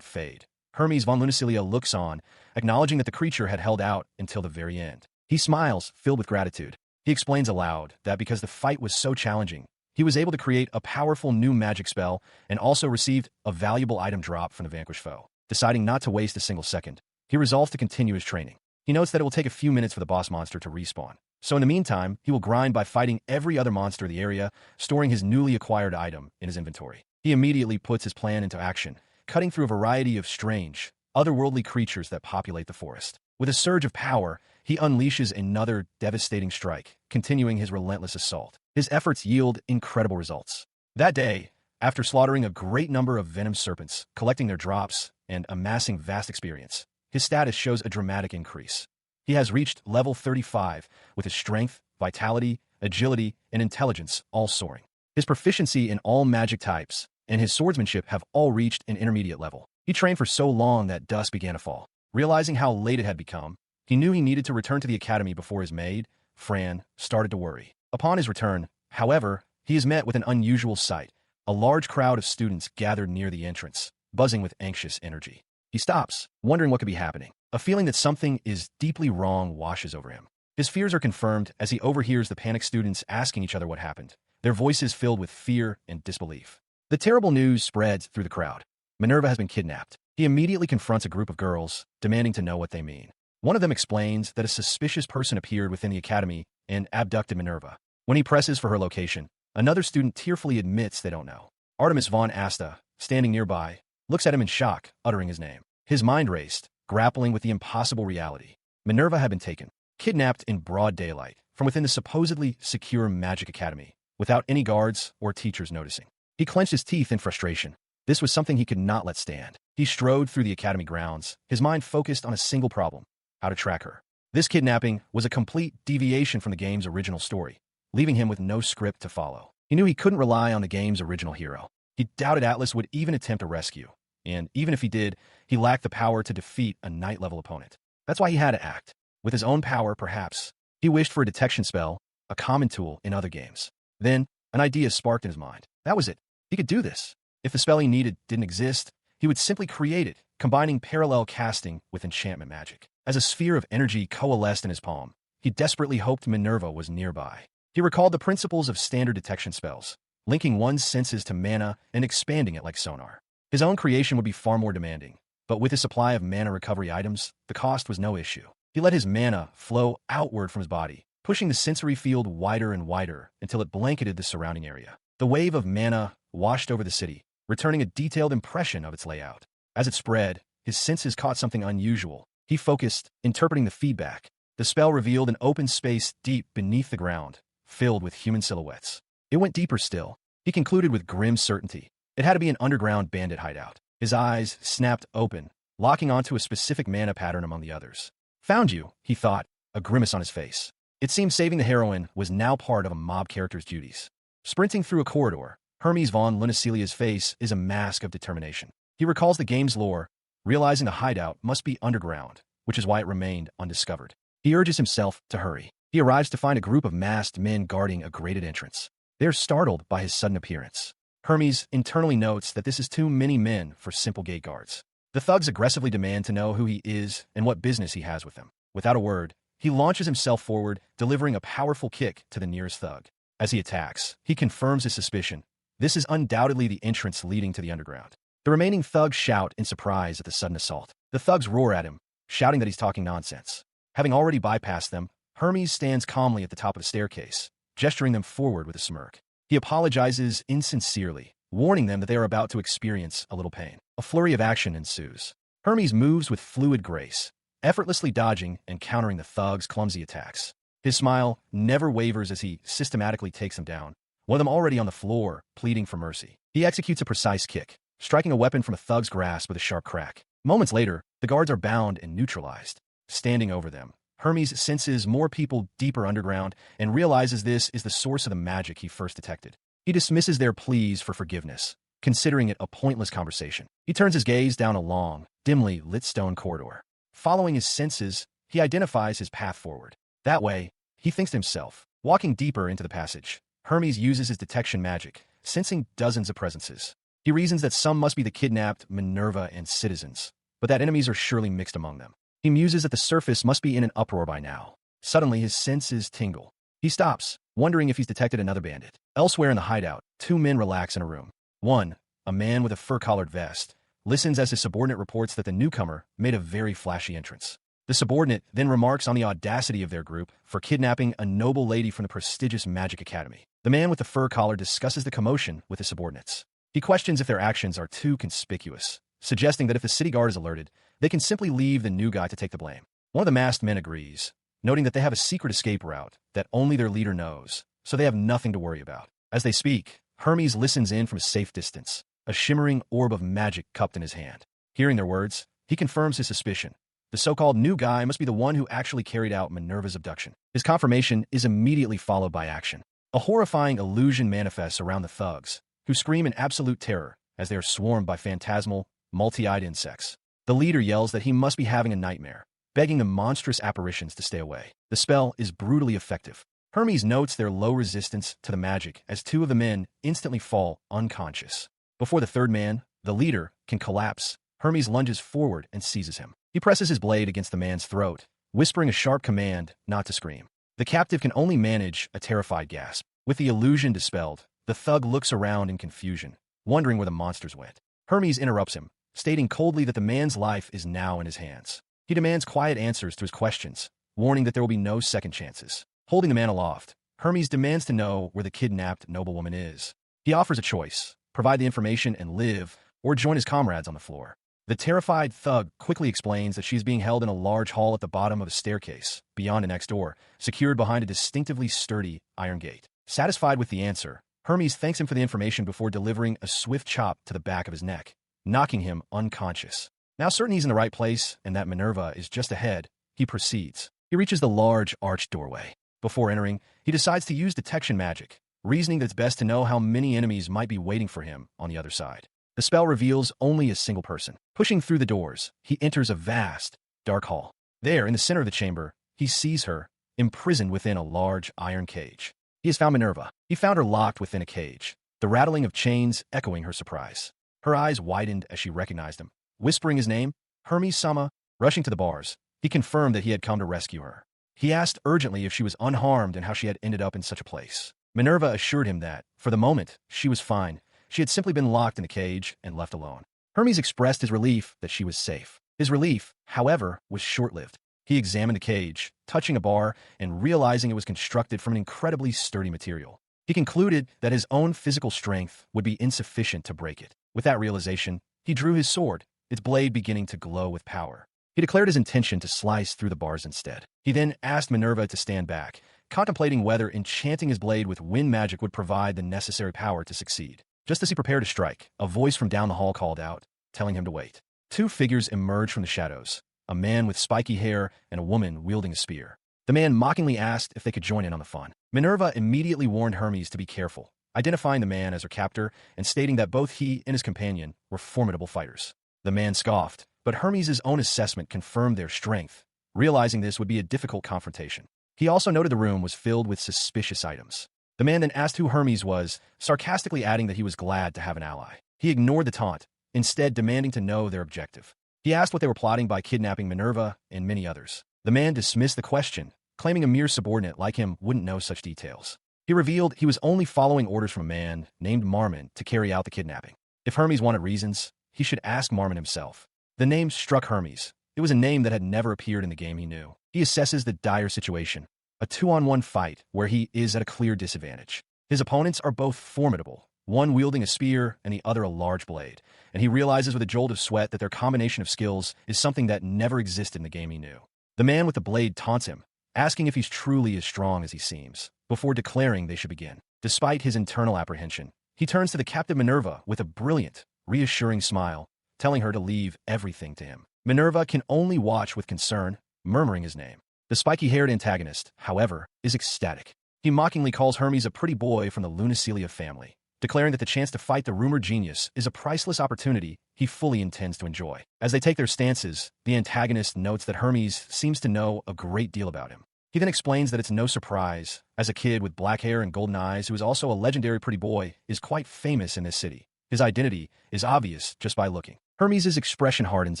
fade, Hermes von Lunicilia looks on, acknowledging that the creature had held out until the very end. He smiles, filled with gratitude. He explains aloud that because the fight was so challenging, he was able to create a powerful new magic spell and also received a valuable item drop from the vanquished foe. Deciding not to waste a single second, he resolves to continue his training. He notes that it will take a few minutes for the boss monster to respawn. So in the meantime, he will grind by fighting every other monster in the area, storing his newly acquired item in his inventory. He immediately puts his plan into action, cutting through a variety of strange, otherworldly creatures that populate the forest. With a surge of power, he unleashes another devastating strike, continuing his relentless assault. His efforts yield incredible results. That day, after slaughtering a great number of venom serpents, collecting their drops, and amassing vast experience, his status shows a dramatic increase. He has reached level 35, with his strength, vitality, agility, and intelligence all soaring. His proficiency in all magic types and his swordsmanship have all reached an intermediate level. He trained for so long that dusk began to fall. Realizing how late it had become, he knew he needed to return to the academy before his maid, Fran, started to worry. Upon his return, however, he is met with an unusual sight. A large crowd of students gathered near the entrance, buzzing with anxious energy. He stops, wondering what could be happening. A feeling that something is deeply wrong washes over him. His fears are confirmed as he overhears the panicked students asking each other what happened, their voices filled with fear and disbelief. The terrible news spreads through the crowd. Minerva has been kidnapped. He immediately confronts a group of girls, demanding to know what they mean. One of them explains that a suspicious person appeared within the academy and abducted Minerva. When he presses for her location, another student tearfully admits they don't know. Artemis von Asta, standing nearby, looks at him in shock, uttering his name. His mind raced, grappling with the impossible reality. Minerva had been taken, kidnapped in broad daylight, from within the supposedly secure magic academy, without any guards or teachers noticing. He clenched his teeth in frustration. This was something he could not let stand. He strode through the academy grounds, his mind focused on a single problem: how to track her. This kidnapping was a complete deviation from the game's original story, leaving him with no script to follow. He knew he couldn't rely on the game's original hero. He doubted Atlas would even attempt a rescue, and even if he did, he lacked the power to defeat a night-level opponent. That's why he had to act. With his own power, perhaps. He wished for a detection spell, a common tool in other games. Then, an idea sparked in his mind. That was it. He could do this. If the spell he needed didn't exist, he would simply create it, combining parallel casting with enchantment magic. As a sphere of energy coalesced in his palm, he desperately hoped Minerva was nearby. He recalled the principles of standard detection spells, linking one's senses to mana and expanding it like sonar. His own creation would be far more demanding, but with his supply of mana recovery items, the cost was no issue. He let his mana flow outward from his body, pushing the sensory field wider and wider until it blanketed the surrounding area. The wave of mana washed over the city, returning a detailed impression of its layout. As it spread, his senses caught something unusual. He focused, interpreting the feedback. The spell revealed an open space deep beneath the ground, filled with human silhouettes. It went deeper still. He concluded with grim certainty. It had to be an underground bandit hideout. His eyes snapped open, locking onto a specific mana pattern among the others. Found you, he thought, a grimace on his face. It seemed saving the heroine was now part of a mob character's duties. Sprinting through a corridor, Hermes von Lunicilia's face is a mask of determination. He recalls the game's lore, realizing the hideout must be underground, which is why it remained undiscovered. He urges himself to hurry. He arrives to find a group of masked men guarding a grated entrance. They are startled by his sudden appearance. Hermes internally notes that this is too many men for simple gate guards. The thugs aggressively demand to know who he is and what business he has with them. Without a word, he launches himself forward, delivering a powerful kick to the nearest thug. As he attacks, he confirms his suspicion. This is undoubtedly the entrance leading to the underground. The remaining thugs shout in surprise at the sudden assault. The thugs roar at him, shouting that he's talking nonsense. Having already bypassed them, Hermes stands calmly at the top of the staircase, gesturing them forward with a smirk. He apologizes insincerely, warning them that they are about to experience a little pain. A flurry of action ensues. Hermes moves with fluid grace, effortlessly dodging and countering the thugs' clumsy attacks. His smile never wavers as he systematically takes them down, one of them already on the floor, pleading for mercy. He executes a precise kick, striking a weapon from a thug's grasp with a sharp crack. Moments later, the guards are bound and neutralized. Standing over them, Hermes senses more people deeper underground and realizes this is the source of the magic he first detected. He dismisses their pleas for forgiveness, considering it a pointless conversation. He turns his gaze down a long, dimly lit stone corridor. Following his senses, he identifies his path forward. That way, he thinks to himself. Walking deeper into the passage, Hermes uses his detection magic, sensing dozens of presences. He reasons that some must be the kidnapped Minerva and citizens, but that enemies are surely mixed among them. He muses that the surface must be in an uproar by now. Suddenly, his senses tingle. He stops, wondering if he's detected another bandit. Elsewhere in the hideout, two men relax in a room. One, a man with a fur-collared vest, listens as his subordinate reports that the newcomer made a very flashy entrance. The subordinate then remarks on the audacity of their group for kidnapping a noble lady from the prestigious magic academy. The man with the fur collar discusses the commotion with his subordinates. He questions if their actions are too conspicuous, suggesting that if the city guard is alerted, they can simply leave the new guy to take the blame. One of the masked men agrees, noting that they have a secret escape route that only their leader knows, so they have nothing to worry about. As they speak, Hermes listens in from a safe distance, a shimmering orb of magic cupped in his hand. Hearing their words, he confirms his suspicion. The so-called new guy must be the one who actually carried out Minerva's abduction. His confirmation is immediately followed by action. A horrifying illusion manifests around the thugs, who scream in absolute terror as they are swarmed by phantasmal, multi-eyed insects. The leader yells that he must be having a nightmare, begging the monstrous apparitions to stay away. The spell is brutally effective. Hermes notes their low resistance to the magic as two of the men instantly fall unconscious. Before the third man, the leader, can collapse, Hermes lunges forward and seizes him. He presses his blade against the man's throat, whispering a sharp command not to scream. The captive can only manage a terrified gasp. With the illusion dispelled, the thug looks around in confusion, wondering where the monsters went. Hermes interrupts him, stating coldly that the man's life is now in his hands. He demands quiet answers to his questions, warning that there will be no second chances. Holding the man aloft, Hermes demands to know where the kidnapped noblewoman is. He offers a choice: provide the information and live, or join his comrades on the floor. The terrified thug quickly explains that she is being held in a large hall at the bottom of a staircase, beyond a next door, secured behind a distinctively sturdy iron gate. Satisfied with the answer, Hermes thanks him for the information before delivering a swift chop to the back of his neck, knocking him unconscious. Now certain he's in the right place and that Minerva is just ahead, he proceeds. He reaches the large arched doorway. Before entering, he decides to use detection magic, reasoning that it's best to know how many enemies might be waiting for him on the other side. The spell reveals only a single person. Pushing through the doors, he enters a vast, dark hall. There, in the center of the chamber, he sees her, imprisoned within a large iron cage. He has found Minerva. He found her locked within a cage, the rattling of chains echoing her surprise. Her eyes widened as she recognized him. Whispering his name, Hermes-sama, rushing to the bars, he confirmed that he had come to rescue her. He asked urgently if she was unharmed and how she had ended up in such a place. Minerva assured him that, for the moment, she was fine. She had simply been locked in a cage and left alone. Hermes expressed his relief that she was safe. His relief, however, was short-lived. He examined the cage, touching a bar and realizing it was constructed from an incredibly sturdy material. He concluded that his own physical strength would be insufficient to break it. With that realization, he drew his sword, its blade beginning to glow with power. He declared his intention to slice through the bars instead. He then asked Minerva to stand back, contemplating whether enchanting his blade with wind magic would provide the necessary power to succeed. Just as he prepared to strike, a voice from down the hall called out, telling him to wait. Two figures emerged from the shadows, a man with spiky hair and a woman wielding a spear. The man mockingly asked if they could join in on the fun. Minerva immediately warned Hermes to be careful, identifying the man as her captor and stating that both he and his companion were formidable fighters. The man scoffed, but Hermes' own assessment confirmed their strength, realizing this would be a difficult confrontation. He also noted the room was filled with suspicious items. The man then asked who Hermes was, sarcastically adding that he was glad to have an ally. He ignored the taunt, instead demanding to know their objective. He asked what they were plotting by kidnapping Minerva and many others. The man dismissed the question, claiming a mere subordinate like him wouldn't know such details. He revealed he was only following orders from a man named Marmon to carry out the kidnapping. If Hermes wanted reasons, he should ask Marmon himself. The name struck Hermes. It was a name that had never appeared in the game he knew. He assesses the dire situation. A 2-on-1 fight where he is at a clear disadvantage. His opponents are both formidable, one wielding a spear and the other a large blade, and he realizes with a jolt of sweat that their combination of skills is something that never existed in the game he knew. The man with the blade taunts him, asking if he's truly as strong as he seems, before declaring they should begin. Despite his internal apprehension, he turns to the captive Minerva with a brilliant, reassuring smile, telling her to leave everything to him. Minerva can only watch with concern, murmuring his name. The spiky-haired antagonist, however, is ecstatic. He mockingly calls Hermes a pretty boy from the Lunicelia family, declaring that the chance to fight the rumored genius is a priceless opportunity he fully intends to enjoy. As they take their stances, the antagonist notes that Hermes seems to know a great deal about him. He then explains that it's no surprise, as a kid with black hair and golden eyes who is also a legendary pretty boy is quite famous in this city. His identity is obvious just by looking. Hermes' expression hardens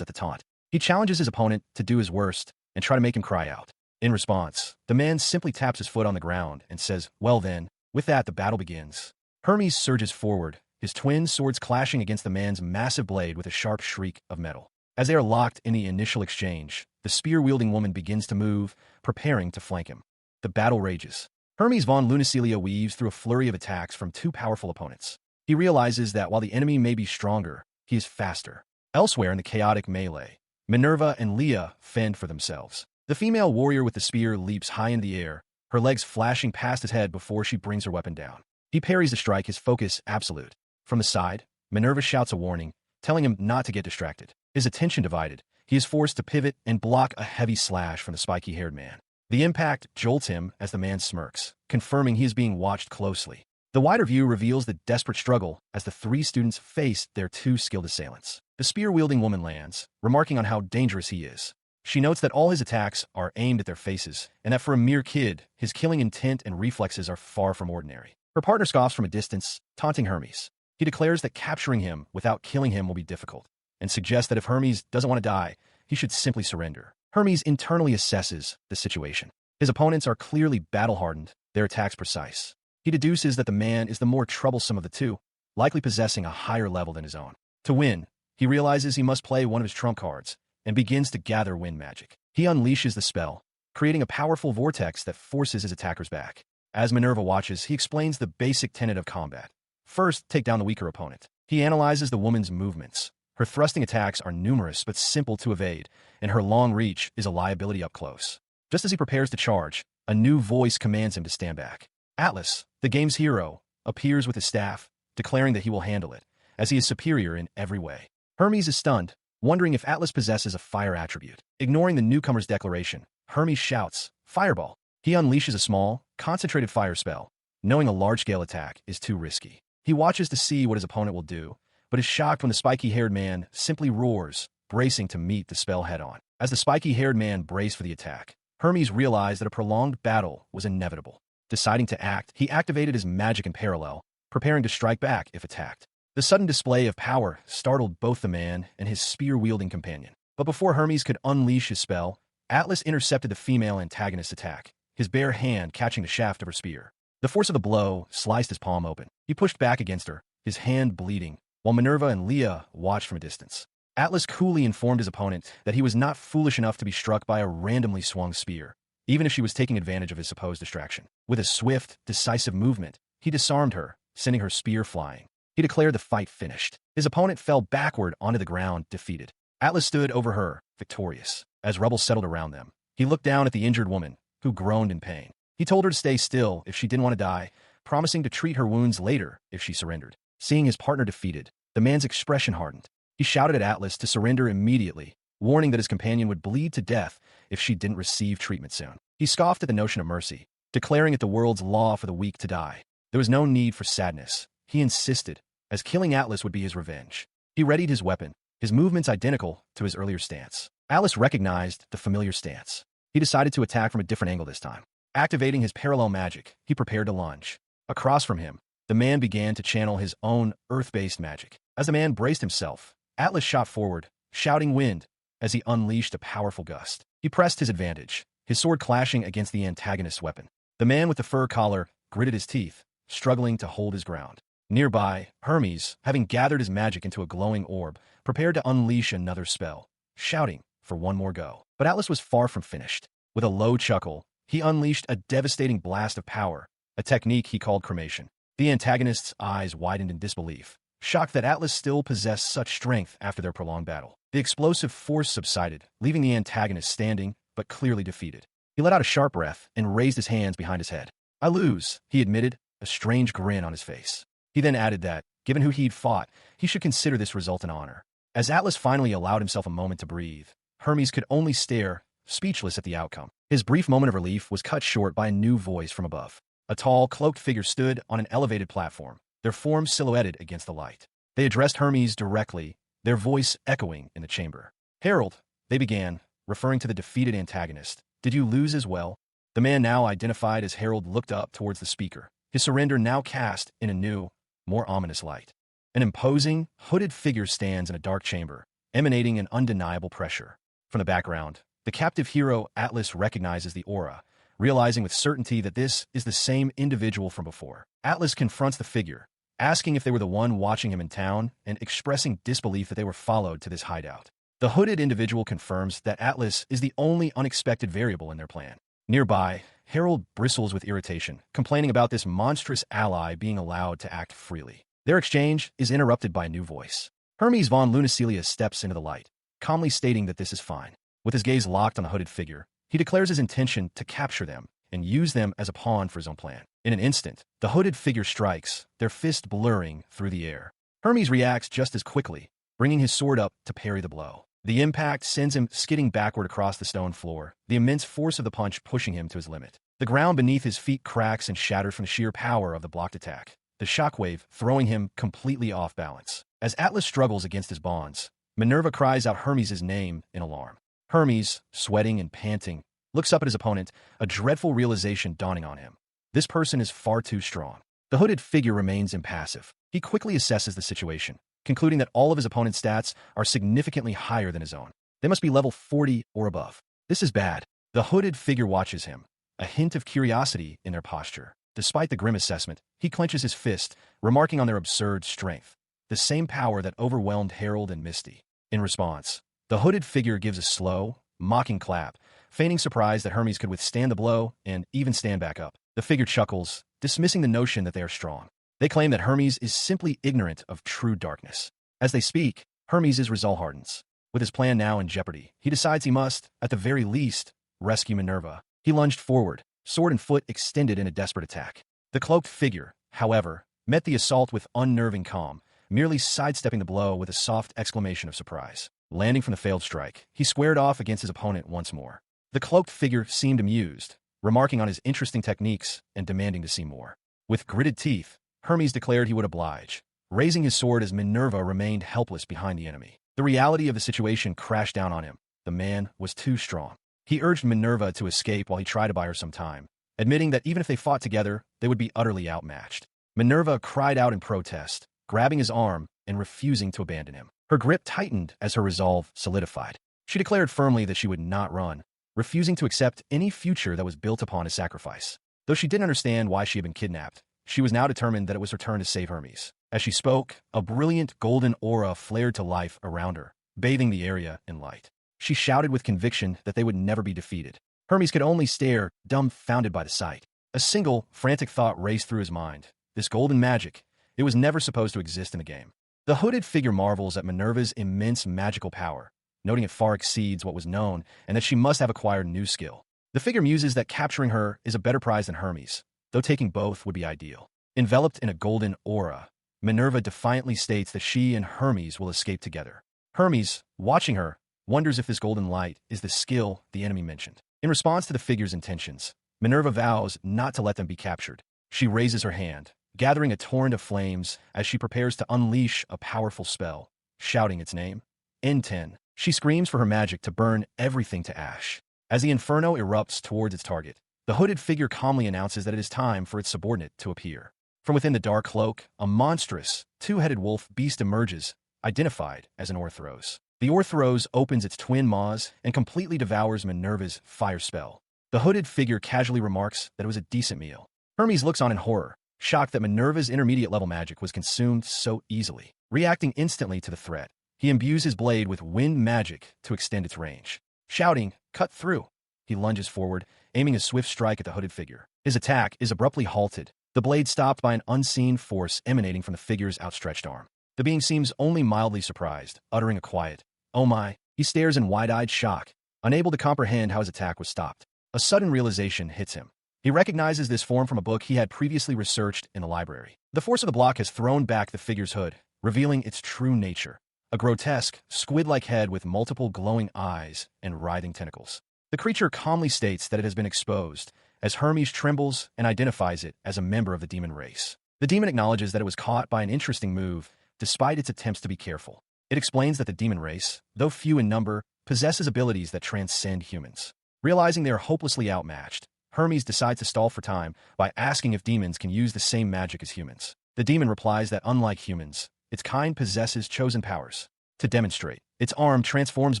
at the taunt. He challenges his opponent to do his worst and try to make him cry out. In response, the man simply taps his foot on the ground and says, "Well then." With that, the battle begins. Hermes surges forward, his twin swords clashing against the man's massive blade with a sharp shriek of metal. As they are locked in the initial exchange, the spear-wielding woman begins to move, preparing to flank him. The battle rages. Hermes von Lunicilia weaves through a flurry of attacks from two powerful opponents. He realizes that while the enemy may be stronger, he is faster. Elsewhere in the chaotic melee, Minerva and Leah fend for themselves. The female warrior with the spear leaps high in the air, her legs flashing past his head before she brings her weapon down. He parries the strike, his focus absolute. From the side, Minerva shouts a warning, telling him not to get distracted. His attention divided, he is forced to pivot and block a heavy slash from the spiky-haired man. The impact jolts him as the man smirks, confirming he is being watched closely. The wider view reveals the desperate struggle as the three students face their two skilled assailants. The spear-wielding woman lands, remarking on how dangerous he is. She notes that all his attacks are aimed at their faces, and that for a mere kid, his killing intent and reflexes are far from ordinary. Her partner scoffs from a distance, taunting Hermes. He declares that capturing him without killing him will be difficult, and suggests that if Hermes doesn't want to die, he should simply surrender. Hermes internally assesses the situation. His opponents are clearly battle-hardened, their attacks precise. He deduces that the man is the more troublesome of the two, likely possessing a higher level than his own. To win, he realizes he must play one of his trump cards, and begins to gather wind magic. He unleashes the spell, creating a powerful vortex that forces his attackers back. As Minerva watches, he explains the basic tenet of combat. First, take down the weaker opponent. He analyzes the woman's movements. Her thrusting attacks are numerous but simple to evade, and her long reach is a liability up close. Just as he prepares to charge, a new voice commands him to stand back. Atlas, the game's hero, appears with his staff, declaring that he will handle it, as he is superior in every way. Hermes is stunned, wondering if Atlas possesses a fire attribute. Ignoring the newcomer's declaration, Hermes shouts, "Fireball!" He unleashes a small, concentrated fire spell, knowing a large-scale attack is too risky. He watches to see what his opponent will do, but is shocked when the spiky-haired man simply roars, bracing to meet the spell head-on. As the spiky-haired man braced for the attack, Hermes realized that a prolonged battle was inevitable. Deciding to act, he activated his magic in parallel, preparing to strike back if attacked. The sudden display of power startled both the man and his spear-wielding companion. But before Hermes could unleash his spell, Atlas intercepted the female antagonist's attack, his bare hand catching the shaft of her spear. The force of the blow sliced his palm open. He pushed back against her, his hand bleeding, while Minerva and Leah watched from a distance. Atlas coolly informed his opponent that he was not foolish enough to be struck by a randomly swung spear, even if she was taking advantage of his supposed distraction. With a swift, decisive movement, he disarmed her, sending her spear flying. He declared the fight finished. His opponent fell backward onto the ground, defeated. Atlas stood over her, victorious. As rubble settled around them, he looked down at the injured woman, who groaned in pain. He told her to stay still if she didn't want to die, promising to treat her wounds later if she surrendered. Seeing his partner defeated, the man's expression hardened. He shouted at Atlas to surrender immediately, warning that his companion would bleed to death if she didn't receive treatment soon. He scoffed at the notion of mercy, declaring it the world's law for the weak to die. There was no need for sadness. He insisted, as killing Atlas would be his revenge. He readied his weapon, his movements identical to his earlier stance. Atlas recognized the familiar stance. He decided to attack from a different angle this time. Activating his parallel magic, he prepared to lunge. Across from him, the man began to channel his own earth-based magic. As the man braced himself, Atlas shot forward, shouting wind, as he unleashed a powerful gust. He pressed his advantage, his sword clashing against the antagonist's weapon. The man with the fur collar gritted his teeth, struggling to hold his ground. Nearby, Hermes, having gathered his magic into a glowing orb, prepared to unleash another spell, shouting for one more go. But Atlas was far from finished. With a low chuckle, he unleashed a devastating blast of power, a technique he called cremation. The antagonist's eyes widened in disbelief, shocked that Atlas still possessed such strength after their prolonged battle. The explosive force subsided, leaving the antagonist standing, but clearly defeated. He let out a sharp breath and raised his hands behind his head. "I lose," he admitted, a strange grin on his face. He then added that, given who he'd fought, he should consider this result an honor. As Atlas finally allowed himself a moment to breathe, Hermes could only stare, speechless at the outcome. His brief moment of relief was cut short by a new voice from above. A tall, cloaked figure stood on an elevated platform, their forms silhouetted against the light. They addressed Hermes directly, their voice echoing in the chamber. "Herald," they began, referring to the defeated antagonist. "Did you lose as well?" The man now identified as Herald looked up towards the speaker, his surrender now cast in a new, more ominous light. An imposing, hooded figure stands in a dark chamber, emanating an undeniable pressure. From the background, the captive hero Atlas recognizes the aura, realizing with certainty that this is the same individual from before. Atlas confronts the figure, asking if they were the one watching him in town and expressing disbelief that they were followed to this hideout. The hooded individual confirms that Atlas is the only unexpected variable in their plan. Nearby, Harold bristles with irritation, complaining about this monstrous ally being allowed to act freely. Their exchange is interrupted by a new voice. Hermes von Lunacelia steps into the light, calmly stating that this is fine. With his gaze locked on the hooded figure, he declares his intention to capture them and use them as a pawn for his own plan. In an instant, the hooded figure strikes, their fist blurring through the air. Hermes reacts just as quickly, bringing his sword up to parry the blow. The impact sends him skidding backward across the stone floor, the immense force of the punch pushing him to his limit. The ground beneath his feet cracks and shatters from the sheer power of the blocked attack, the shockwave throwing him completely off balance. As Atlas struggles against his bonds, Minerva cries out Hermes' name in alarm. Hermes, sweating and panting, looks up at his opponent, a dreadful realization dawning on him. This person is far too strong. The hooded figure remains impassive. He quickly assesses the situation, concluding that all of his opponent's stats are significantly higher than his own. They must be level 40 or above. This is bad. The hooded figure watches him, a hint of curiosity in their posture. Despite the grim assessment, he clenches his fist, remarking on their absurd strength, the same power that overwhelmed Harold and Misty. In response, the hooded figure gives a slow, mocking clap, feigning surprise that Hermes could withstand the blow and even stand back up. The figure chuckles, dismissing the notion that they are strong. They claim that Hermes is simply ignorant of true darkness. As they speak, Hermes' resolve hardens. With his plan now in jeopardy, he decides he must, at the very least, rescue Minerva. He lunged forward, sword and foot extended in a desperate attack. The cloaked figure, however, met the assault with unnerving calm, merely sidestepping the blow with a soft exclamation of surprise. Landing from the failed strike, he squared off against his opponent once more. The cloaked figure seemed amused, remarking on his interesting techniques and demanding to see more. With gritted teeth, Hermes declared he would oblige, raising his sword as Minerva remained helpless behind the enemy. The reality of the situation crashed down on him. The man was too strong. He urged Minerva to escape while he tried to buy her some time, admitting that even if they fought together, they would be utterly outmatched. Minerva cried out in protest, grabbing his arm and refusing to abandon him. Her grip tightened as her resolve solidified. She declared firmly that she would not run, refusing to accept any future that was built upon a sacrifice. Though she didn't understand why she had been kidnapped, she was now determined that it was her turn to save Hermes. As she spoke, a brilliant golden aura flared to life around her, bathing the area in light. She shouted with conviction that they would never be defeated. Hermes could only stare, dumbfounded by the sight. A single, frantic thought raced through his mind. This golden magic, it was never supposed to exist in the game. The hooded figure marvels at Minerva's immense magical power, noting it far exceeds what was known and that she must have acquired new skill. The figure muses that capturing her is a better prize than Hermes, though taking both would be ideal. Enveloped in a golden aura, Minerva defiantly states that she and Hermes will escape together. Hermes, watching her, wonders if this golden light is the skill the enemy mentioned. In response to the figure's intentions, Minerva vows not to let them be captured. She raises her hand, gathering a torrent of flames as she prepares to unleash a powerful spell, shouting its name. N10. She screams for her magic to burn everything to ash. As the inferno erupts towards its target, the hooded figure calmly announces that it is time for its subordinate to appear. From within the dark cloak, a monstrous, two-headed wolf beast emerges, identified as an Orthros. The Orthros opens its twin maws and completely devours Minerva's fire spell. The hooded figure casually remarks that it was a decent meal. Hermes looks on in horror, shocked that Minerva's intermediate-level magic was consumed so easily. Reacting instantly to the threat, he imbues his blade with wind magic to extend its range. Shouting, "Cut through!" he lunges forward, aiming a swift strike at the hooded figure. His attack is abruptly halted, the blade stopped by an unseen force emanating from the figure's outstretched arm. The being seems only mildly surprised, uttering a quiet, "Oh my." He stares in wide-eyed shock, unable to comprehend how his attack was stopped. A sudden realization hits him. He recognizes this form from a book he had previously researched in the library. The force of the block has thrown back the figure's hood, revealing its true nature. A grotesque, squid-like head with multiple glowing eyes and writhing tentacles. The creature calmly states that it has been exposed, as Hermes trembles and identifies it as a member of the demon race. The demon acknowledges that it was caught by an interesting move, despite its attempts to be careful. It explains that the demon race, though few in number, possesses abilities that transcend humans. Realizing they are hopelessly outmatched, Hermes decides to stall for time by asking if demons can use the same magic as humans. The demon replies that unlike humans, its kind possesses chosen powers. To demonstrate, its arm transforms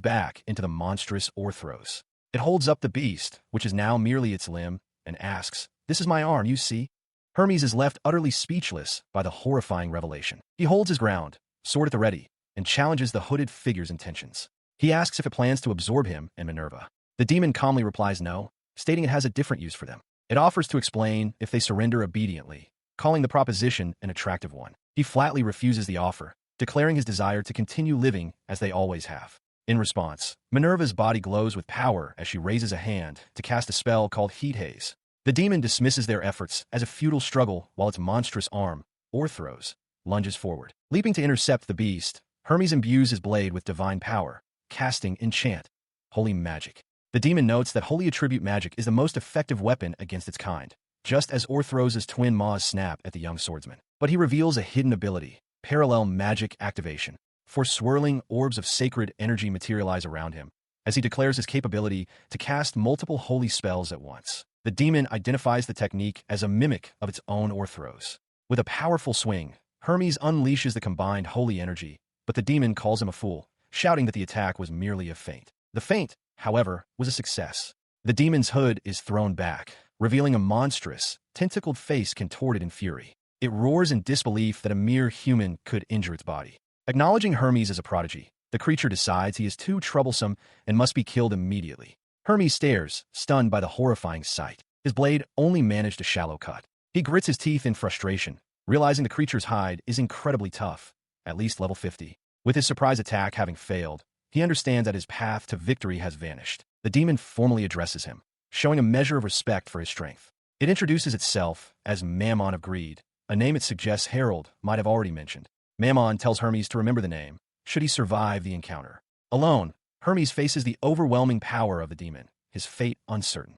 back into the monstrous Orthros. It holds up the beast, which is now merely its limb, and asks, "This is my arm, you see?" Hermes is left utterly speechless by the horrifying revelation. He holds his ground, sword at the ready, and challenges the hooded figure's intentions. He asks if it plans to absorb him and Minerva. The demon calmly replies no, stating it has a different use for them. It offers to explain if they surrender obediently, calling the proposition an attractive one. He flatly refuses the offer, declaring his desire to continue living as they always have. In response, Minerva's body glows with power as she raises a hand to cast a spell called Heat Haze. The demon dismisses their efforts as a futile struggle while its monstrous arm, Orthros, lunges forward. Leaping to intercept the beast, Hermes imbues his blade with divine power, casting Enchant, Holy Magic. The demon notes that holy attribute magic is the most effective weapon against its kind, just as Orthros' twin maws snap at the young swordsman. But he reveals a hidden ability, parallel magic activation, for swirling orbs of sacred energy materialize around him, as he declares his capability to cast multiple holy spells at once. The demon identifies the technique as a mimic of its own Orthros. With a powerful swing, Hermes unleashes the combined holy energy, but the demon calls him a fool, shouting that the attack was merely a feint. The feint, however, was a success. The demon's hood is thrown back, revealing a monstrous, tentacled face contorted in fury. It roars in disbelief that a mere human could injure its body. Acknowledging Hermes as a prodigy, the creature decides he is too troublesome and must be killed immediately. Hermes stares, stunned by the horrifying sight. His blade only managed a shallow cut. He grits his teeth in frustration, realizing the creature's hide is incredibly tough, at least level 50. With his surprise attack having failed, he understands that his path to victory has vanished. The demon formally addresses him, showing a measure of respect for his strength. It introduces itself as Mammon of Greed, a name it suggests Harold might have already mentioned. Mammon tells Hermes to remember the name, should he survive the encounter. Alone, Hermes faces the overwhelming power of the demon, his fate uncertain.